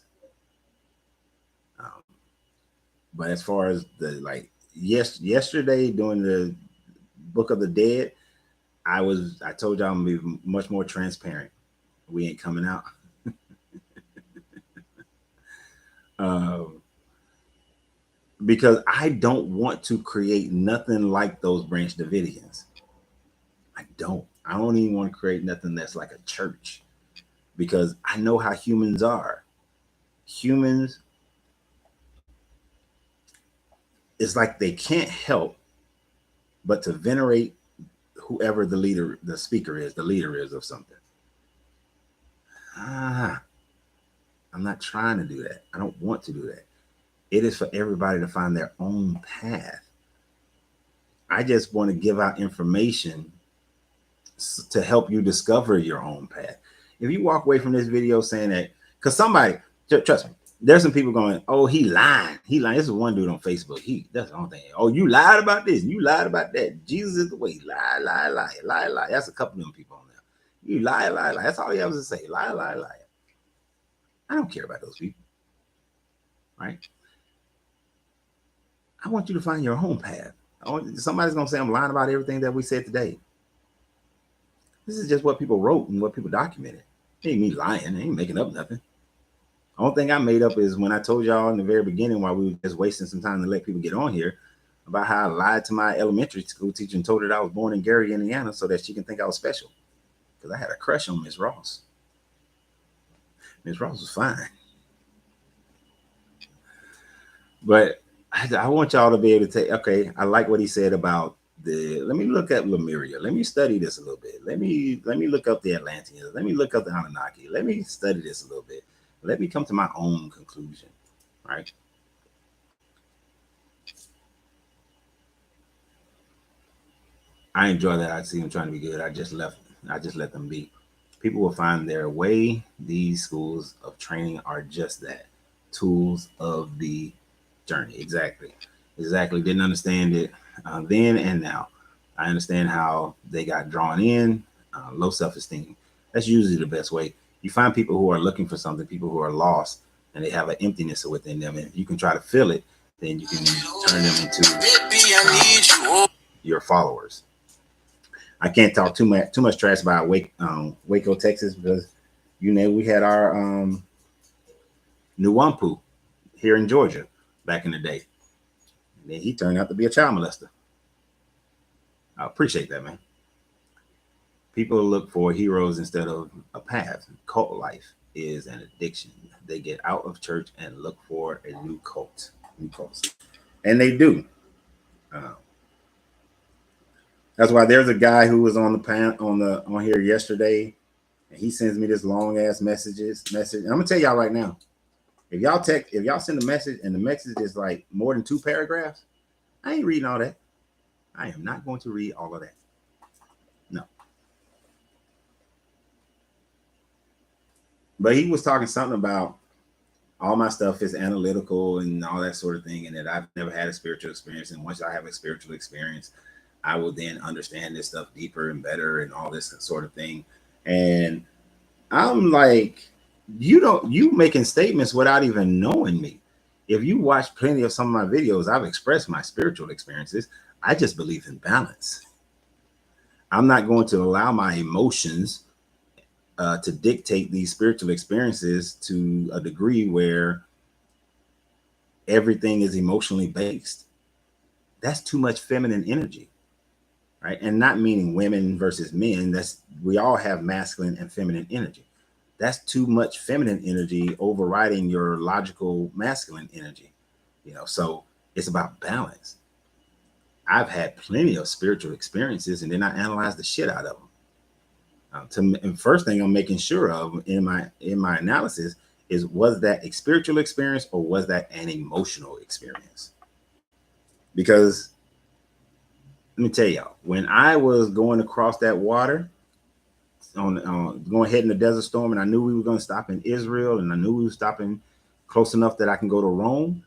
But as far as the yesterday during the Book of the Dead, I told y'all I'm gonna be much more transparent. We ain't coming out. Because I don't want to create nothing like those Branch Davidians. I don't even want to create nothing that's like a church, because I know how humans are. Humans, it's like they can't help but to venerate whoever the leader is of something. I'm not trying to do that. I don't want to do that. It is for everybody to find their own path. I just want to give out information to help you discover your own path. If you walk away from this video saying that, because somebody, trust me, there's some people going, oh, he lying. This is one dude on Facebook. That's the only thing. Oh, you lied about this. You lied about that. Jesus is the way. Lie. That's a couple of them people on there. You lie. That's all he has to say. Lie. I don't care about those people. Right? I want you to find your own path. Somebody's going to say I'm lying about everything that we said today. This is just what people wrote and what people documented. It ain't me lying. I ain't making up nothing. The only thing I made up is when I told y'all in the very beginning, while we were just wasting some time to let people get on here, about how I lied to my elementary school teacher and told her that I was born in Gary, Indiana, so that she can think I was special. Because I had a crush on Miss Ross. Miss Ross was fine. But I want y'all to be able to take, okay, I like what he said about let me look at Lemuria. Let me study this a little bit. Let me look up the Atlanteans. Let me look up the Annunaki. Let me study this a little bit. Let me come to my own conclusion, right? I enjoy that. I see them trying to be good. I just let them be. People will find their way. These schools of training are just that, tools of the journey. Exactly. Didn't understand it then and now. I understand how they got drawn in. Low self-esteem. That's usually the best way. You find people who are looking for something, people who are lost, and they have an emptiness within them. And if you can try to fill it, then you can turn them into your followers. I can't talk too much trash about Waco, Texas, because we had our Nuwampu here in Georgia back in the day. And then he turned out to be a child molester. I appreciate that, man. People look for heroes instead of a path. Cult life is an addiction. They get out of church and look for a new cult. And they do. That's why there's a guy who was on here yesterday, and he sends me this long ass message. And I'm gonna tell y'all right now, if y'all send a message and the message is like more than 2 paragraphs, I ain't reading all that. I am not going to read all of that. No. But he was talking something about all my stuff is analytical and all that sort of thing, and that I've never had a spiritual experience. And once I have a spiritual experience, I will then understand this stuff deeper and better and all this sort of thing. And I'm like, you making statements without even knowing me. If you watch plenty of some of my videos, I've expressed my spiritual experiences. I just believe in balance. I'm not going to allow my emotions to dictate these spiritual experiences to a degree where everything is emotionally based. That's too much feminine energy. right? And not meaning women versus men. We all have masculine and feminine energy. That's too much feminine energy overriding your logical masculine energy, So it's about balance. I've had plenty of spiritual experiences, and then I analyze the shit out of them. And first thing I'm making sure of in my analysis is, was that a spiritual experience or was that an emotional experience? Because let me tell y'all, when I was going across that water, going heading the Desert Storm, and I knew we were going to stop in Israel, and I knew we were stopping close enough that I can go to Rome.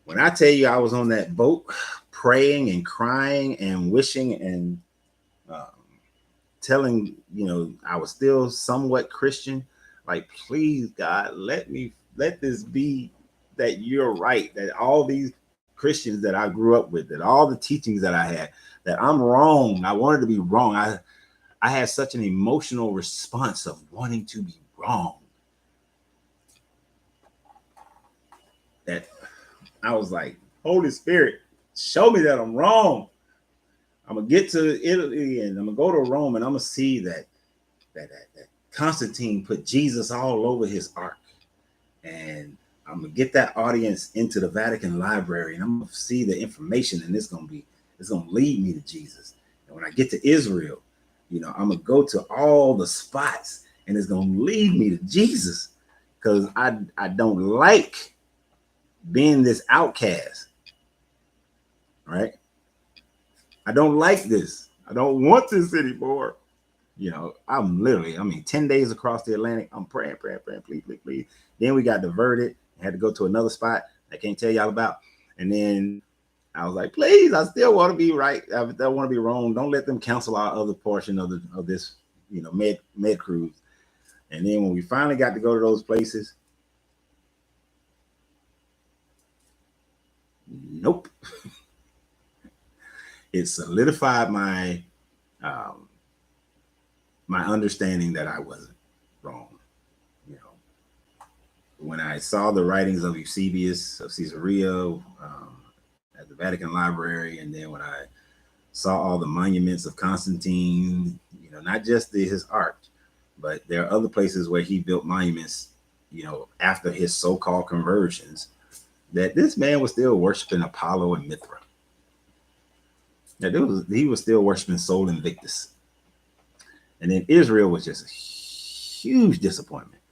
When I tell you I was on that boat praying and crying and wishing and telling, I was still somewhat Christian, like, please God, let this be that you're right, that all these Christians that I grew up with, that all the teachings that I had, that I'm wrong. I wanted to be wrong. I had such an emotional response of wanting to be wrong that I was like, Holy Spirit, show me that I'm wrong. I'm gonna get to Italy and I'm gonna go to Rome and I'm gonna see that Constantine put Jesus all over his ark, and I'm gonna get that audience into the Vatican Library and I'm gonna see the information, and it's gonna lead me to Jesus. And when I get to Israel, I'm gonna go to all the spots and it's gonna lead me to Jesus, because I don't like being this outcast, right? I don't like this. I don't want this anymore. I'm literally, 10 days across the Atlantic. I'm praying, please. Then we got diverted. I had to go to another spot I can't tell y'all about. And then I was like, please, I still want to be right. I don't want to be wrong. Don't let them cancel our other portion of this, med cruise. And then when we finally got to go to those places, nope. It solidified my understanding that I wasn't wrong. When I saw the writings of Eusebius of Caesarea at the Vatican Library, and then when I saw all the monuments of Constantine, not just his art, but there are other places where he built monuments, after his so-called conversions, that this man was still worshiping Apollo and Mithra. That he was still worshiping Sol Invictus. And then Israel was just a huge disappointment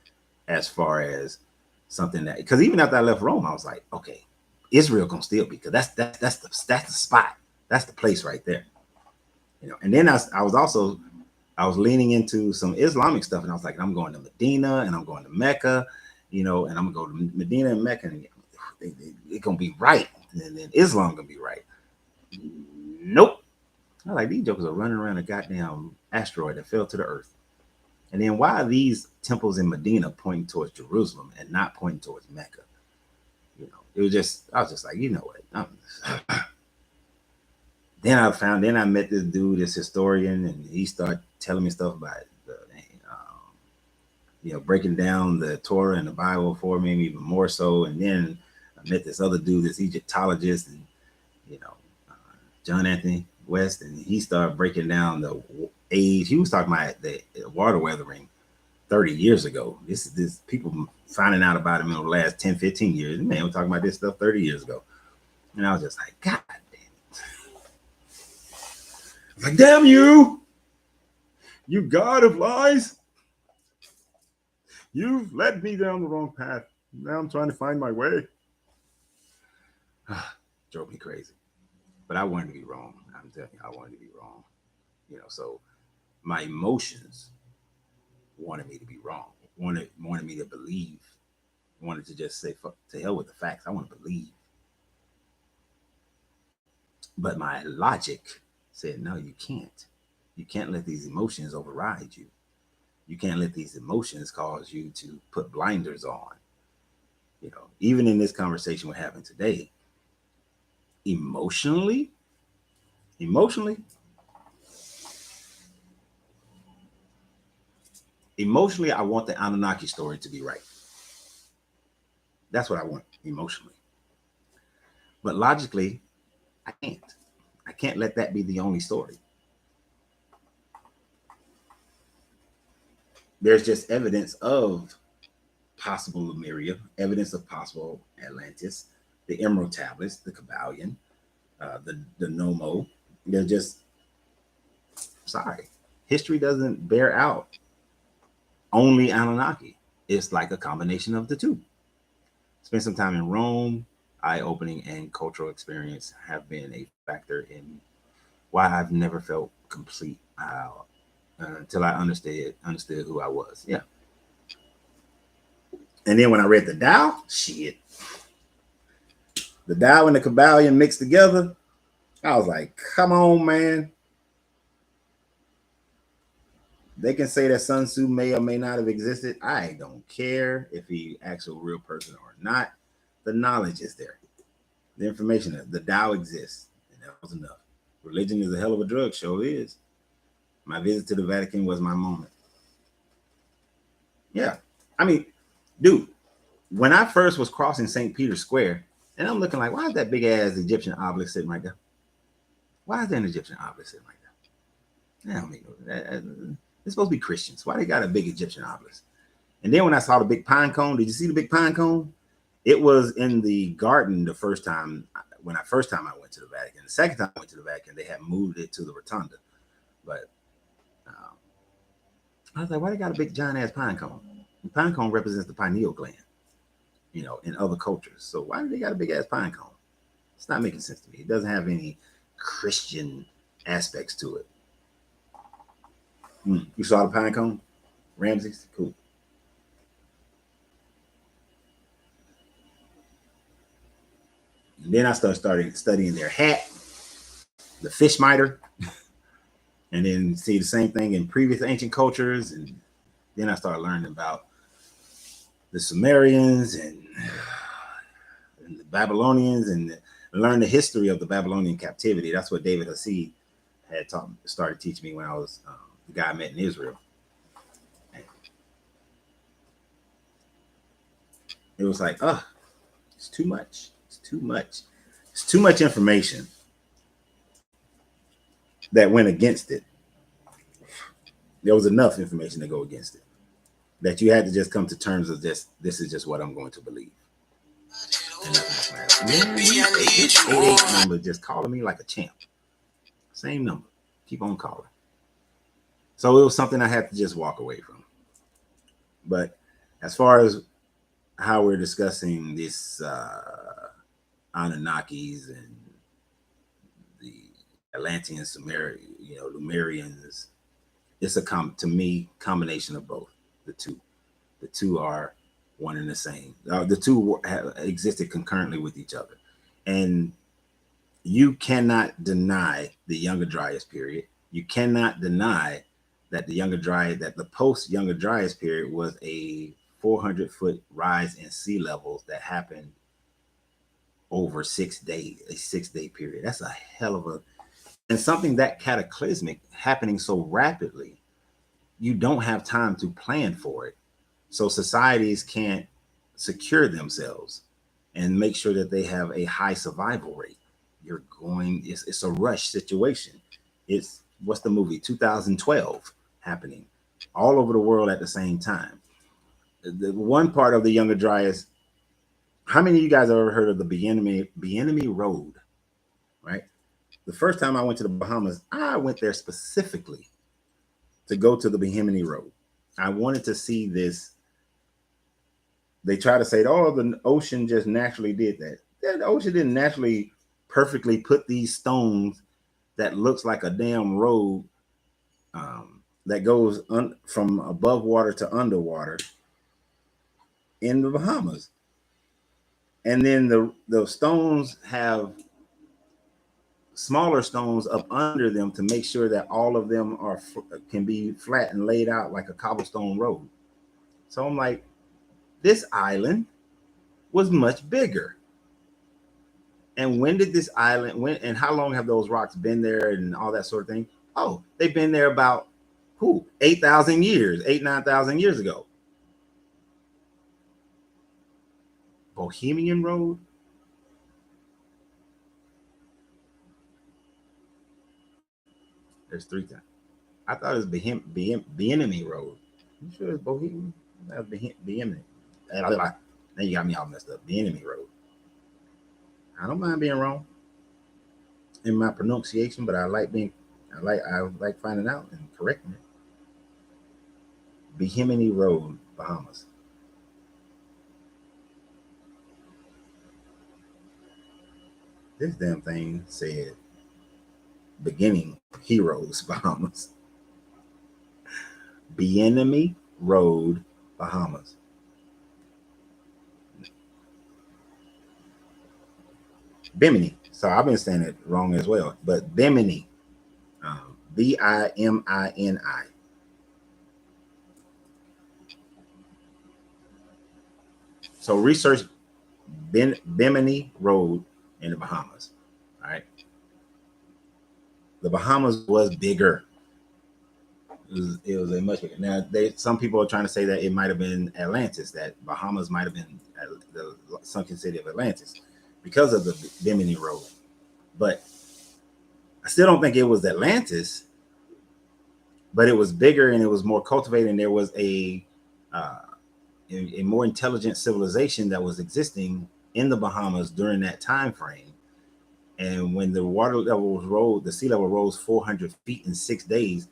as far as something that, because even after I left Rome, I was like, okay, Israel gonna still be, because that's the spot, that's the place right there, And then I was leaning into some Islamic stuff, and I was like, I'm going to Medina and I'm going to Mecca, and I'm gonna go to Medina and Mecca, and it's gonna be right, and then Islam gonna be right. Nope. I like, these jokers are running around a goddamn asteroid that fell to the earth. And then why are these temples in Medina pointing towards Jerusalem and not pointing towards Mecca? It was just, I was just like, what? Then I met this dude, this historian, and he started telling me stuff about breaking down the Torah and the Bible for me even more so. And then I met this other dude, this Egyptologist, and John Anthony West, and he started breaking down the age. He was talking about the water weathering 30 years ago. This people finding out about him in the last 10, 15 years. Man, we're talking about this stuff 30 years ago. And I was just like, God damn it. I was like, damn you God of lies. You've led me down the wrong path. Now I'm trying to find my way. Drove me crazy. But I wanted to be wrong. I'm telling you, I wanted to be wrong. So my emotions wanted me to be wrong. Wanted me to believe. Wanted to just say, fuck, to hell with the facts. I want to believe. But my logic said, no, you can't. You can't let these emotions override you. You can't let these emotions cause you to put blinders on. Even in this conversation we're having today, emotionally, I want the Annunaki story to be right. That's what I want emotionally. But logically, I can't. I can't let that be the only story. There's just evidence of possible Lemuria, evidence of possible Atlantis, the Emerald Tablets, the Kabbalion, the Nomo. They're just sorry. History doesn't bear out only Annunaki. It's like a combination of the two. Spend some time in Rome. Eye-opening and cultural experience have been a factor in why I've never felt complete until I understood who I was. Yeah. And then when I read the Tao, shit, the Tao and the Kabbalion mixed together, I was like, come on, man. They can say that Sun Tzu may or may not have existed. I don't care if he actual real person or not. The knowledge is there. The information, the Tao exists. And that was enough. Religion is a hell of a drug, sure is. My visit to the Vatican was my moment. Yeah. I mean, dude, when I first was crossing St. Peter's Square, and I'm looking like, why is that big ass Egyptian obelisk sitting right there? Why is there an Egyptian obelisk sitting right there? I don't make no. It's supposed to be Christians. Why they got a big Egyptian obelisk? And then when I saw the big pine cone, did you see the big pine cone? It was in the garden the first time I went to the Vatican. The second time I went to the Vatican, they had moved it to the rotunda. But I was like, why they got a big giant ass pine cone? The pine cone represents the pineal gland, in other cultures. So why do they got a big ass pine cone? It's not making sense to me. It doesn't have any Christian aspects to it. You saw the pine cone? Ramses? Cool. And then I started studying their hat, the fish miter, and then see the same thing in previous ancient cultures. And then I started learning about the Sumerians and the Babylonians and learn the history of the Babylonian captivity. That's what David Hasid had started teaching me when I was the guy I met in Israel. It was like, it's too much. It's too much. It's too much information that went against it. There was enough information to go against it that you had to just come to terms with this is just what I'm going to believe. And man, this 88 number just calling me like a champ. Same number. Keep on calling. So it was something I had to just walk away from. But as far as how we're discussing this Anunnakis and the Atlanteans, Lemurians, it's to me combination of both. The two are one and the same. The two existed concurrently with each other, and you cannot deny the Younger Dryas period. You cannot deny that the post Younger Dryas period was a 400-foot rise in sea levels that happened over 6 days, a 6-day period. That's a hell of and something that cataclysmic happening so rapidly, you don't have time to plan for it. So societies can't secure themselves and make sure that they have a high survival rate. It's a rush situation. It's what's the movie 2012 happening all over the world at the same time. The one part of the Younger Dryas, how many of you guys have ever heard of the Bienemy Road? Right? The first time I went to the Bahamas, I went there specifically to go to the Bienemy Road. I wanted to see this. They try to say, the ocean just naturally did that. The ocean didn't naturally perfectly put these stones that looks like a damn road that goes from above water to underwater in the Bahamas. And then the stones have smaller stones up under them to make sure that all of them can be flat and laid out like a cobblestone road. So I'm like, this island was much bigger. And when did this island and how long have those rocks been there and all that sort of thing? Oh, they've been there about 8,000 years, 9,000 years ago. Bohemian Road. There's 3 times. I thought it was Bienemy Road. You sure it's Bohemian? That was Bienemy. Now you got me all messed up. Bienemy Road. I don't mind being wrong in my pronunciation, but I like finding out and correcting it. Bohemian Road, Bahamas. This damn thing said beginning Heroes, Bahamas. Bienemy Road, Bahamas. Bimini. So I've been saying it wrong as well, but Bimini. Bimini. So research Bimini Road in the Bahamas. All right. The Bahamas was bigger. It was a much bigger. Now, some people are trying to say that it might have been Atlantis, that Bahamas might have been the sunken city of Atlantis because of the Bimini Road. But I still don't think it was Atlantis, but it was bigger and it was more cultivated, and there was a more intelligent civilization that was existing in the Bahamas during that time frame. And when the water level rose, the sea level rose 400 feet in 6 days,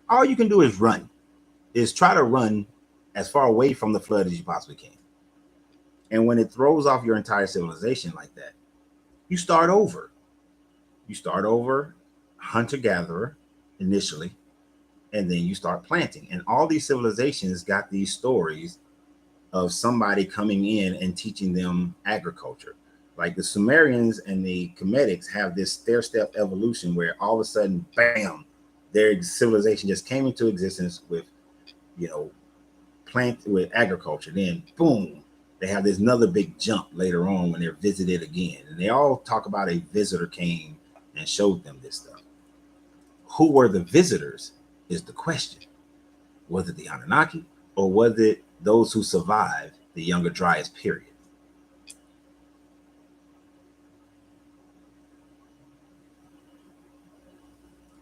all you can do is try to run as far away from the flood as you possibly can. And when it throws off your entire civilization like that, you start over. You start over hunter-gatherer initially, and then you start planting. And all these civilizations got these stories of somebody coming in and teaching them agriculture. Like the Sumerians and the Hermetics have this stair-step evolution where all of a sudden, bam, their civilization just came into existence with, with agriculture. Then, boom, they have this another big jump later on when they're visited again. And they all talk about a visitor came and showed them this stuff. Who were the visitors is the question. Was it the Annunaki, or was it those who survived the Younger Dryas period?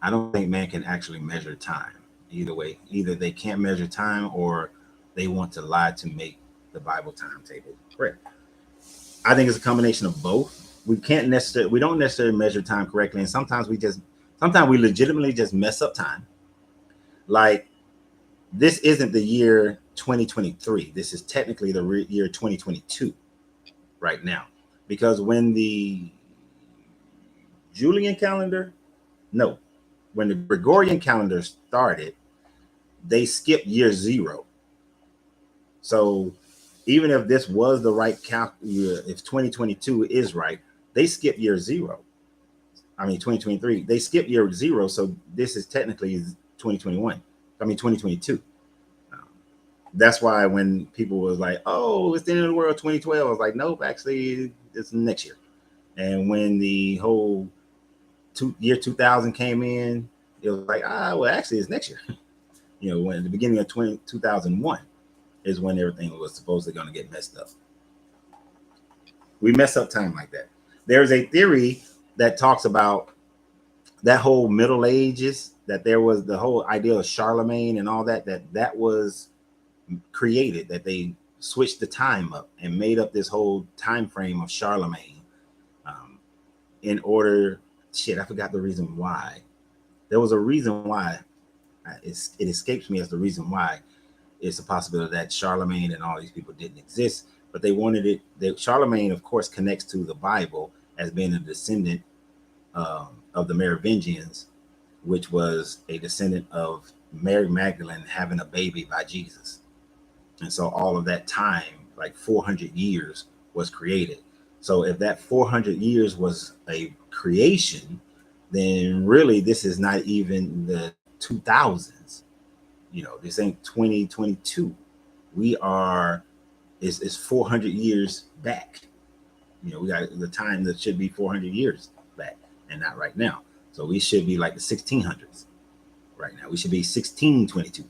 I don't think man can actually measure time. Either way, either they can't measure time or they want to lie to make the Bible timetable correct. I think it's a combination of both. We don't necessarily measure time correctly, and sometimes we legitimately just mess up time. Like, this isn't the year 2023. This is technically the year 2022 right now, because when the Julian calendar, no, when the Gregorian calendar started, they skipped year 0. So even if this was the right year, if 2022 is right, they skipped year 0. I mean, 2023, they skipped year 0. So this is technically 2022. That's why when people was like, oh, it's the end of the world 2012, I was like, nope, actually it's next year. And when the whole year 2000 came in, it was like, well, actually it's next year. When the beginning of 2001 is when everything was supposedly going to get messed up. We mess up time like that. There's a theory that talks about that whole Middle Ages, that there was the whole idea of Charlemagne and all that was created, that they switched the time up and made up this whole time frame of Charlemagne in order. I forgot the reason why. There was a reason why. It escapes me as the reason why. It's a possibility that Charlemagne and all these people didn't exist, but they wanted it. Charlemagne, of course, connects to the Bible as being a descendant of the Merovingians, which was a descendant of Mary Magdalene having a baby by Jesus. And so all of that time, like 400 years, was created. So if that 400 years was a creation, then really this is not even the 2000s. This ain't 2022. It's 400 years back. We got the time that should be 400 years back and not right now. So we should be like the 1600s right now. We should be 1622.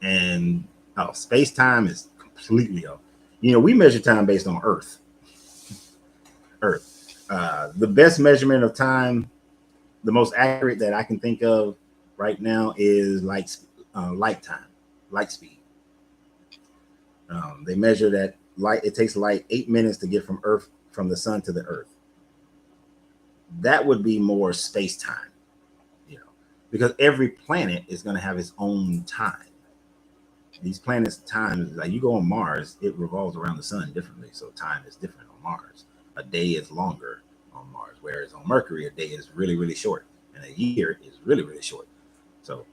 And space time is completely off. We measure time based on Earth. The best measurement of time the most accurate that I can think of right now is light time, light speed. They measure that light. It takes light 8 minutes to get from the sun to the Earth. That would be more space time, you know, because every planet is going to have its own time. These planets' time, like you go on Mars, it revolves around the sun differently, so time is different on Mars. A day is longer on Mars, whereas on Mercury, a day is really, really short, and a year is really, really short. So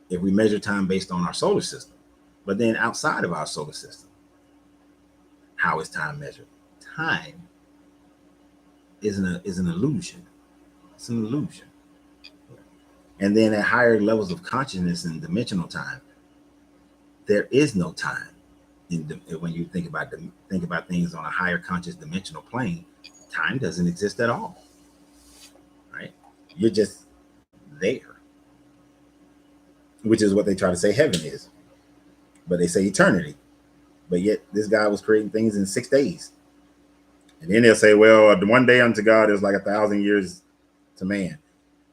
if we measure time based on our solar system, but then outside of our solar system, how is time measured? Time is an illusion. It's an illusion. And then at higher levels of consciousness and dimensional time, there is no time. When you think about things on a higher conscious dimensional plane, time doesn't exist at all. Right? You're just there, which is what they try to say heaven is, but they say eternity. But yet this guy was creating things in 6 days, and then they'll say, "Well, the one day unto God is like 1,000 years to man,"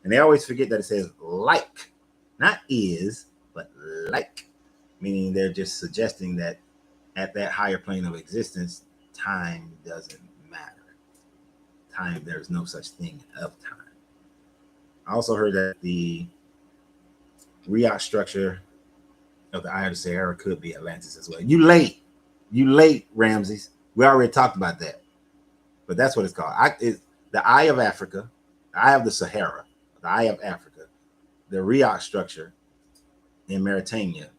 and they always forget that it says like, not is, but like, meaning they're just suggesting that at that higher plane of existence, time doesn't matter. Time, there's no such thing of time. I also heard that the Riot structure of the Eye of the Sahara could be Atlantis as well. You late, Ramses. We already talked about that, but that's what it's called. It's the Eye of Africa, the Eye of the Sahara, the Eye of Africa, the Riot structure in Mauritania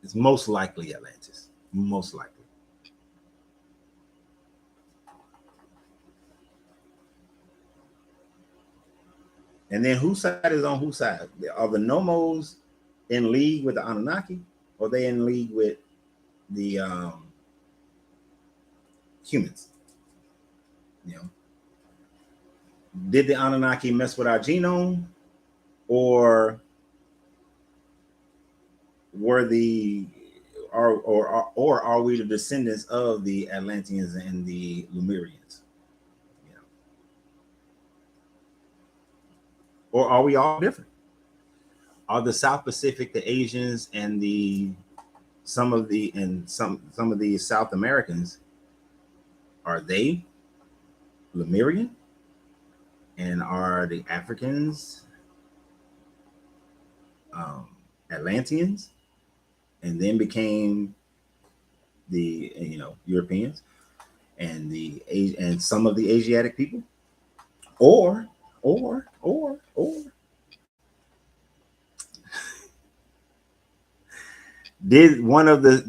is most likely Atlantis. Most likely. And then whose side is on whose side? Are the Nomos in league with the Annunaki, or are they in league with the humans? You know, did the Anunnaki mess with our genome, or were the or are we the descendants of the Atlanteans and the Lemurians? You know, or are we all different? Are the South Pacific, the Asians, and some of the South Americans, are they Lemurian? And are the Africans Atlanteans, and then became the Europeans and and some of the Asiatic people, or did one of the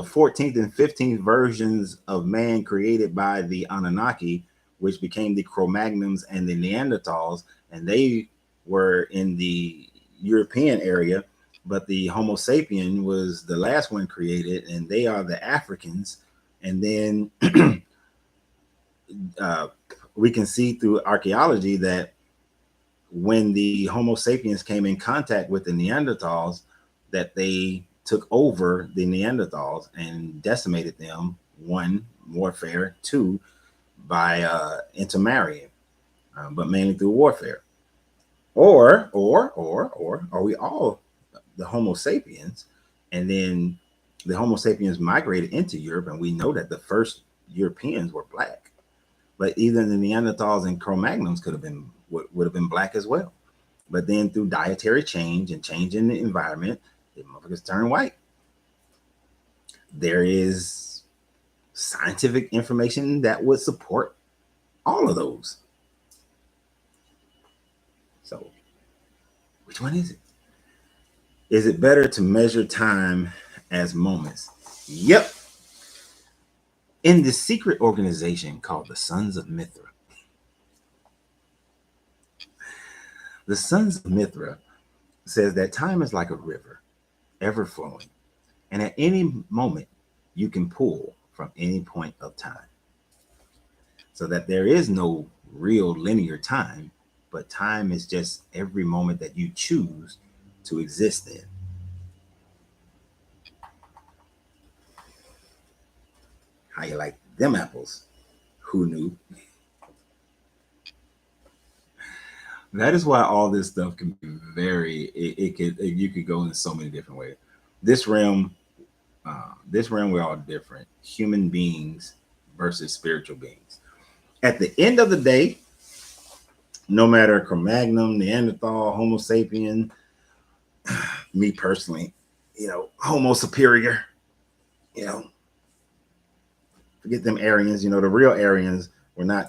14th and 15th versions of man created by the Anunnaki, which became the Cro-Magnons and the Neanderthals, and they were in the European area, but the Homo sapien was the last one created, and they are the Africans. And then we can see through archaeology that when the Homo sapiens came in contact with the Neanderthals, that they took over the Neanderthals and decimated them. One, warfare. Two, by intermarrying, but mainly through warfare. Or are we all the Homo sapiens, and then the Homo sapiens migrated into Europe, and we know that the first Europeans were black, but either the Neanderthals and Cro-Magnons would have been black as well. But then through dietary change and change in the environment, the motherfuckers turn white. There is scientific information that would support all of those. So, which one is it? Is it better to measure time as moments? Yep. In this secret organization called the Sons of Mithra. The Sons of Mithra says that time is like a river, ever flowing, and at any moment you can pull from any point of time. So that there is no real linear time, but time is just every moment that you choose to exist in. How you like them apples? Who knew? That is why all this stuff can be you could go in so many different ways. This realm, we're all different human beings versus spiritual beings. At the end of the day, no matter Cro-Magnon, Neanderthal, Homo sapien, me personally, Homo superior, you know, forget them Aryans. The real Aryans were not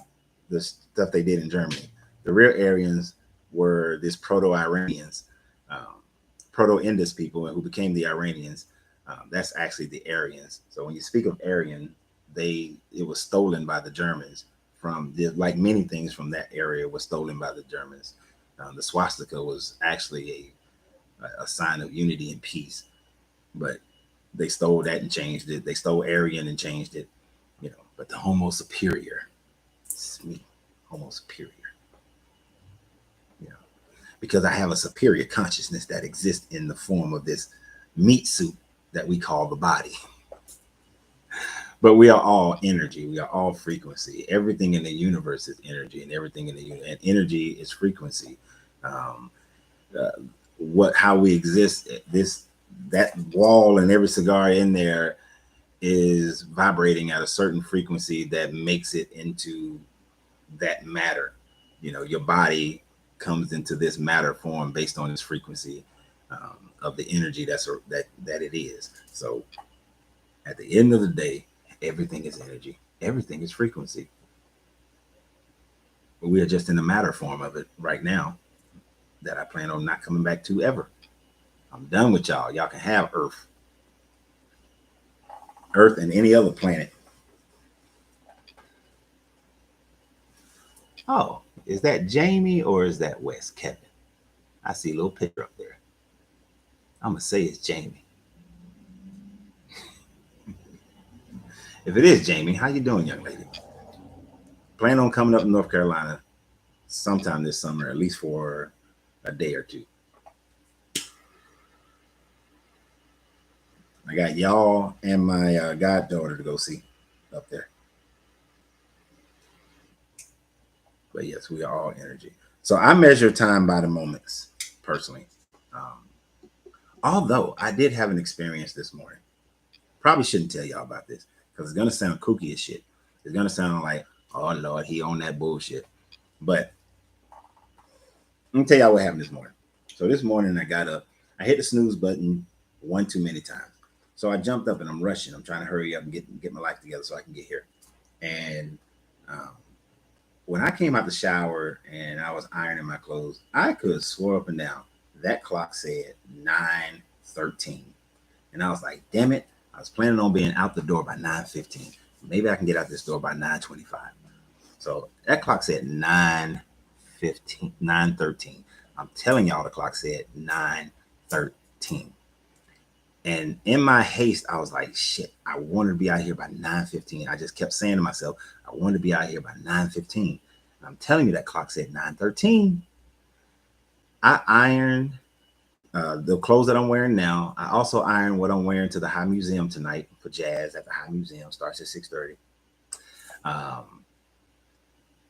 the stuff they did in Germany. The real Aryans were this Proto-Iranians, um, Proto-Indus people who became the Iranians. That's actually the Aryans. So when you speak of Aryan, it was stolen by the Germans like many things from that area was stolen by the Germans. The swastika was actually a sign of unity and peace, but they stole that and changed it. They stole Aryan and changed it. But the Homo superior, it's me, Homo superior. You know, because I have a superior consciousness that exists in the form of this meat suit that we call the body. But we are all energy. We are all frequency. Everything in the universe is energy, and everything in the and energy is frequency. Um, uh, how we exist, that wall and every cigar in there is vibrating at a certain frequency that makes it into that matter. Your body comes into this matter form based on this frequency of the energy that it is. So at the end of the day, everything is energy. Everything is frequency. But we are just in the matter form of it right now that I plan on not coming back to ever. I'm done with y'all. Y'all can have Earth and any other planet. Oh, is that Jamie or is that Wes Kevin? I see a little picture up there. I'm going to say it's Jamie. If it is Jamie, how you doing, young lady? Plan on coming up to North Carolina sometime this summer, at least for a day or two. I got y'all and my goddaughter to go see up there. But yes, we are all energy. So I measure time by the moments, personally. Although I did have an experience this morning. Probably shouldn't tell y'all about this because it's going to sound kooky as shit. It's going to sound like, oh, Lord, he on that bullshit. But let me tell y'all what happened this morning. So this morning I got up. I hit the snooze button one too many times. So I jumped up and I'm rushing. I'm trying to hurry up and get my life together so I can get here. And um, when I came out the shower and I was ironing my clothes, I could swore up and down that clock said 9:13. And I was like, damn it. I was planning on being out the door by 9:15. Maybe I can get out this door by 9:25. So that clock said 9:15, 9:13. I'm telling y'all the clock said 9:13. And in my haste, I was like, shit, I wanted to be out here by 9:15. I just kept saying to myself, I wanted to be out here by 9:15. And I'm telling you that clock said 9:13. I ironed the clothes that I'm wearing now. I also iron what I'm wearing to the High Museum tonight for jazz at the High Museum. Starts at 6:30.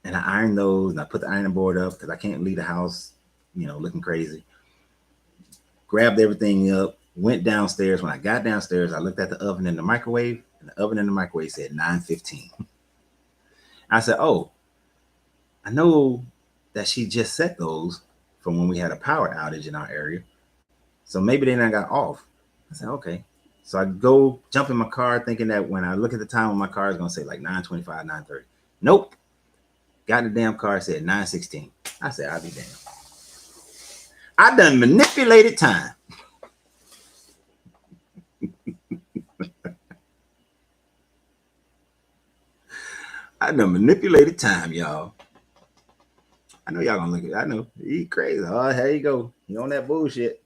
And I ironed those and I put the ironing board up because I can't leave the house, looking crazy. Grabbed everything up, went downstairs. When I got downstairs, I looked at the oven and the microwave, and the oven and the microwave said 9:15. I said, oh, I know that she just set those from when we had a power outage in our area. So maybe they not got off. I said, okay. So I go jump in my car thinking that when I look at the time on my car, it's going to say like 9:25, 9:30. Nope. Got in the damn car, said 9:16. I said, I'll be damned. I done manipulated time. I done manipulated time, y'all. I know y'all gonna look at it. I know. He crazy. Oh, here you go. He on that bullshit.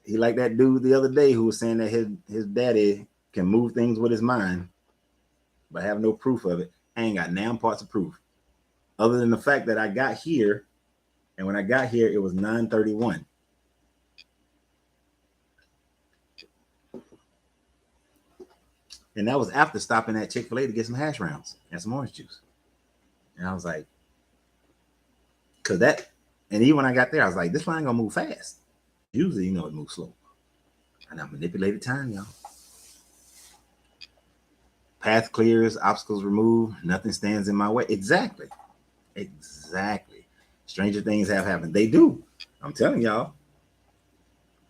He like that dude the other day who was saying that his daddy can move things with his mind, but have no proof of it. I ain't got damn parts of proof. Other than the fact that I got here, and when I got here, it was 9:31. And that was after stopping at Chick-fil-A to get some hash browns and some orange juice. And I was like, Cause and even when I got there, I was like, this line gonna move fast. Usually, it moves slow. And I manipulated time, y'all. Path clears, obstacles removed, nothing stands in my way. Exactly. Stranger things have happened. They do. I'm telling y'all.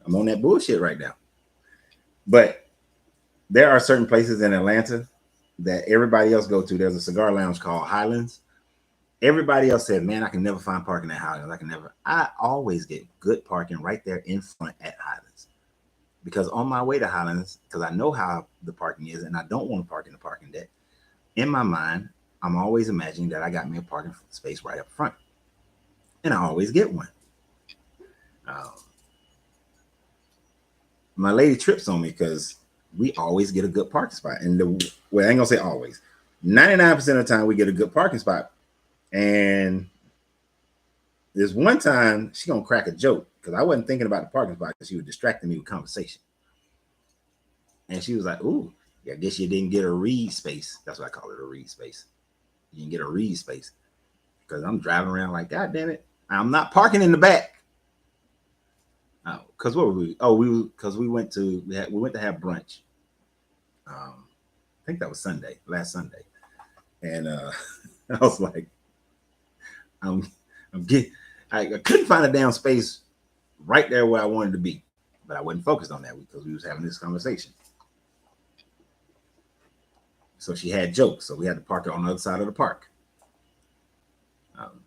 I'm on that bullshit right now. But there are certain places in Atlanta that everybody else go to. There's a cigar lounge called Highlands. Everybody else said, man, I can never find parking at Highlands. I always get good parking right there in front at Highlands. Because on my way to Highlands, because I know how the parking is and I don't want to park in the parking deck, in my mind, I'm always imagining that I got me a parking space right up front. And I always get one. My lady trips on me because we always get a good parking spot. And I ain't gonna say always. 99% of the time we get a good parking spot. And there's one time she gonna crack a joke because I wasn't thinking about the parking spot because she was distracting me with conversation. And she was like, ooh, I guess you didn't get a read space. That's what I call it, a read space. You didn't get a read space. Because I'm driving around like, God damn it, I'm not parking in the back. Because what were we? We went to have brunch. I think that was last Sunday, and I was like, I couldn't find a damn space right there where I wanted to be, but I wasn't focused on that because we was having this conversation. So she had jokes, so we had to park her on the other side of the park.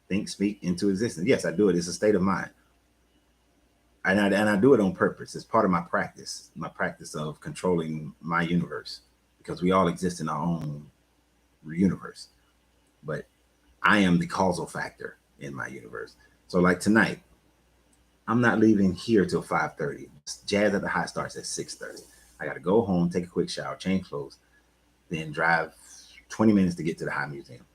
Think, speak into existence. Yes, I do it. It's a state of mind. And I do it on purpose. It's part of my practice of controlling my universe, because we all exist in our own universe. But I am the causal factor in my universe. So like tonight, I'm not leaving here till 5:30. Jazz at the High starts at 6:30. I got to go home, take a quick shower, change clothes, then drive 20 minutes to get to the High Museum.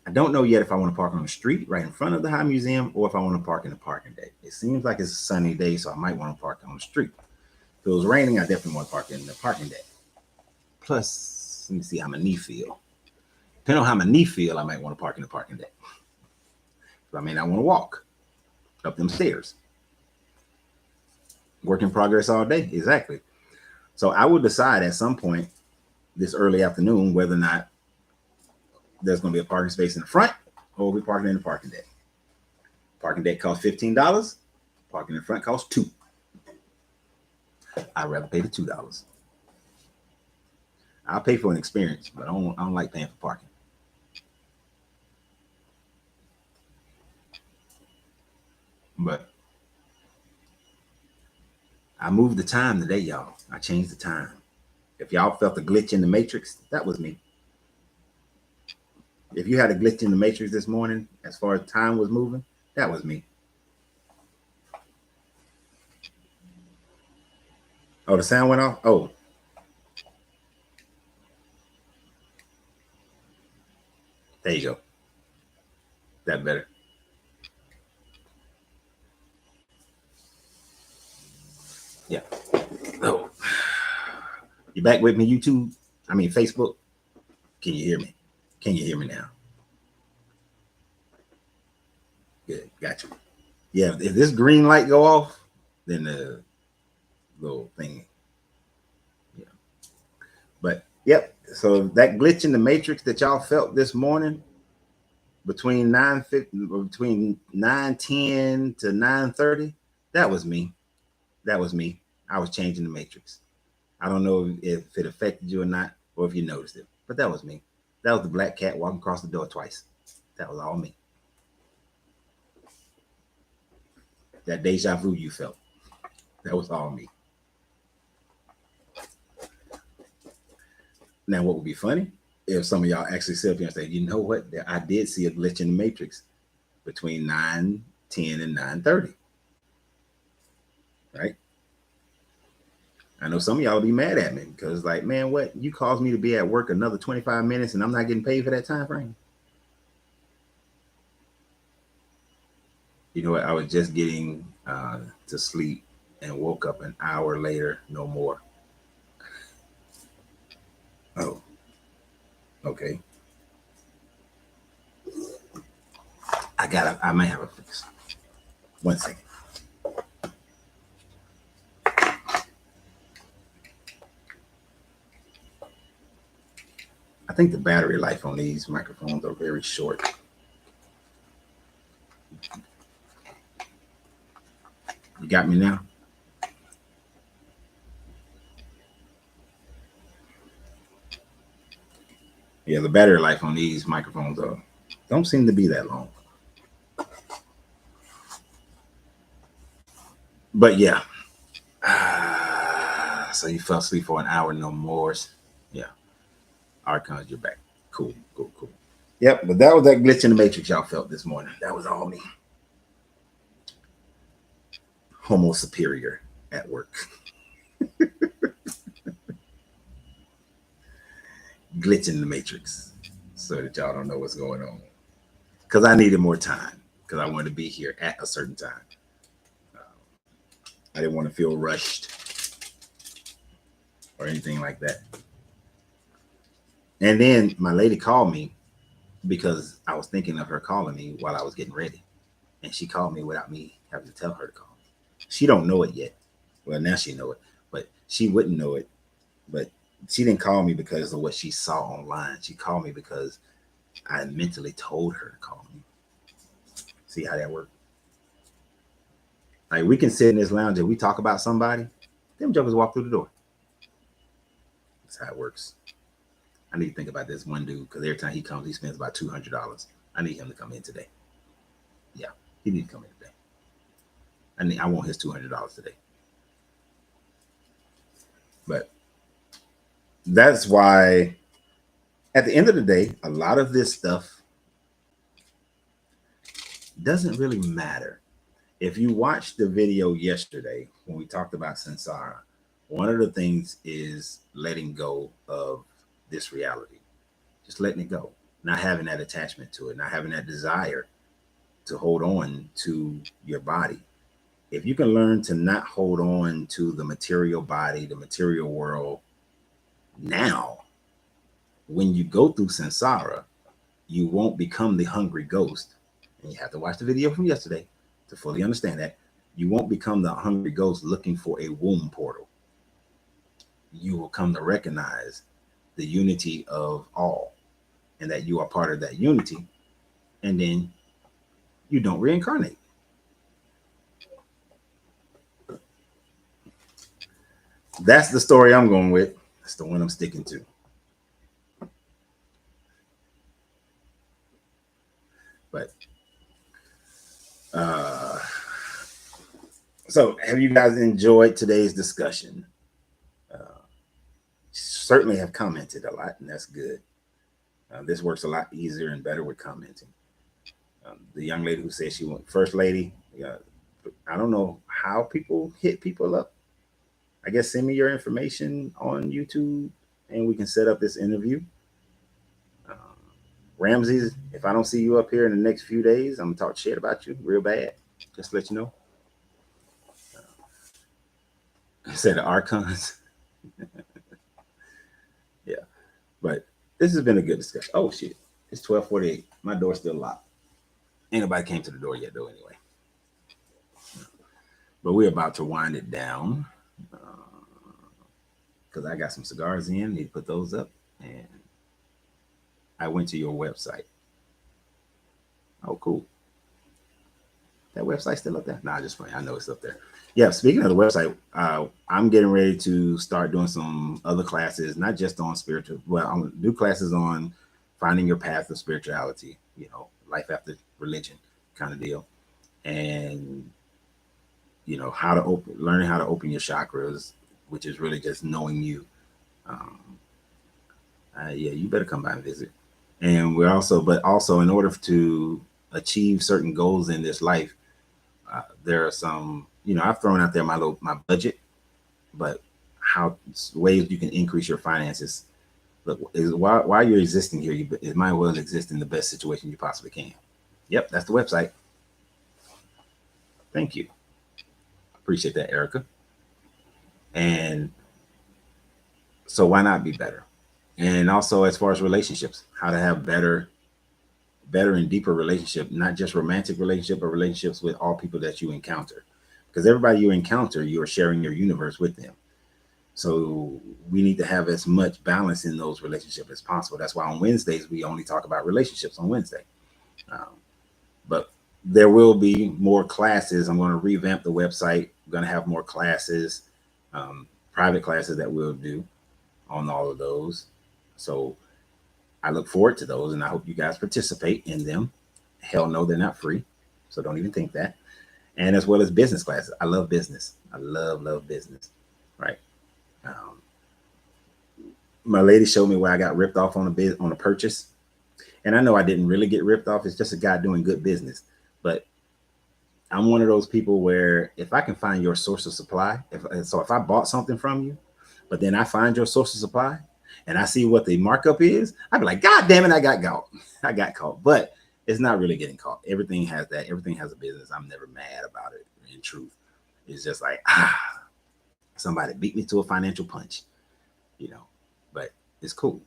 I don't know yet if I want to park on the street right in front of the High Museum or if I want to park in the parking deck. It seems like it's a sunny day, so I might want to park on the street. If it was raining, I definitely want to park in the parking deck. Plus, let me see how my knee feel. Depending on how my knee feel, I might want to park in the parking deck. But I may not want to walk up them stairs. Work in progress all day, exactly. So I will decide at some point this early afternoon whether or not there's going to be a parking space in the front or we're parking in the parking deck. Parking deck costs $15. Parking in the front costs $2. I'd rather pay the $2. I'll pay for an experience, but I don't like paying for parking. But I moved the time today, y'all. I changed the time. If y'all felt a glitch in the matrix, that was me. If you had a glitch in the matrix this morning, as far as time was moving, that was me. Oh, the sound went off? Oh. There you go. That better. Yeah. Oh. You back with me, YouTube? I mean, Facebook? Can you hear me? Can you hear me now? Good. Got you. Yeah, if this green light go off, then the little thing. Yeah. But, yep. So that glitch in the matrix that y'all felt this morning between 9:10 to 9:30, that was me. That was me. I was changing the matrix. I don't know if it affected you or not, or if you noticed it, but that was me. That was the black cat walking across the door twice. That was all me. That deja vu you felt, that was all me. Now, what would be funny if some of y'all actually sit up here and say, you know what, I did see a glitch in the matrix between 9:10 and 9:30, right? I know some of y'all will be mad at me because, like, man, what? You caused me to be at work another 25 minutes and I'm not getting paid for that time frame? You know what? I was just getting to sleep and woke up an hour later, no more. Oh, okay. I might have a fix. 1 second. I think the battery life on these microphones are very short. You got me now? Yeah, the battery life on these microphones don't seem to be that long. But yeah. So you fell asleep for an hour, no more. Yeah. Archons, you're back. Cool. Yep, but that was that glitch in the matrix y'all felt this morning. That was all me. Homo superior at work. Glitch in the matrix. So that y'all don't know what's going on. Because I needed more time. Because I wanted to be here at a certain time. I didn't want to feel rushed or anything like that. And then my lady called me because I was thinking of her calling me while I was getting ready. And she called me without me having to tell her to call me. She don't know it yet. Well, now she know it, but she wouldn't know it. But she didn't call me because of what she saw online. She called me because I mentally told her to call me. See how that works? Like, we can sit in this lounge and we talk about somebody, them jokers walk through the door. That's how it works. I need to think about this one dude because every time he comes, he spends about $200. I need him to come in today. Yeah, he needs to come in today. I want his $200 today. But that's why, at the end of the day, a lot of this stuff doesn't really matter. If you watched the video yesterday when we talked about samsara, one of the things is letting go of this reality. Just letting it go. Not having that attachment to it. Not having that desire to hold on to your body. If you can learn to not hold on to the material body, the material world, now, when you go through samsara, you won't become the hungry ghost. And you have to watch the video from yesterday to fully understand that. You won't become the hungry ghost looking for a womb portal. You will come to recognize the unity of all and that you are part of that unity. And then you don't reincarnate. That's the story I'm going with. That's the one I'm sticking to. But so have you guys enjoyed today's discussion? Certainly have commented a lot, and that's good. This works a lot easier and better with commenting. The young lady who said she went first lady, I don't know how people hit people up. I guess send me your information on YouTube and we can set up this interview. Ramses, if I don't see you up here in the next few days, I'm gonna talk shit about you real bad. Just to let you know. I said the archons. Yeah, but this has been a good discussion. Oh shit, it's 12:48. My door's still locked. Ain't nobody came to the door yet though. Anyway, but we're about to wind it down because I got some cigars in. Need to put those up, and I went to your website. Oh, cool. That website's still up there? Nah, just playing. I know it's up there. Yeah, speaking of the website, I'm getting ready to start doing some other classes, not just on spiritual. Well, I'm going to do classes on finding your path of spirituality, life after religion kind of deal. And, how to learning how to open your chakras, which is really just knowing you. Yeah, you better come by and visit. And but also in order to achieve certain goals in this life, there are some, I've thrown out there my budget, but how ways you can increase your finances. Look, while you're existing here, it might well exist in the best situation you possibly can. Yep, that's the website. Thank you. Appreciate that, Erica. And so why not be better? And also as far as relationships, how to have better better and deeper relationship, not just romantic relationship, but relationships with all people that you encounter. Because everybody you encounter, you are sharing your universe with them. So we need to have as much balance in those relationships as possible. That's why on Wednesdays, we only talk about relationships on Wednesday. Um, but there will be more classes. I'm going to revamp the website. I'm going to have more classes, private classes that we'll do on all of those. So I look forward to those, and I hope you guys participate in them. Hell no, they're not free. So don't even think that. And as well as business classes. I love business. I love business. Right. Um, my lady showed me where I got ripped off on a purchase. And I know I didn't really get ripped off. It's just a guy doing good business. But I'm one of those people where if I can find your source of supply, if I bought something from you, but then I find your source of supply and I see what the markup is, I'd be like, God damn it, I got caught. I got caught. But it's not really getting caught. Everything has that. Everything has a business. I'm never mad about it. In truth, it's just like, somebody beat me to a financial punch, but it's cool.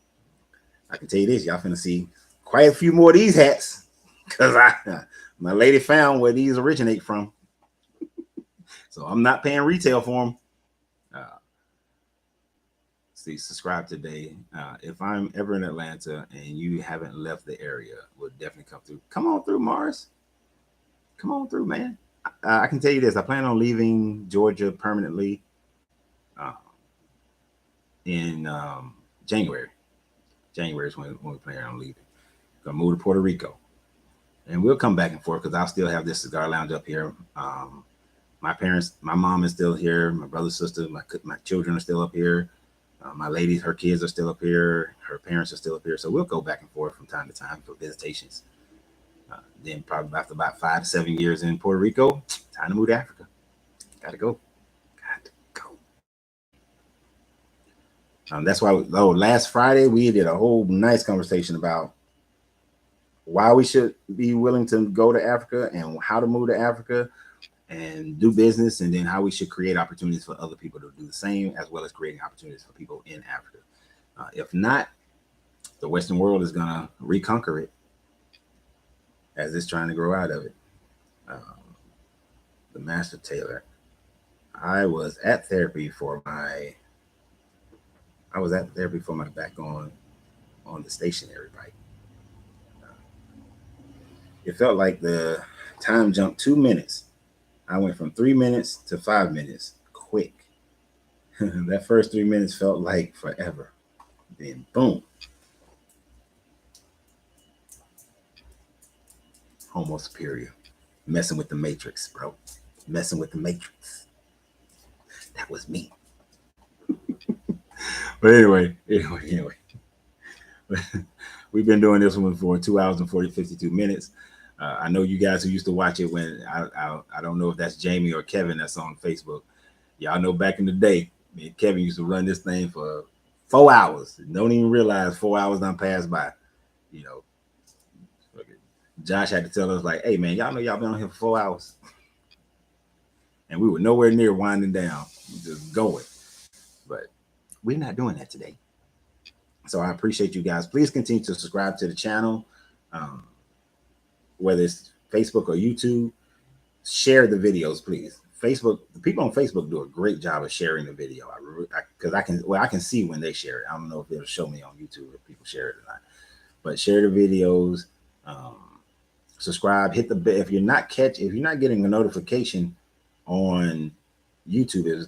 I can tell you this, y'all finna see quite a few more of these hats because my lady found where these originate from. So I'm not paying retail for them. See, subscribe today. If I'm ever in Atlanta and you haven't left the area, we'll definitely come through. Come on through, Mars. Come on through, man. I can tell you this. I plan on leaving Georgia permanently in January. January is when we plan on leaving. Gonna move to Puerto Rico. And we'll come back and forth because I'll still have this cigar lounge up here. My parents, my mom is still here. My brother, sister, my children are still up here. My lady, her kids are still up here. Her parents are still up here. So we'll go back and forth from time to time for visitations. Then probably after about 5 to 7 years in Puerto Rico, time to move to Africa. Gotta go. Got to go. That's why, last Friday, we did a whole nice conversation about why we should be willing to go to Africa and how to move to Africa and do business, and then how we should create opportunities for other people to do the same, as well as creating opportunities for people in Africa. If not, the Western world is going to reconquer it as it's trying to grow out of it. The Master Tailor. I was at therapy for my back on the stationary bike. It felt like the time jumped 2 minutes. I went from 3 minutes to 5 minutes quick. That first 3 minutes felt like forever. Then boom. Homo superior. Messing with the matrix, bro. Messing with the matrix. That was me. But anyway. We've been doing this one for 2 hours and 52 minutes. I know you guys who used to watch it when I don't know if that's Jamie or Kevin that's on Facebook. Y'all know back in the day, me and Kevin used to run this thing for 4 hours. Don't even realize 4 hours done passed by. Josh had to tell us like, hey man, y'all know y'all been on here for 4 hours. And we were nowhere near winding down, just going. But we're not doing that today. So I appreciate you guys. Please continue to subscribe to the channel. Whether it's Facebook or YouTube, share the videos, please. The people on Facebook do a great job of sharing the video. Because I can see when they share it. I don't know if it'll show me on YouTube if people share it or not. But share the videos. Subscribe. Hit the bell if you're not getting a notification on YouTube.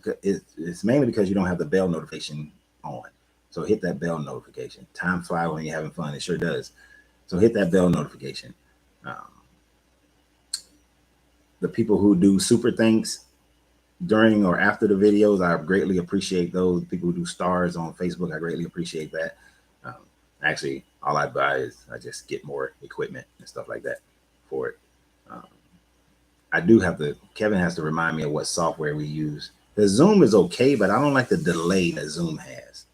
It's mainly because you don't have the bell notification on. So hit that bell notification. Time flies when you're having fun. It sure does. So hit that bell notification. The people who do super thanks during or after the videos, I greatly appreciate those. People who do stars on Facebook, I greatly appreciate that. Actually, all I buy is I just get more equipment and stuff like that for it. Kevin has to remind me of what software we use. The Zoom is okay, but I don't like the delay that Zoom has.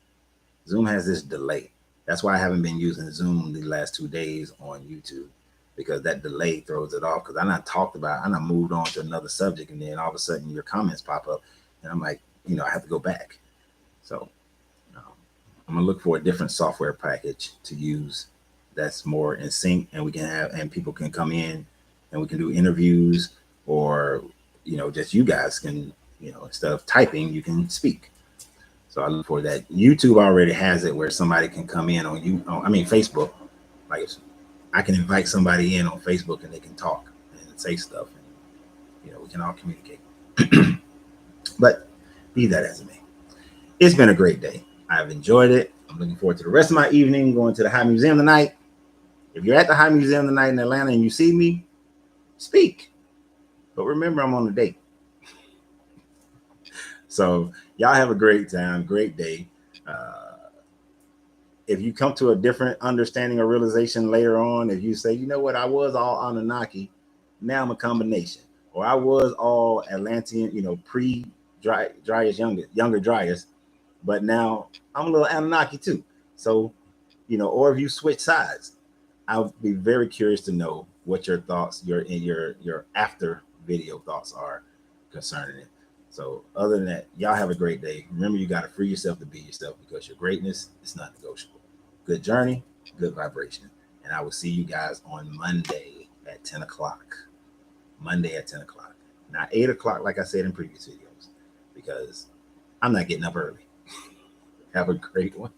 Zoom has this delay. That's why I haven't been using Zoom the last 2 days on YouTube, because that delay throws it off. Because I moved on to another subject, and then all of a sudden your comments pop up, and I'm like, I have to go back. So I'm gonna look for a different software package to use that's more in sync, and we can have, and people can come in and we can do interviews, or just you guys can, instead of typing, you can speak. So I look for that. YouTube already has it where somebody can come in on Facebook. Like I can invite somebody in on Facebook and they can talk and say stuff, and we can all communicate. But be that as it may, it's been a great day. I've enjoyed it. I'm looking forward to the rest of my evening, going to the High Museum tonight. If you're at the High Museum tonight in Atlanta and you see me, speak. But remember, I'm on a date. So y'all have a great time, great day. If you come to a different understanding or realization later on, if you say, you know what, I was all Annunaki, now I'm a combination, or I was all Atlantean, pre-Dryas, younger Dryas, but now I'm a little Annunaki too. So, or if you switch sides, I'll be very curious to know what your thoughts, your after video thoughts are concerning it. So other than that, y'all have a great day. Remember, you got to free yourself to be yourself, because your greatness is not negotiable. Good journey, good vibration. And I will see you guys on Monday at 10 o'clock. Monday at 10 o'clock. Not 8 o'clock, like I said in previous videos, because I'm not getting up early. Have a great one.